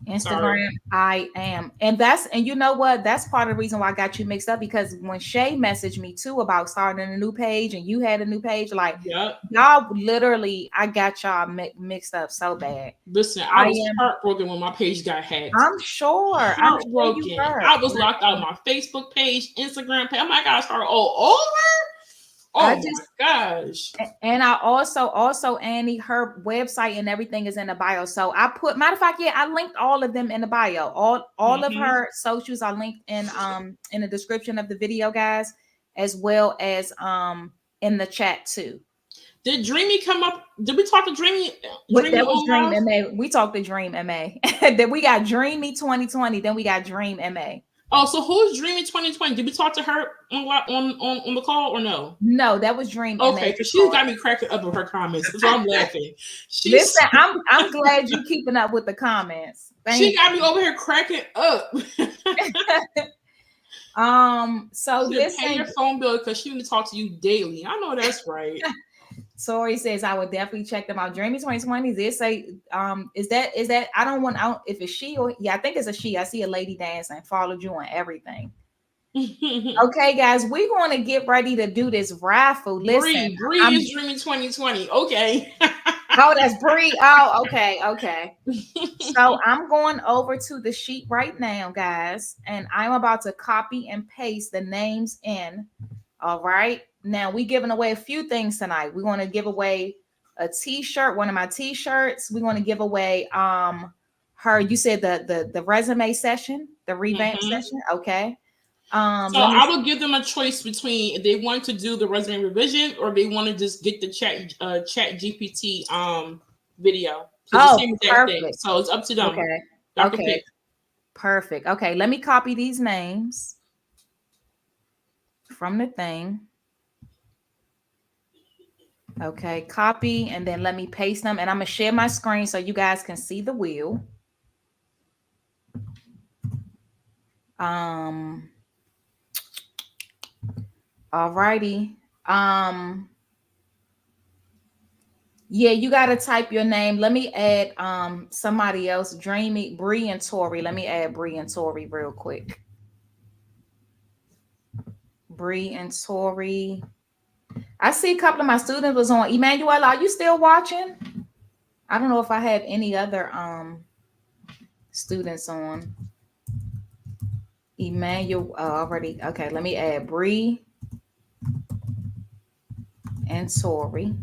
Instagram, sorry. I am. And you know what? That's part of the reason why I got you mixed up, because when Shay messaged me too about starting a new page and you had a new page, like y'all literally, I got y'all mixed up so bad. Listen, I was heartbroken when my page got hacked. I'm sure. Heartbroken. I was locked out of my Facebook page, Instagram page. I gotta start all over. Oh my gosh. And I also Annie, her website and everything is in the bio. So I put, matter of fact, I linked all of them in the bio. All of her socials are linked in the description of the video, guys, as well as in the chat too. Did Dreamy come up? Did we talk to Dreamy? That was Dream MA. We talked to Dream MA. Then we got Dreamy 2020. Then we got Dream MA. Oh, so who's Dreamy 2020? Did we talk to her on the call or no? No, that was Dream. Okay, because she got me cracking up with her comments. So I'm laughing. Listen, I'm glad you're keeping up with the comments. She got me over here cracking up. So listen, pay your phone bill because she need to talk to you daily. I know that's right. Tori says I would definitely check them out. Dreamy 2020. They say, is that I don't if it's she or I think it's a she. I see a lady dancing, followed you on everything. Okay, guys, we're going to get ready to do this raffle. Listen, Bree is Dreamy 2020. Okay. Oh, that's Bree. Oh, okay. So I'm going over to the sheet right now, guys, and I'm about to copy and paste the names in. All right. Now we're giving away a few things tonight. We're going to give away a t-shirt, one of my t-shirts. We're going to give away you said the resume session, the revamp session. Okay. So I will give them a choice between if they want to do the resume revision or they want to just get the chat GPT video. So perfect. So it's up to them. Okay. Perfect. Okay, let me copy these names from the thing. Okay, copy, and then let me paste them, and I'm gonna share my screen so you guys can see the wheel. Alrighty. Yeah, you gotta type your name. Let me add somebody else. Dreamy, Bree and Tori. Let me add Bree and Tori real quick. Bree and Tori. I see a couple of my students was on. Emmanuel, are you still watching? I don't know if I have any other students on. Emmanuel already. Okay, let me add Bree and Tori.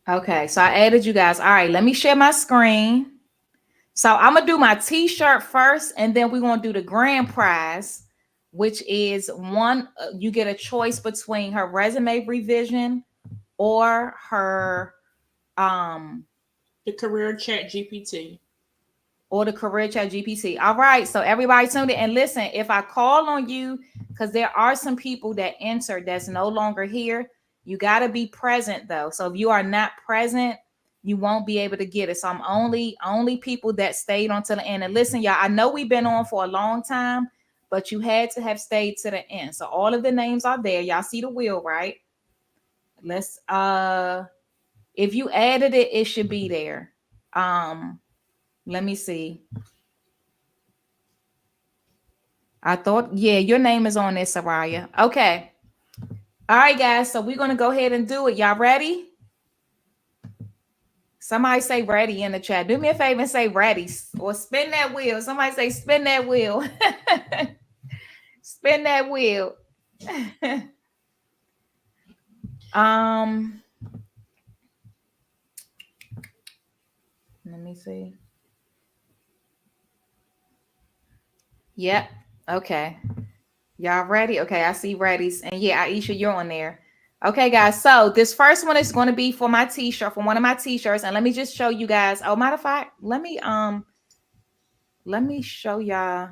Okay, so I added you guys. All right, let me share my screen. So I'm gonna do my t-shirt first, and then we're gonna do the grand prize, which is one. You get a choice between her resume revision or her the career chat GPT. or the Career Chat GPT. All right, so everybody tuned in. And listen, if I call on you, because there are some people that entered that's no longer here, you got to be present though. So if you are not present, you won't be able to get it. So I'm only people that stayed on to the end. And listen, y'all, I know we've been on for a long time, but you had to have stayed to the end. So all of the names are there. Y'all see the wheel, right? Let's if you added it, it should be there. Let me see. I thought, yeah, your name is on there, Soraya. Okay. All right, guys. So we're going to go ahead and do it. Y'all ready? Somebody say ready in the chat. Do me a favor and say ready or spin that wheel. Somebody say spin that wheel. Spin that wheel. Let me see. Yep. Okay. Y'all ready? Okay, I see readies. And yeah, Aisha, you're on there. Okay, guys. So this first one is going to be for my t-shirt, for one of my t-shirts. And let me just show you guys. Oh, matter of fact, let me show y'all.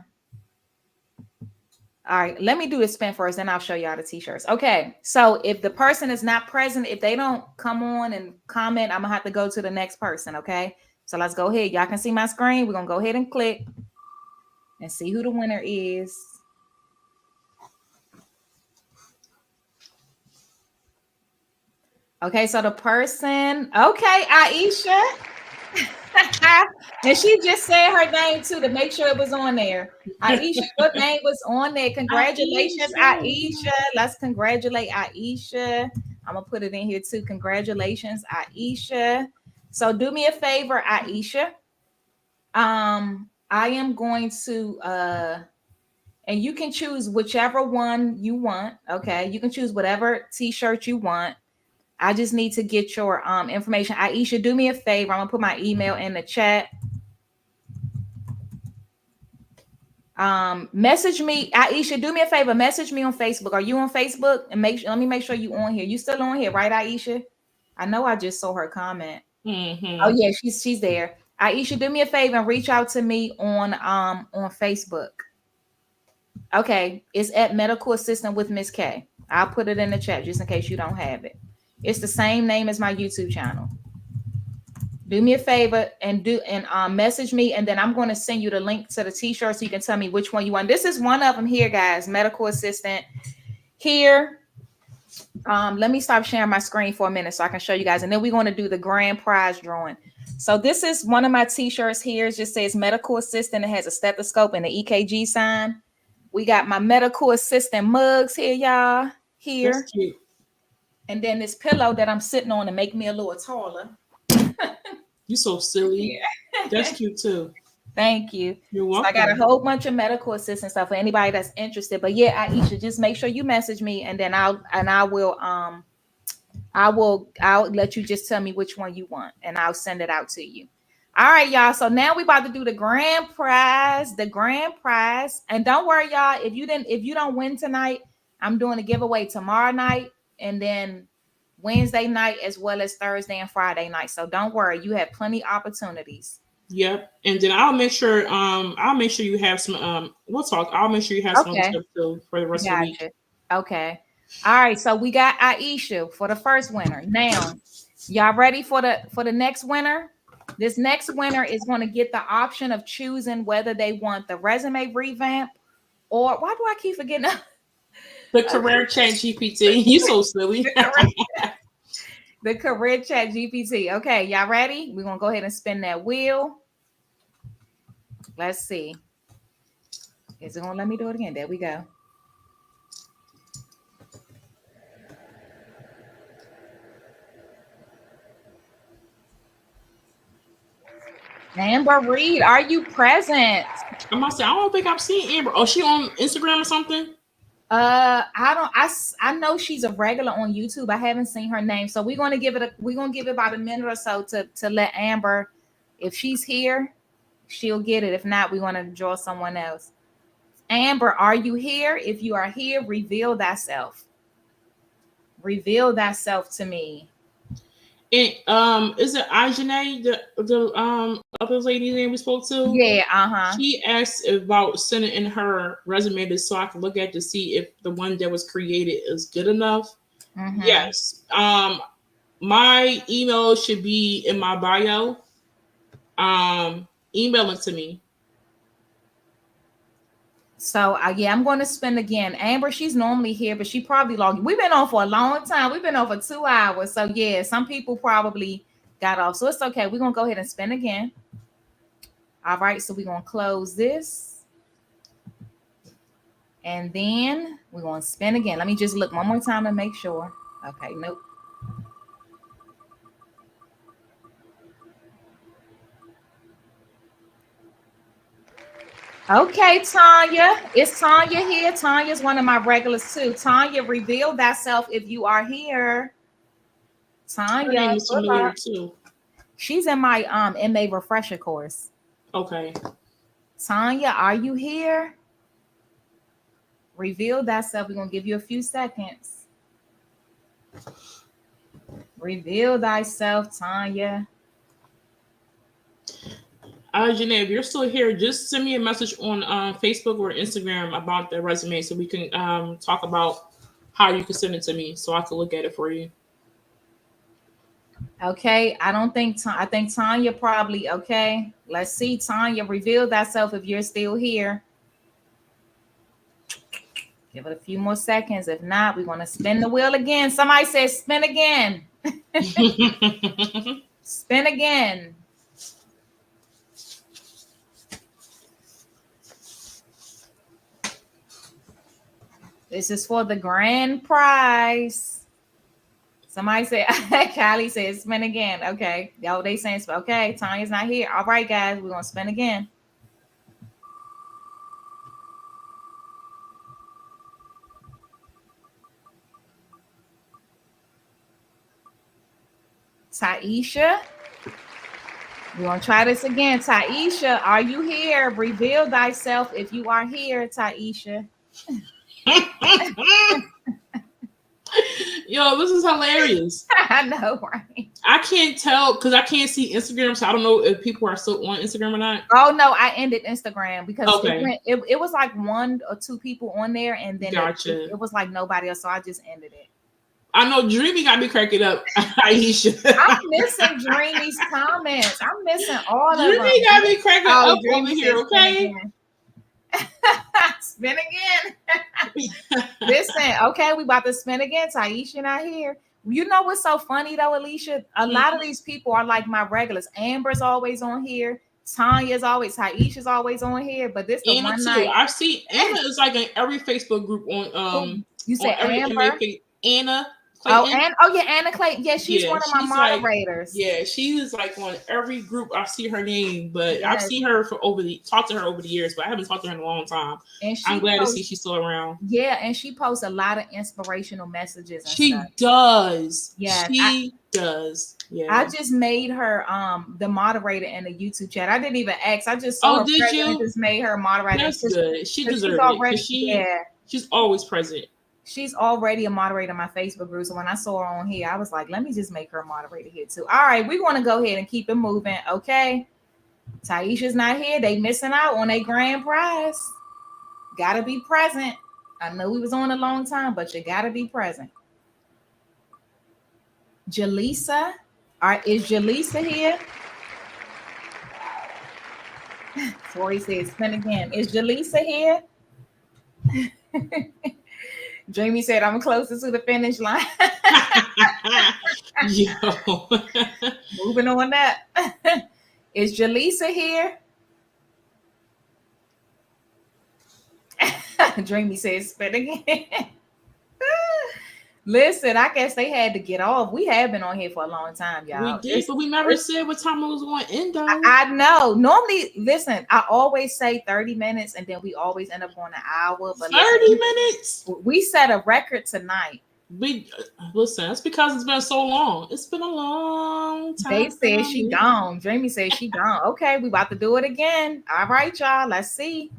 All right, let me do the spin first, then I'll show y'all the t-shirts. Okay, so if the person is not present, if they don't come on and comment, I'm gonna have to go to the next person. Okay, so let's go ahead. Y'all can see my screen. We're gonna go ahead and click and see who the winner is. Okay, so the person, okay, Aisha. And she just said her name too to make sure it was on there. Aisha, your name was on there. Congratulations, Aisha. Let's congratulate Aisha. I'm gonna put it in here too. Congratulations, Aisha. So do me a favor, Aisha. I am going to and you can choose whichever one you want. Okay, you can choose whatever t-shirt you want. I just need to get your information. Aisha, do me a favor. I'm gonna put my email in the chat. Message me, Aisha. Do me a favor. Message me on Facebook. Are you on Facebook? And let me make sure you on here. You still on here, right, Aisha? I know I just saw her comment. Mm-hmm. Oh yeah, she's there. Aisha, do me a favor and reach out to me on Facebook. Okay, it's at Medical Assistant with Miss K. I'll put it in the chat just in case you don't have it. It's the same name as my YouTube channel. Do me a favor and message me, and then I'm going to send you the link to the t-shirt so you can tell me which one you want. This is one of them here, guys. Medical Assistant here. Let me stop sharing my screen for a minute so I can show you guys, and then we're going to do the grand prize drawing. So this is one of my t-shirts here. It just says Medical Assistant. It has a stethoscope and the EKG sign. We got my Medical Assistant mugs here, y'all. Here. That's cute. And then this pillow that I'm sitting on to make me a little taller. You so silly. Yeah. That's cute too. Thank you. You're welcome. So I got a whole bunch of medical assistant stuff for anybody that's interested. But yeah, Aisha, just make sure you message me, and then I'll let you just tell me which one you want, and I'll send it out to you. All right, y'all. So now we about to do the grand prize. And don't worry, y'all. If you don't win tonight, I'm doing a giveaway tomorrow night, and then Wednesday night, as well as Thursday and Friday night. So don't worry, you have plenty of opportunities. Yep. And then I'll make sure you have some we'll talk. I'll make sure you have some stuff too for the rest of the week. Okay. All right. So we got Aisha for the first winner. Now, y'all ready for the next winner? This next winner is going to get the option of choosing whether they want the resume revamp or why do I keep forgetting? The Career Chat GPT. You so silly. The Career Chat GPT. Okay, y'all ready? We're going to go ahead and spin that wheel. Let's see. Is it going to let me do it again? There we go. Amber Reed, are you present? I must say, I don't think I've seen Amber. Oh, she on Instagram or something? I know she's a regular on YouTube. I haven't seen her name, so we're gonna give it about a minute or so to let Amber, if she's here, she'll get it. If not, we're gonna draw someone else. Amber, are you here? If you are here, reveal thyself. Reveal thyself to me. And is it Ajane, the other lady name we spoke to? Yeah, uh-huh. She asked about sending in her resume so I can look at to see if the one that was created is good enough. Mm-hmm. Yes. My email should be in my bio. Email it to me. So yeah, I'm going to spend again. Amber, she's normally here, but she probably logged. We've been on for a long time. We've been on for 2 hours. So yeah, some people probably got off. So it's okay. We're gonna go ahead and spend again. All right, so we're gonna close this. And then we're gonna spin again. Let me just look one more time to make sure. Okay, nope. Okay, Tanya. It's Tanya here. Tanya's one of my regulars too. Tanya, reveal thyself if you are here. Tanya. Her name is familiar too. She's in my MA refresher course. Okay. Tanya, are you here? Reveal thyself. We're gonna give you a few seconds. Reveal thyself, Tanya. Janae, if you're still here, just send me a message on Facebook or Instagram about the resume so we can talk about how you can send it to me so I can look at it for you. Okay, I think Tanya probably, okay. Let's see, Tanya, reveal thyself if you're still here. Give it a few more seconds. If not, we're going to spin the wheel again. Somebody says spin again. Spin again. This is for the grand prize. Somebody said, Kylie said spin again. Okay. Yo, they saying, okay, Tanya's not here. All right, guys, we're going to spin again. Taisha. We're going to try this again. Taisha, are you here? Reveal thyself if you are here, Taisha. Yo, this is hilarious. I know, right? I can't tell because I can't see Instagram, so I don't know if people are still on Instagram or not. Oh no, I ended Instagram because okay. it was like 1 or 2 people on there, and then gotcha. it was like nobody else, so I just ended it. I know Dreamy got me cracking up. Aisha. I'm missing Dreamy's comments. I'm missing all of them. Dreamy got me cracking up over here, okay? Spin again. Listen, okay, we about to spin again. Taisha not here. You know what's so funny though, Alicia? A lot of these people are like my regulars. Amber's always on here. Tanya's always, Taisha's always on here. But this the Anna one too. night. I've seen Anna is like in every Facebook group on you said Amber? Anna. Clayton. Anna Clayton. Yeah, she's one of my moderators. Like, she is like on every group. I see her name, but I've seen her talked to her over the years, but I haven't talked to her in a long time. And I'm glad to see she's still around. Yeah, and she posts a lot of inspirational messages. And she stuff. Does. Yeah, she does. Yeah. I just made her the moderator in the YouTube chat. I didn't even ask. I just saw her did you? Just made her moderator. That's good. She deserves it. She's always present. She's already a moderator in my Facebook group. So when I saw her on here, I was like, let me just make her a moderator here too. All right, we want to go ahead and keep it moving. Okay. Taisha's not here. They missing out on a grand prize. Gotta be present. I know we was on a long time, but you gotta be present. Jaleesa. All right, is Jaleesa here? Tori says spin again. Is Jaleesa here? Jamie said, I'm closer to the finish line. Yo. Moving on that. Is Jaleesa here? Dreamy says, spin again. Listen, I guess they had to get off. We have been on here for a long time, y'all. We did, but we never said what time it was going to end, though. I know. Normally, listen, I always say 30 minutes, and then we always end up on an hour. But 30 minutes? We set a record tonight. Listen, that's because it's been so long. It's been a long time. They said she gone. Jamie said she gone. Okay, we about to do it again. All right, y'all. Let's see.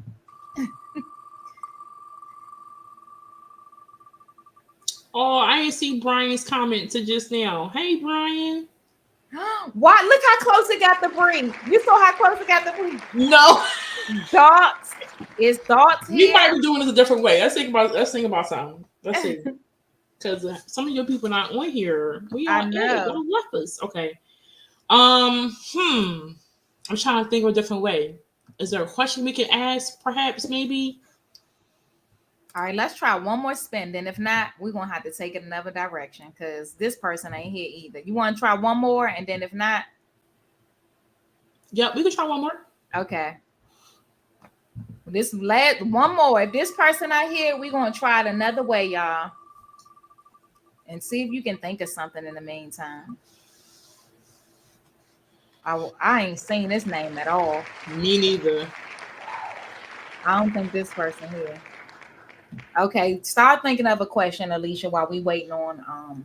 Oh, I didn't see Brian's comment to just now. Hey, Brian. Why? Look how close it got to Bree. You saw how close it got to Bree. No, Thoughts? Is thoughts we here? might be doing this a different way. Let's think about something. Let's see, because some of your people not on here. We I are. know. Hey, y'all left us. Okay. I'm trying to think of a different way. Is there a question we can ask? Perhaps, maybe. All right, let's try one more spin. Then if not, we're gonna have to take it another direction because this person ain't here either. You want to try one more, and then if not, Yep, we can try one more. okay. This last one more. If this person not here, we're gonna try it another way, y'all, and see if you can think of something in the meantime. I ain't seen this name at all. Me neither. I don't think this person here. Okay, start thinking of a question, Alicia, while we waiting on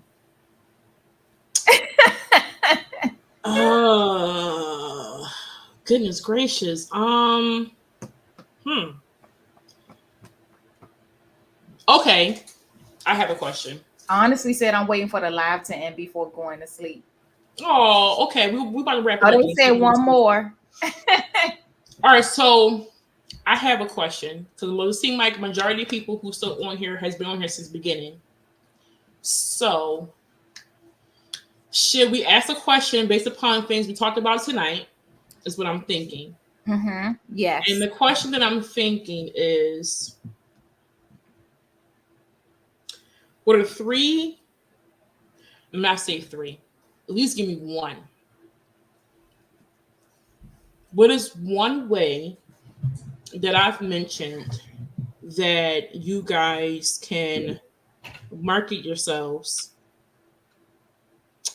Goodness gracious. Okay, I have a question. I honestly said I'm waiting for the live to end before going to sleep. Oh, okay. We about to wrap it up. Oh, they said one more. All right, so I have a question because it seems like majority of people who still on here has been on here since the beginning. So, should we ask a question based upon things we talked about tonight? Is what I'm thinking. Mm-hmm. Yes. And the question that I'm thinking is, what are three? I'm not say three. At least give me one. What is one way that I've mentioned that you guys can market yourselves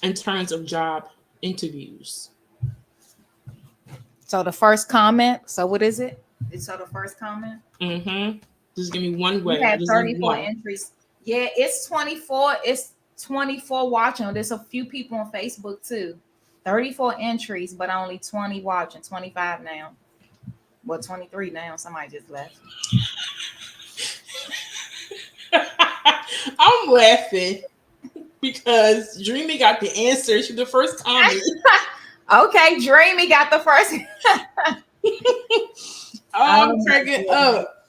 in terms of job interviews? So the first comment. So what is it? So the first comment. Mm-hmm. Just give me one way. You had 34 entries. Yeah, it's 24. It's 24 watching. There's a few people on Facebook too. 34 entries, but only 20 watching. 25 now. Well, 23 now. Somebody just left. I'm laughing because Dreamy got the answer to the first comment. Okay, Dreamy got the first. I'm cracking up.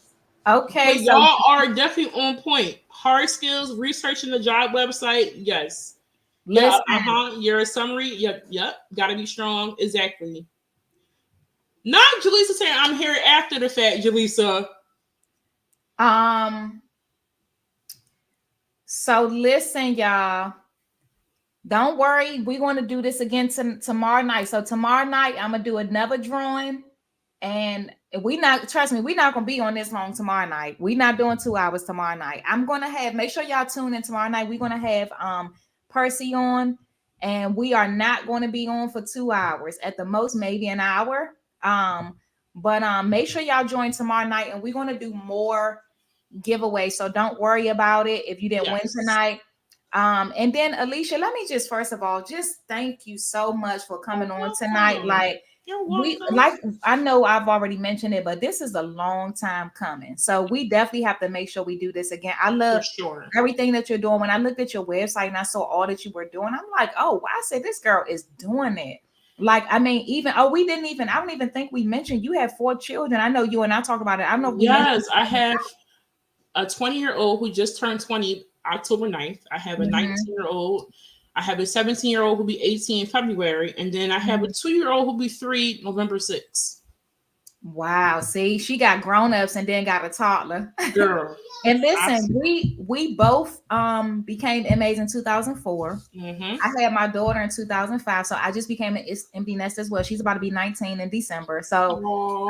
Okay, but y'all are definitely on point. Hard skills, researching the job website, yes. Listen. Yeah, your summary, yep, gotta be strong. Exactly. Not Jaleesa saying I'm here after the fact, Jaleesa. So listen, y'all. Don't worry, we're going to do this again tomorrow night. So tomorrow night, I'm gonna do another drawing, and we're not going to be on this long tomorrow night. We're not doing 2 hours tomorrow night. I'm going to make sure y'all tune in tomorrow night. We're going to have Percy on, and we are not going to be on for 2 hours, at the most maybe an hour. But make sure y'all join tomorrow night, and we're going to do more giveaways. So don't worry about it if you didn't win tonight. And then Alicia, let me just first of all just thank you so much for coming on tonight. Like I know I've already mentioned it, but this is a long time coming. So we definitely have to make sure we do this again. I love everything that you're doing. When I looked at your website and I saw all that you were doing, I'm like, oh, I said this girl is doing it. Like, I mean, I don't even think we mentioned you have 4 children. I know you and I talk about it. I know. Yes, I have a 20-year-old who just turned 20 October 9th. I have a 19-year-old. I have a 17-year-old who'll be 18 in February. And then I have a 2-year-old who'll be 3 November 6th. Wow. See, she got grown-ups and then got a toddler. Girl. And listen, we both became MAs in 2004. I had my daughter in 2005. So I just became an empty nest as well. She's about to be 19 in December. So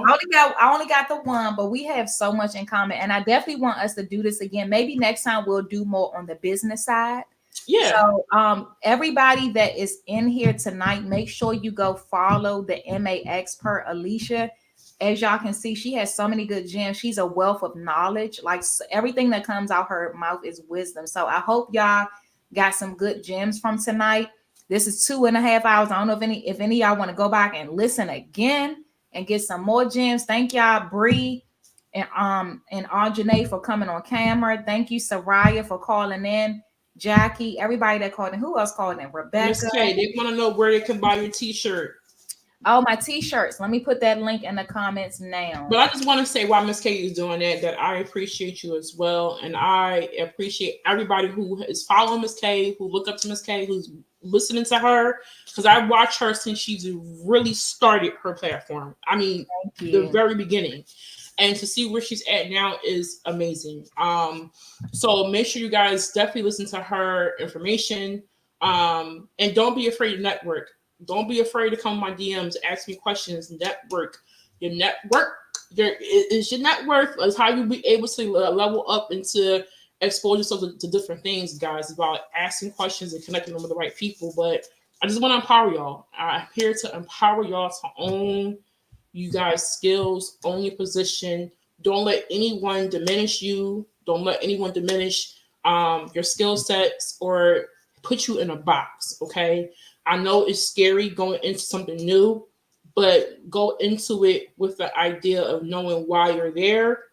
I only got the one, but we have so much in common. And I definitely want us to do this again. Maybe next time we'll do more on the business side. Yeah. So everybody that is in here tonight, make sure you go follow the MA Expert Alicia. As y'all can see, she has so many good gems. She's a wealth of knowledge. Like everything that comes out her mouth is wisdom. So I hope y'all got some good gems from tonight. This is 2.5 hours. I don't know if any of y'all want to go back and listen again and get some more gems. Thank y'all, Bree and Arjane for coming on camera. Thank you, Soraya, for calling in. Jackie, everybody that called in. Who else called in? Rebecca. Miss K, they want to know where they can buy your t-shirt. Oh, my t-shirts. Let me put that link in the comments now. But I just want to say while Miss K is doing that I appreciate you as well. And I appreciate everybody who is following Miss K, who look up to Miss K, who's listening to her. Because I watched her since she's really started her platform. I mean, the very beginning. And to see where she's at now is amazing. So make sure you guys definitely listen to her information. And don't be afraid to network. Don't be afraid to come to my DMs, ask me questions, network. Your network, is your net worth is how you be able to level up and to expose yourself to different things, guys. It's about asking questions and connecting them with the right people. But I just want to empower y'all. I'm here to empower y'all to own you guys' skills, own your position. Don't let anyone diminish you. Don't let anyone diminish your skill sets or put you in a box, okay? I know it's scary going into something new, but go into it with the idea of knowing why you're there,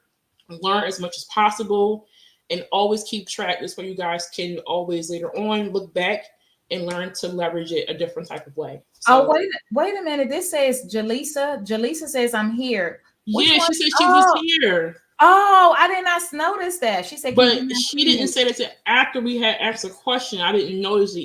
learn as much as possible, and always keep track. This way you guys can always later on look back and learn to leverage it a different type of way. So, wait a minute. This says Jaleesa. Jaleesa says I'm here. Which yeah, one? she said she was here. Oh, I did not notice that. She said, but she didn't say that after we had asked a question. I didn't notice the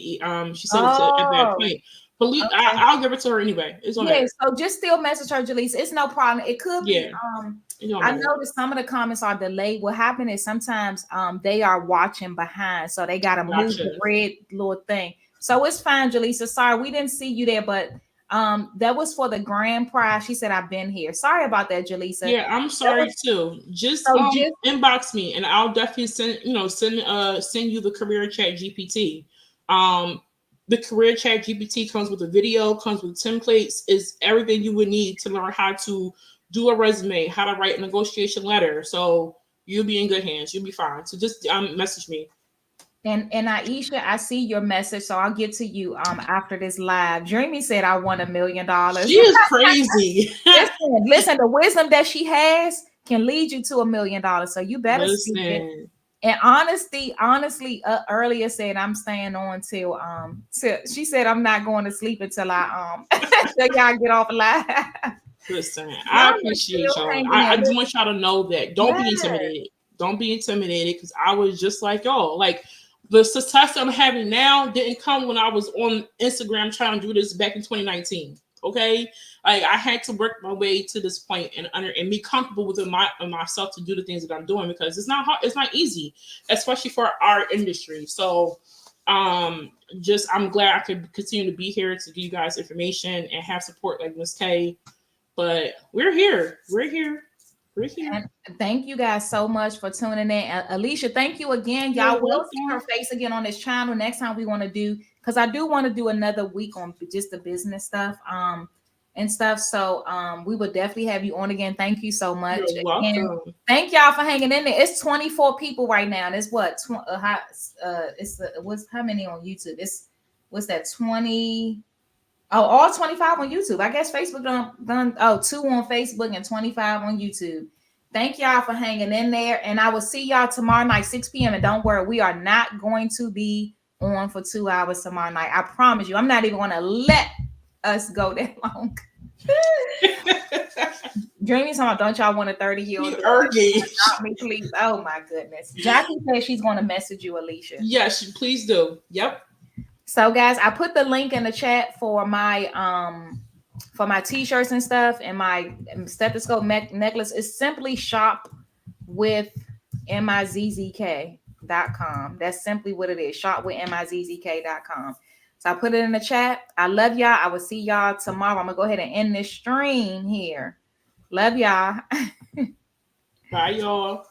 she said it at that point. But okay. I'll give it to her anyway. It's on there. So just still message her, Jaleesa. It's no problem. It could be. I noticed some of the comments are delayed. What happened is sometimes they are watching behind, so they gotta move the red little thing. So it's fine, Jaleesa. Sorry, we didn't see you there, but that was for the grand prize. She said, I've been here. Sorry about that, Jaleesa. Yeah, I'm sorry too. Just inbox me and I'll definitely send you the career chat GPT. The career chat GPT comes with a video, comes with templates, is everything you would need to learn how to do a resume, how to write a negotiation letter. So you'll be in good hands. You'll be fine. So just message me. And Aisha, I see your message, so I'll get to you after this live. Dreamy said, I won $1 million. She is crazy. listen, the wisdom that she has can lead you to $1 million. So you better speak it. And honestly, earlier said I'm staying on till she said I'm not going to sleep until I till y'all get off live. Listen, I appreciate y'all. I just want y'all to know that don't be intimidated. Don't be intimidated because I was just like y'all. Like the success I'm having now didn't come when I was on Instagram trying to do this back in 2019. Okay, I had to work my way to this point and be comfortable with myself to do the things that I'm doing because it's not hard, it's not easy, especially for our industry. So, I'm glad I could continue to be here to give you guys information and have support like Miss K. But we're here. And thank you guys so much for tuning in. Alicia, thank you again. Y'all will see her face again on this channel next time we want to do, because I do want to do another week on just the business stuff and stuff. So we will definitely have you on again. Thank you so much. You're welcome. And thank y'all for hanging in there. It's 24 people right now. And it's what? What's how many on YouTube? What's that? 20. Oh, all 25 on YouTube. I guess Facebook done 2 on Facebook and 25 on YouTube. Thank y'all for hanging in there. And I will see y'all tomorrow night, 6 p.m. And don't worry, we are not going to be on for 2 hours tomorrow night. I promise you. I'm not even going to let us go that long. Dreamy, don't y'all want a 30-year-old? Stop me, please. Oh my goodness. Jackie says she's going to message you, Alicia. Yes, please do. Yep. So guys, I put the link in the chat for my t-shirts and stuff and my stethoscope necklace. Is simply shop with mizzk.com. That's simply what it is. Shop with mizzk.com. So I put it in the chat. I love y'all. I will see y'all tomorrow. I'm gonna go ahead and end this stream here. Love y'all. Bye, y'all.